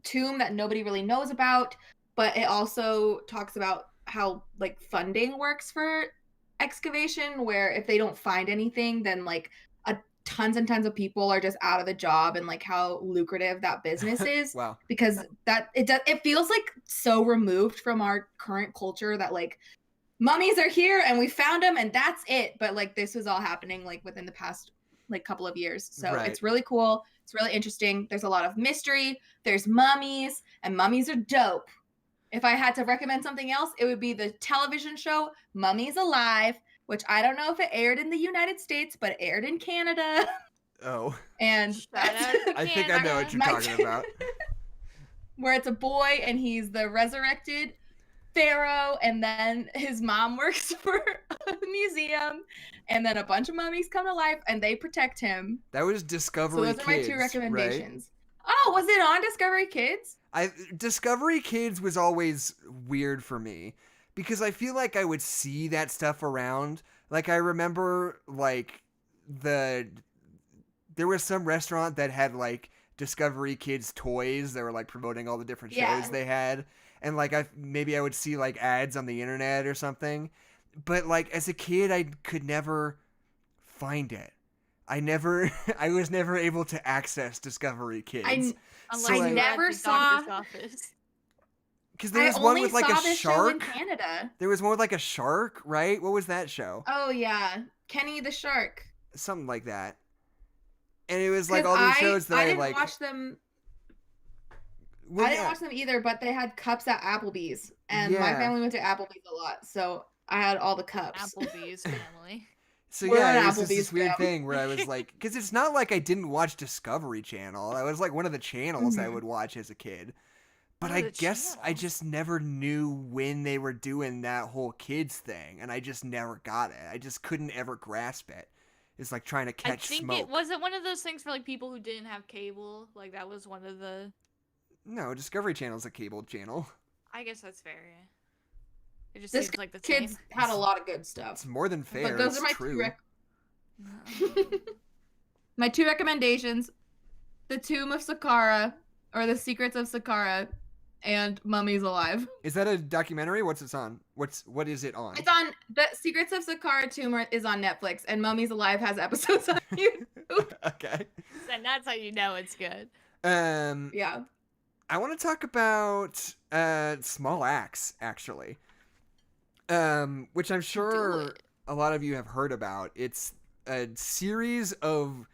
tomb that nobody really knows about, but it also talks about how like funding works for excavation, where if they don't find anything, then like tons and tons of people are just out of the job, and like how lucrative that business is. Wow. Because it feels like so removed from our current culture that like mummies are here and we found them and that's it, but like this was all happening like within the past like couple of years. So Right. it's really cool, it's really interesting. There's a lot of mystery, there's mummies, and mummies are dope. If I had to recommend something else, it would be the television show Mummies Alive, which I don't know if it aired in the United States, but it aired in Canada. Oh. And Shout out to I think I know what you're My- talking about. where it's a boy and he's the resurrected pharaoh, and then his mom works for a museum, and then a bunch of mummies come to life and they protect him. That was So Discovery those are my Kids, two right? recommendations. Oh, was it on Discovery Kids? Discovery Kids was always weird for me because I feel like I would see that stuff around. Like I remember like there was some restaurant that had like Discovery Kids toys that were like promoting all the different shows Yeah. they had, and like maybe I would see like ads on the internet or something. But like as a kid I could never find it. I was never able to access Discovery Kids. Unless So, you like- were at never the saw- doctor's office. Because there I was one only with like saw a this show in shark. Canada. There was one with like a shark, right? What was that show? Oh yeah, Kenny the Shark. Something like that. And it was like 'Cause all these shows that I I didn't like. watch them. Well, I didn't yeah. watch them either, but they had cups at Applebee's, and my Yeah. family went to Applebee's a lot, so I had all the cups. Applebee's family. So We're yeah, an it was just this Applebee's weird fam. thing where I was like, because it's not like I didn't watch Discovery Channel. That was like one of the channels I Mhm. would watch as a kid. But One I of the guess I channels. just never knew when they were doing that whole kids thing, and I just never got it. I just couldn't ever grasp it. It's like trying to I catch think smoke. it wasn't one of those things for like people who didn't have cable. Like that was one of the. No, Discovery Channel's a cable channel. I guess that's fair. Yeah. It just This seems like the Kids same. had a lot of good stuff. It's more than fair. But those it's are my true. My two recommendations: The Tomb of Saqqara, or The Secrets of Saqqara, and Mummies Alive. Is that a documentary? What's it on? What is it on? It's on The Secrets of Saqqara Tomb is on Netflix, and Mummies Alive has episodes on YouTube. Okay. And that's how you know it's good. Yeah. I want to talk about Small Axe, actually. Which I'm sure it. a lot of you have heard about. It's a series of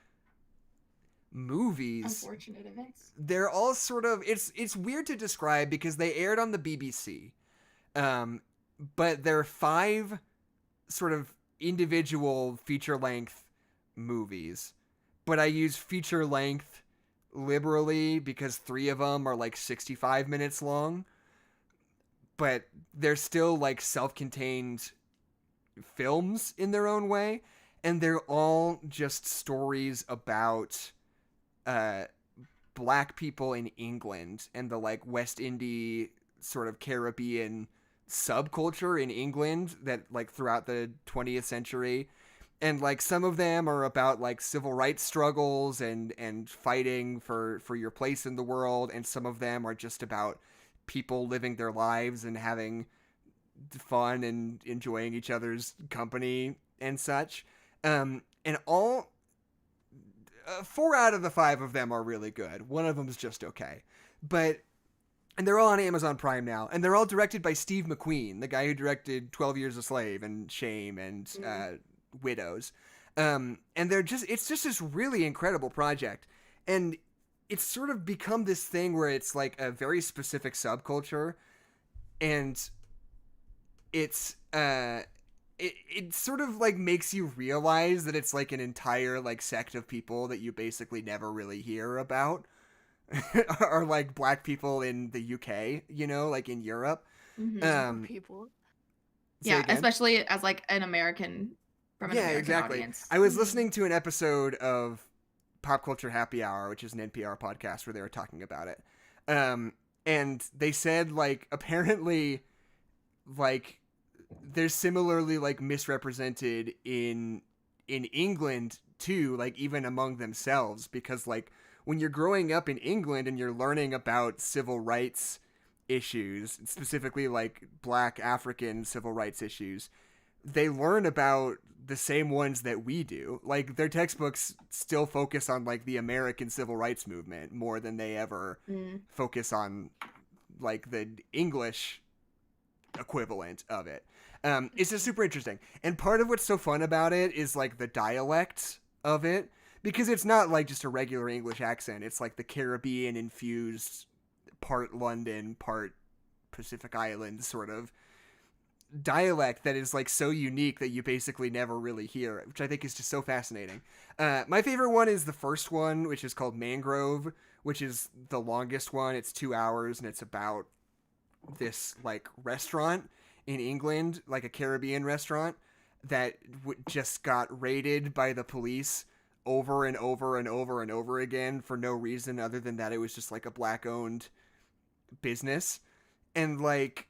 movies. Unfortunate events. They're all sort of it's weird to describe because they aired on the BBC. But they're 5 sort of individual feature-length movies. But I use feature-length liberally because 3 of them are like 65 minutes long. But they're still like self-contained films in their own way, and they're all just stories about black people in England and the like West Indie sort of Caribbean subculture in England that like throughout the 20th century. And like some of them are about like civil rights struggles and fighting for your place in the world, and some of them are just about people living their lives and having fun and enjoying each other's company and such. And all 4 out of the 5 of them are really good. One of them is just okay. But And they're all on Amazon Prime now, and they're all directed by Steve McQueen, the guy who directed 12 Years a Slave and Shame and Widows. And it's just this really incredible project. And it's sort of become this thing where it's like a very specific subculture, and it's it sort of like makes you realize that it's like an entire like sect of people that you basically never really hear about. Are like black people in the UK, you know, like in Europe. People. Yeah, especially as like an American from an American audience. I was listening to an episode of Pop Culture Happy Hour, which is an NPR podcast where they were talking about it. And they said like apparently like they're similarly like misrepresented in England too, like even among themselves, because like when you're growing up in England and you're learning about civil rights issues, specifically like black African civil rights issues, they learn about the same ones that we do. Like their textbooks still focus on like the American civil rights movement more than they ever focus on like the English equivalent of it. It's just super interesting. And part of what's so fun about it is like the dialect of it. Because it's not like just a regular English accent. It's like the Caribbean infused, part London, part Pacific Island sort of dialect that is like so unique that you basically never really hear it, which I think is just so fascinating. My favorite one is the first one, which is called Mangrove, which is the longest one. It's 2 hours and it's about this like restaurant in England, like a Caribbean restaurant that just got raided by the police over and over and over and over again for no reason other than that it was just like a black owned business. And like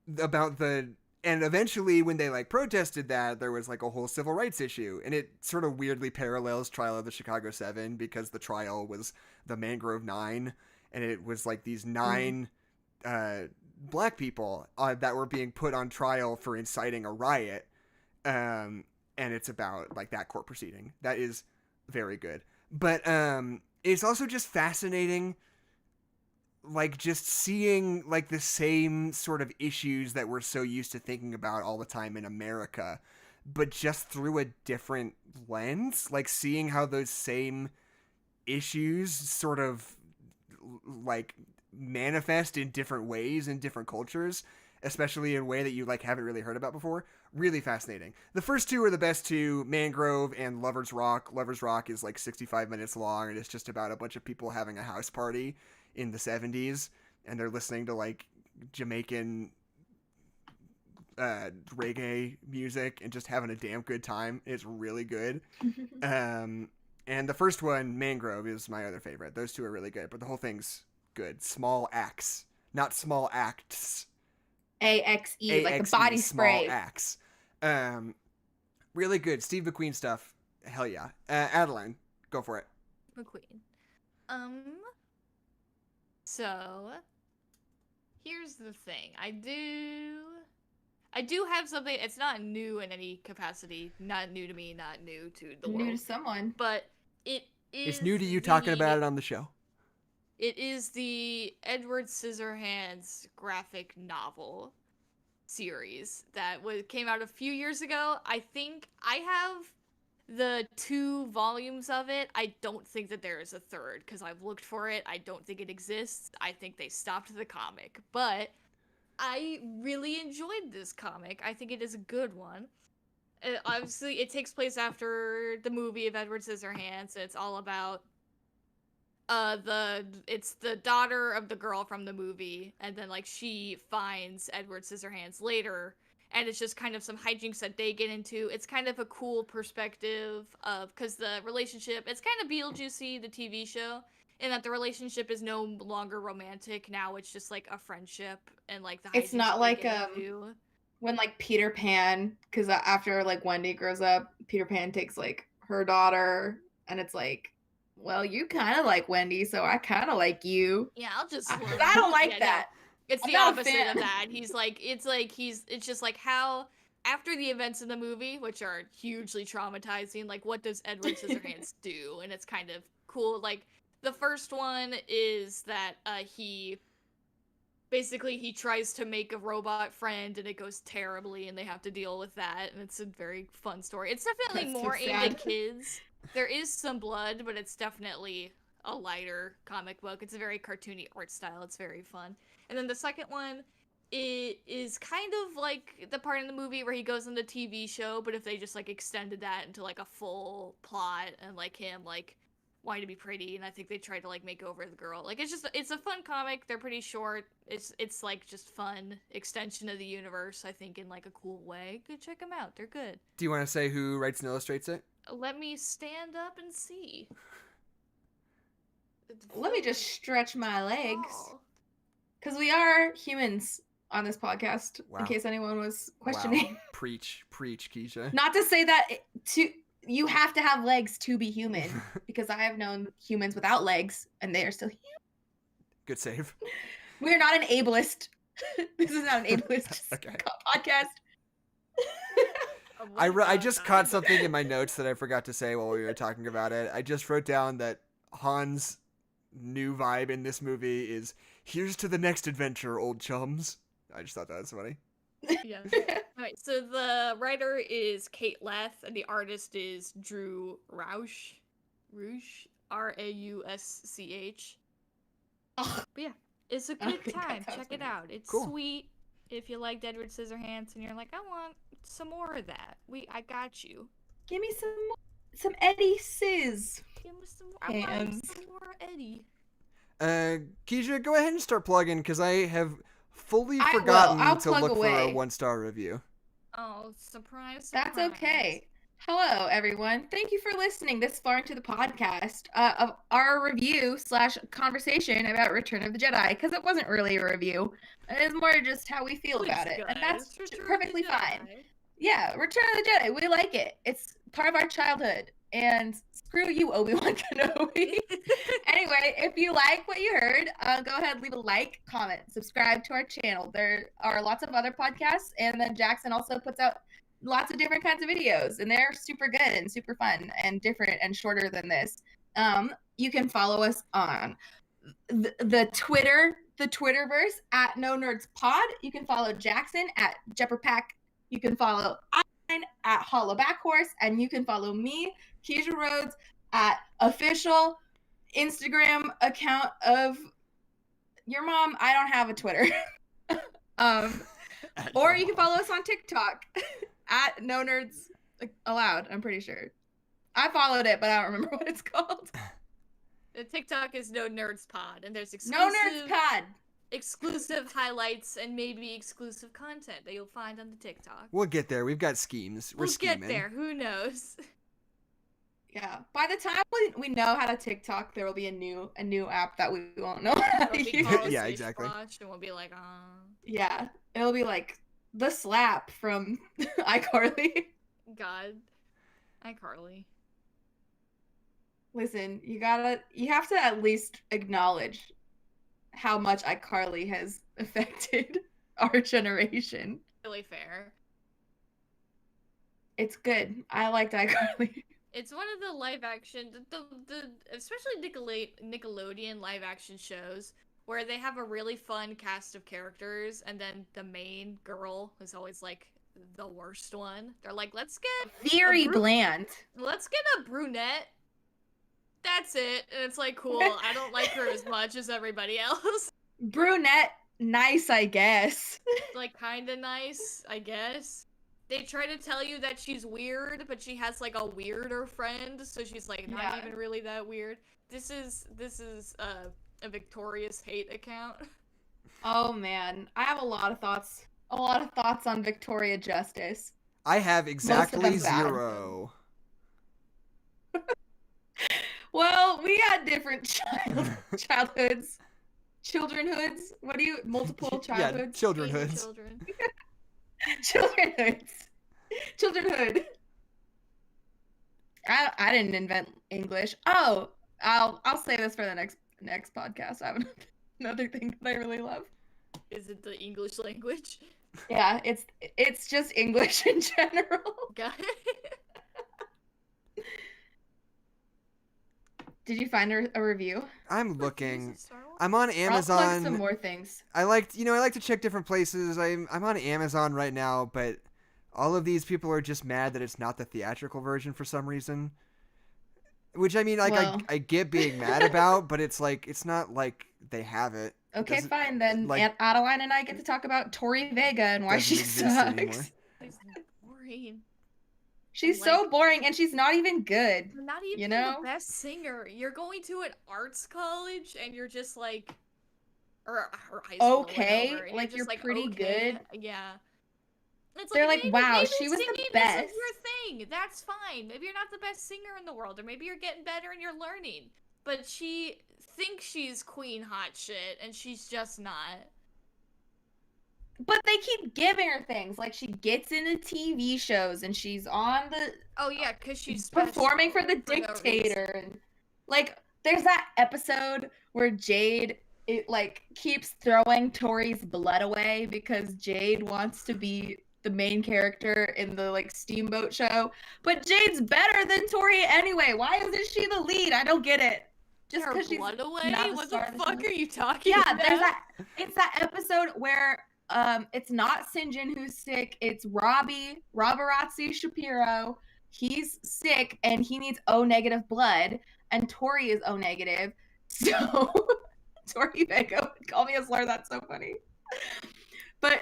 and eventually when they like protested that, there was like a whole civil rights issue, and it sort of weirdly parallels Trial of the Chicago 7 because the trial was the Mangrove 9, and it was like these 9 black people that were being put on trial for inciting a riot, and it's about like that court proceeding. That is very good. But it's also just fascinating, like just seeing like the same sort of issues that we're so used to thinking about all the time in America, but just through a different lens, like seeing how those same issues sort of like manifest in different ways in different cultures, especially in a way that you like haven't really heard about before. Really fascinating. The first two are the best two, Mangrove and Lover's Rock. Lover's Rock is like 65 minutes long, and it's just about a bunch of people having a house party in the 70s, and they're listening to like Jamaican reggae music and just having a damn good time. It's really good. And the first one, Mangrove, is my other favorite. Those two are really good, but the whole thing's good. Small acts, not small acts. AXE, like the body spray. Small axe. Really good. Steve McQueen stuff. Hell yeah. Adeline, go for it. McQueen. So here's the thing. I do have something. It's not new in any capacity. Not new to me. Not new to the world. New to someone. But it is. It's new to you talking about it on the show. It is the Edward Scissorhands graphic novel series that came out a few years ago. I think I have the 2 volumes of it. I don't think that there is a third because I've looked for it. I don't think it exists. I think they stopped the comic. But I really enjoyed this comic. I think it is a good one. Obviously, it takes place after the movie of Edward Scissorhands. It's all about it's the daughter of the girl from the movie, and then like she finds Edward Scissorhands later, and it's just kind of some hijinks that they get into. It's kind of a cool perspective of, because the relationship, it's kind of Beetlejuice, the TV show, in that the relationship is no longer romantic. Now it's just like a friendship, and like the it's not like when like Peter Pan, because after like Wendy grows up, Peter Pan takes like her daughter, and it's like, well, you kind of like Wendy, so I kind of like you. Yeah, I'll just. I don't like that. No. It's the opposite of that. It's just like how after the events in the movie, which are hugely traumatizing, like what does Edward Scissorhands do? And it's kind of cool. Like the first one is that he basically he tries to make a robot friend and it goes terribly and they have to deal with that, and it's a very fun story. It's definitely That's so more aimed at sad. kids. There is some blood, but it's definitely a lighter comic book. It's a very cartoony art style. It's very fun. And then the second one, it is kind of like the part in the movie where he goes on the TV show, but if they just like extended that into like a full plot and like him like wanting to be pretty, and I think they tried to like make over the girl. Like it's a fun comic. They're pretty short. It's like just fun extension of the universe, I think, in like a cool way. Go check them out. They're good. Do you want to say who writes and illustrates it? Let me stand up and see. Let me just stretch my legs. Oh. Because we are humans on this podcast, Wow. in case anyone was questioning. Wow. Preach, Kezia. Not to say that you have to have legs to be human, because I have known humans without legs, and they are still human. Good save. We are not an ableist. This is not an ableist Okay. podcast. I just caught something in my notes that I forgot to say while we were talking about it. I just wrote down that Han's new vibe in this movie is, here's to the next adventure, old chums. I just thought that was funny. Yeah. Alright, so the writer is Kate Leth, and the artist is Drew Rausch. Rausch. But yeah, it's a good Okay, that time. sounds Check it nice. out. It's Cool. sweet. If you liked Edward Scissorhands and you're like, I want some more of that, I got you. Give me some Eddie Sizz. Give me some more. I want Hands. some more Eddie. Kezia, go ahead and start plugging, because I have fully I will. forgotten I'll to plug look for a away. 1-star review. Oh, surprise! That's surprise. okay. Hello, everyone. Thank you for listening this far into the podcast of our review / conversation about Return of the Jedi, because it wasn't really a review. It is more just how we feel about it, and that's Return of the perfectly fine. Jedi. Yeah, Return of the Jedi. We like it. It's part of our childhood. And screw you, Obi-Wan Kenobi. Anyway, if you like what you heard, go ahead, leave a like, comment, subscribe to our channel. There are lots of other podcasts, and then Jackson also puts out lots of different kinds of videos, and they're super good and super fun and different and shorter than this. You can follow us on the Twitterverse at No Nerds Pod. You can follow Jackson at Jepperpack. You can follow at Hollow Backhorse, and you can follow me, Kezia Rhodes, at official Instagram account of your mom. I don't have a Twitter. Or you can follow us on TikTok at No Nerds Allowed. I'm pretty sure. I followed it, but I don't remember what it's called. The TikTok is No Nerds Pod, and there's No Nerds Pod. exclusive highlights and maybe exclusive content that you'll find on the TikTok. We'll get there. We've got schemes. We're We'll scheming. get there. Who knows? Yeah. By the time we know how to TikTok, there will be a new app that we won't know how to It'll be use. called Yeah, Stage exactly. Watch, and we'll be like, Yeah. It'll be like the slap from iCarly. God. iCarly. Listen, you have to at least acknowledge how much iCarly has affected our generation. Really fair. It's good. I liked iCarly. It's one of the live action, the especially Nickelodeon live action shows where they have a really fun cast of characters, and then the main girl is always like the worst one. They're like, let's get Very bland. let's get a brunette. That's it. And it's like, cool. I don't like her as much as everybody else. Brunette, nice, I guess. Like, kinda nice, I guess. They try to tell you that she's weird, but she has like a weirder friend, so she's like not Yeah. even really that weird. This is a Victorious hate account. Oh man, I have a lot of thoughts on Victoria Justice. I have exactly them bad. 0. Well, we had different childhoods. Childrenhoods? What do you multiple Yeah, childhoods? childrenhoods. Children. Childrenhoods. Childrenhood. I didn't invent English. Oh, I'll say this for the next podcast. I have another thing that I really love. Is it the English language? Yeah, it's just English in general. Got it. Did you find a review? I'm looking. Star Wars? I'm on Or I'll plug some Amazon. more things. I like to check different places. I'm on Amazon right now, but all of these people are just mad that it's not the theatrical version for some reason. Which I mean, like Well. I get being mad about, but it's like it's not like they have it. It Okay, doesn't- fine. Then like, Aunt Adeline and I get to talk about Tori Vega and why doesn't she exist anymore. sucks. It's boring. She's Like- so boring and she's not even good. You're not even You know? the best singer. You're going to an arts college and you're just like, or high school. Okay, Or whatever, and like, just you're pretty okay. Yeah. It's They're like, maybe, wow, maybe she was the singing best. isn't your thing. That's fine. Maybe you're not the best singer in the world, or maybe you're getting better and you're learning. But she thinks she's queen hot shit, and she's just not. But they keep giving her things. Like, she gets into TV shows and she's on the Oh yeah, because she's performing for the special no dictator. And like, there's that episode where Jade keeps throwing Tori's blood away because Jade wants to be the main character in the like Steamboat show. But Jade's better than Tori anyway. Why isn't she the lead? I don't get it. Just Her because she's blood away? not the What star the of the fuck show. are you talking Yeah, about? there's that. It's that episode where it's not Sinjin who's sick. It's Robarazzi Shapiro. He's sick and he needs O negative blood, and Tori is O negative. So Tori Vega would call me a slur. That's so funny. But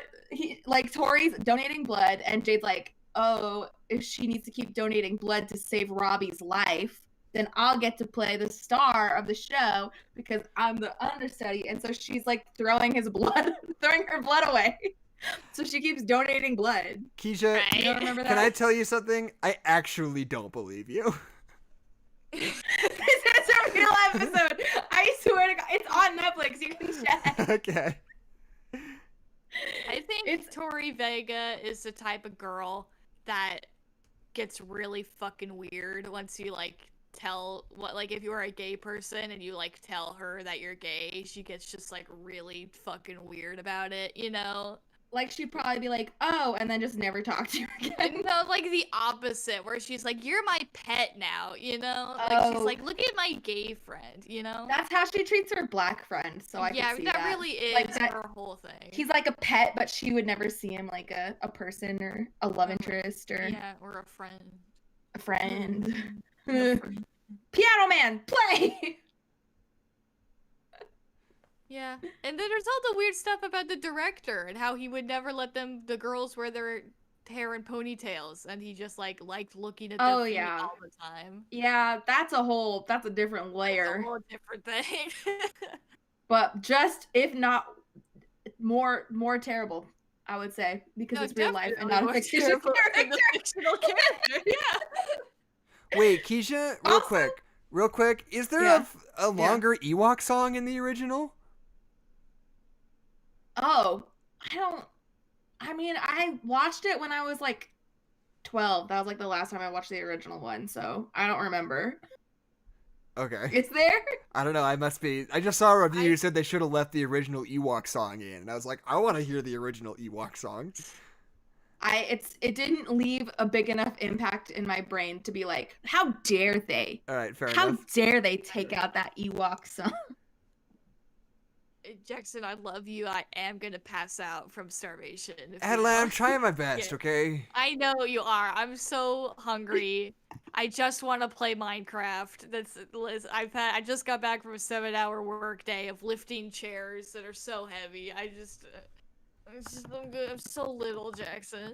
Tori's donating blood, and Jade's like, oh, if she needs to keep donating blood to save Robbie's life, then I'll get to play the star of the show because I'm the understudy. And so she's like throwing her blood away. So she keeps donating blood. Keisha, Right. You don't remember that? can I tell you something? I actually don't believe you. This is a real episode. I swear to God, it's on Netflix. You can check. Okay. I think It's- Tori Vega is the type of girl that gets really fucking weird once you like tell if you are a gay person and you like tell her that you're gay, she gets just like really fucking weird about it, you know? Like, she'd probably be like, oh, and then just never talk to you again. No, like the opposite, where she's like, "You're my pet now," you know? Like she's Oh. like, "Look at my gay friend," you know? That's how she treats her black friend. So I yeah, can see that really is Like that- her whole thing. He's like a pet, but she would never see him like a person or a love interest or yeah, or a friend. a friend. A friend. Piano Man, play! Yeah, and then there's all the weird stuff about the director and how he would never let the girls wear their hair in ponytails, and he just like liked looking at their Oh, feet yeah. all the time. Yeah, that's a different It's layer. a whole different thing. But just, if not more terrible, I would say, because No, it's real life and definitely not a more fictitious terrible than character. the fictional character. Yeah. Wait, Keisha, Also- real quick. Is there Yeah. a longer Ewok song in the original? Oh, I watched it when I was like 12. That was like the last time I watched the original one, so I don't remember. Okay. It's there? I don't know. I must be. I just saw a review who said they should have left the original Ewok song in, and I was like, I want to hear the original Ewok song. It didn't leave a big enough impact in my brain to be like, how dare they? All right, fair How enough. dare they take out that Ewok song? Jackson, I love you. I am gonna pass out from starvation. if you Adeline, know. I'm trying my best. Yeah. Okay. I know you are. I'm so hungry. I just want to play Minecraft. Liz, I just got back from a 7-hour work day of lifting chairs that are so heavy. I'm good. I'm so little, Jackson.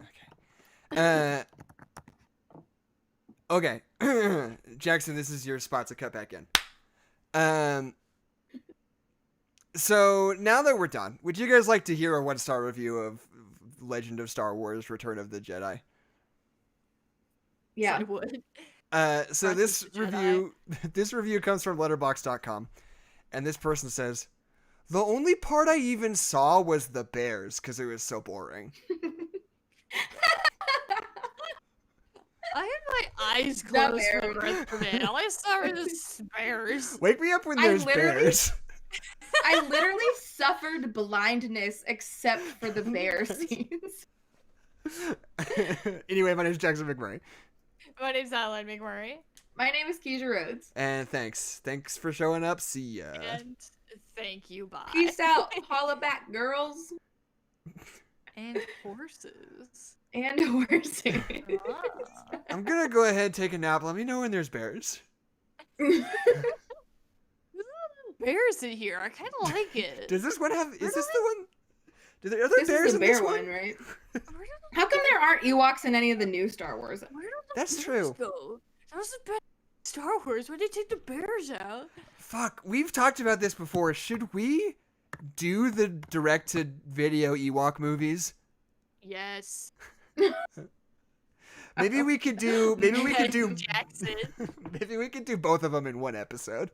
Okay. Jackson, this is your spot to cut back in. So now that we're done, would you guys like to hear a 1-star review of Legend of Star Wars: Return of the Jedi? Yeah. I would. So Return this of the Jedi. review, this review comes from Letterboxd.com, and this person says, "The only part I even saw was the bears because it was so boring." I had my eyes closed for bear. the rest of it. All I saw were the bears. Wake me up when I there's literally- bears. I literally suffered blindness except for the bear scenes. Anyway, my name is Jackson McMurray, My name's Adeline McMurray. My name is Kezia Rhodes. and thanks for showing up. See ya. And Thank you, bye. Peace out, hollaback girls. And horses. And horses. Ah. I'm gonna go ahead and take a nap. Let me know when there's bears. Bears in here. I kind of like it. Does this one have? Is this the one? Are there This bears is the in this bear one? one, right? Where did How come there aren't Ewoks in any of the new Star Wars? Where did the That's bears true. Go? That was the best Star Wars. Where did they take the bears out? Fuck, we've talked about this before. Should we do the direct-to-video Ewok movies? Yes. Maybe we could do. Maybe we could do. Jackson. Maybe we could do both of them in one episode.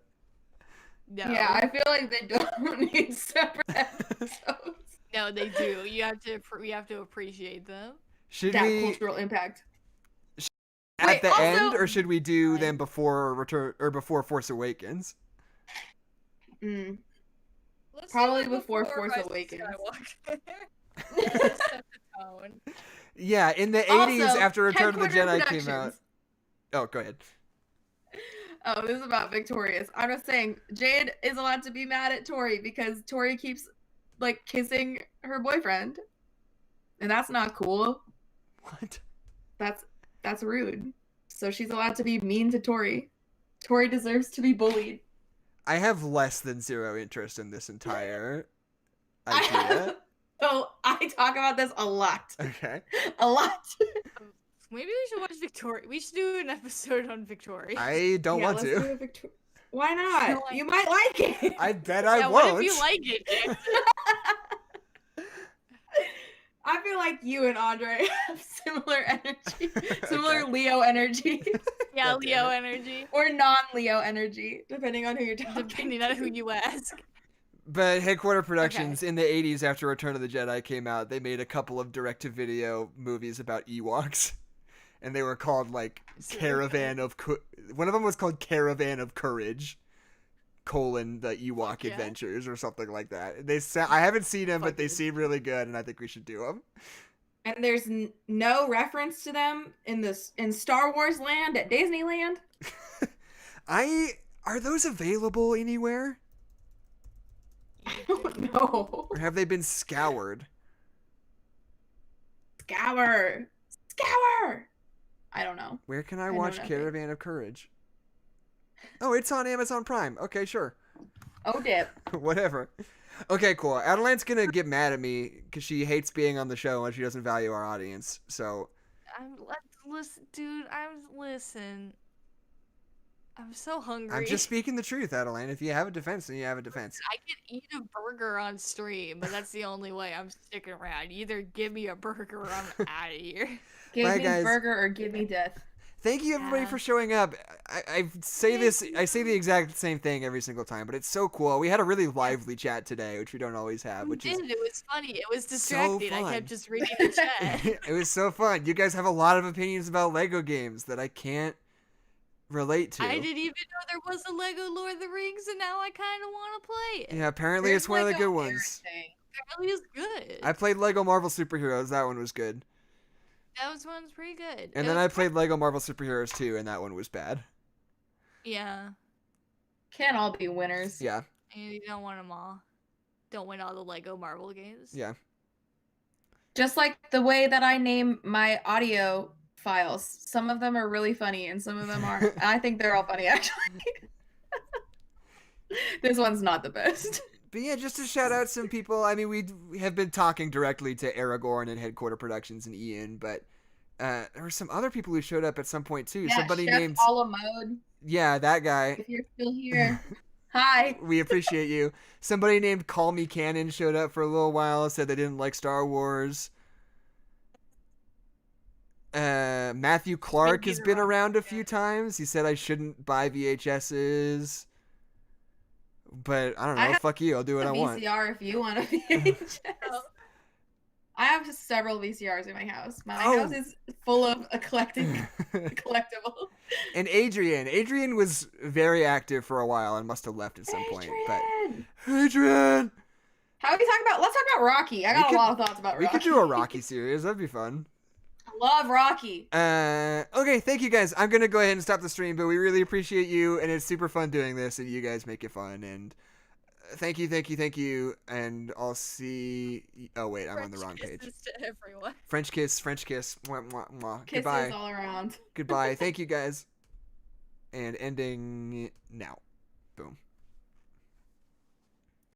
No. Yeah, I feel like they don't need separate episodes. No, they do. You have to. We have to appreciate them. Should That we cultural impact. at Wait, the also- end, or should we do them before Return or before Force Awakens? Mm. Let's Probably do it before Rise Force of Awakens. Skywalker. Set the tone. Yeah, in the 80s Also, after Return of the Headquarter Jedi came out. Productions. Oh, go ahead. Oh, this is about Victorious. I'm just saying, Jade is allowed to be mad at Tori because Tori keeps like kissing her boyfriend, and that's not cool. What? That's rude. So she's allowed to be mean to Tori. Tori deserves to be bullied. I have less than zero interest in this entire I idea. have, so I talk about this a lot. Okay. A lot. Maybe we should watch Victoria. We should do an episode on Victoria. I don't Yeah, want let's to. do a Why not? No, I- You might like it. I bet I yeah, won't. what if you like it, Jackson? I feel like you and Andre have similar energy, similar Leo energy, Yeah, God damn Leo it. energy. or non-Leo energy, depending on who you're talking Depending on who you ask. But Headquarter Productions in the 80s after Return of the Jedi came out, they made a couple of direct-to-video movies about Ewoks. And they were called like Caravan of one of them was called Caravan of Courage, the Ewok Yeah. Adventures or something like that. I haven't seen them, but Fuck they it. seem really good, and I think we should do them. And there's no reference to them in Star Wars land at Disneyland. Are those available anywhere, I don't know. or have they been scoured? Scour. I don't know. Where can I I know watch nothing. Caravan of Courage? Oh, it's on Amazon Prime. Okay, sure. Oh, dip. Whatever. Okay, cool. Adeline's gonna get mad at me because she hates being on the show and she doesn't value our audience. So Listen. I'm so hungry. I'm just speaking the truth, Adeline. If you have a defense, then you have a defense. I could eat a burger on stream, but that's the only way I'm sticking around. Either give me a burger or I'm out of here. Give Bye, me guys. burger or give me death. Thank you, everybody, Yeah. for showing up. I say the exact same thing every single time, but it's so cool. We had a really lively chat today, which we don't always have, We which is did. It was funny. It was so distracting. I fun. kept just reading the chat. it was so fun. You guys have a lot of opinions about Lego games that I can't relate to. I didn't even know there was a Lego Lord of the Rings, and now I kind of want to play it. Yeah, apparently it's one of the good ones. Apparently it's good. I played Lego Marvel Superheroes. That one was good. One's pretty good. And It then was I played Lego Marvel Superheroes 2, and that one was bad. Yeah. Can't all be winners. Yeah, And you don't want them all. Don't win all the Lego Marvel games. yeah. Just like the way that I name my audio files. Some of them are really funny and some of them aren't. I think they're all funny, actually. This one's not the best. But yeah, just to shout out some people. I mean, we have been talking directly to Aragorn and Headquarter Productions and Ian, but there were some other people who showed up at some point too. Yeah, Somebody Chef named a la mode, yeah, that guy. if you're still here. Hi. We appreciate you. Somebody named Call Me Cannon showed up for a little while. Said they didn't like Star Wars. Matthew Clark has been around a few times. He said I shouldn't buy VHSs. But I don't know. I have Fuck you. I'll do what I want. VCR if you want a VHS. Oh. I have several VCRs in my house. My Oh. house is full of eclectic collectibles. And Adrian was very active for a while and must have left at some point. But Adrian, How are we talking about? Let's talk about Rocky. I got a lot of thoughts about we Rocky. could do a Rocky series. That'd be fun. Love Rocky. Okay, thank you guys. I'm gonna go ahead and stop the stream, but we really appreciate you, and it's super fun doing this, and you guys make it fun. And thank you, and I'll see. Oh wait, I'm on the wrong page. Kisses to everyone. French kiss. Mwah, mwah, mwah. Kisses Goodbye. all around. Goodbye. Thank you guys. And ending now. Boom.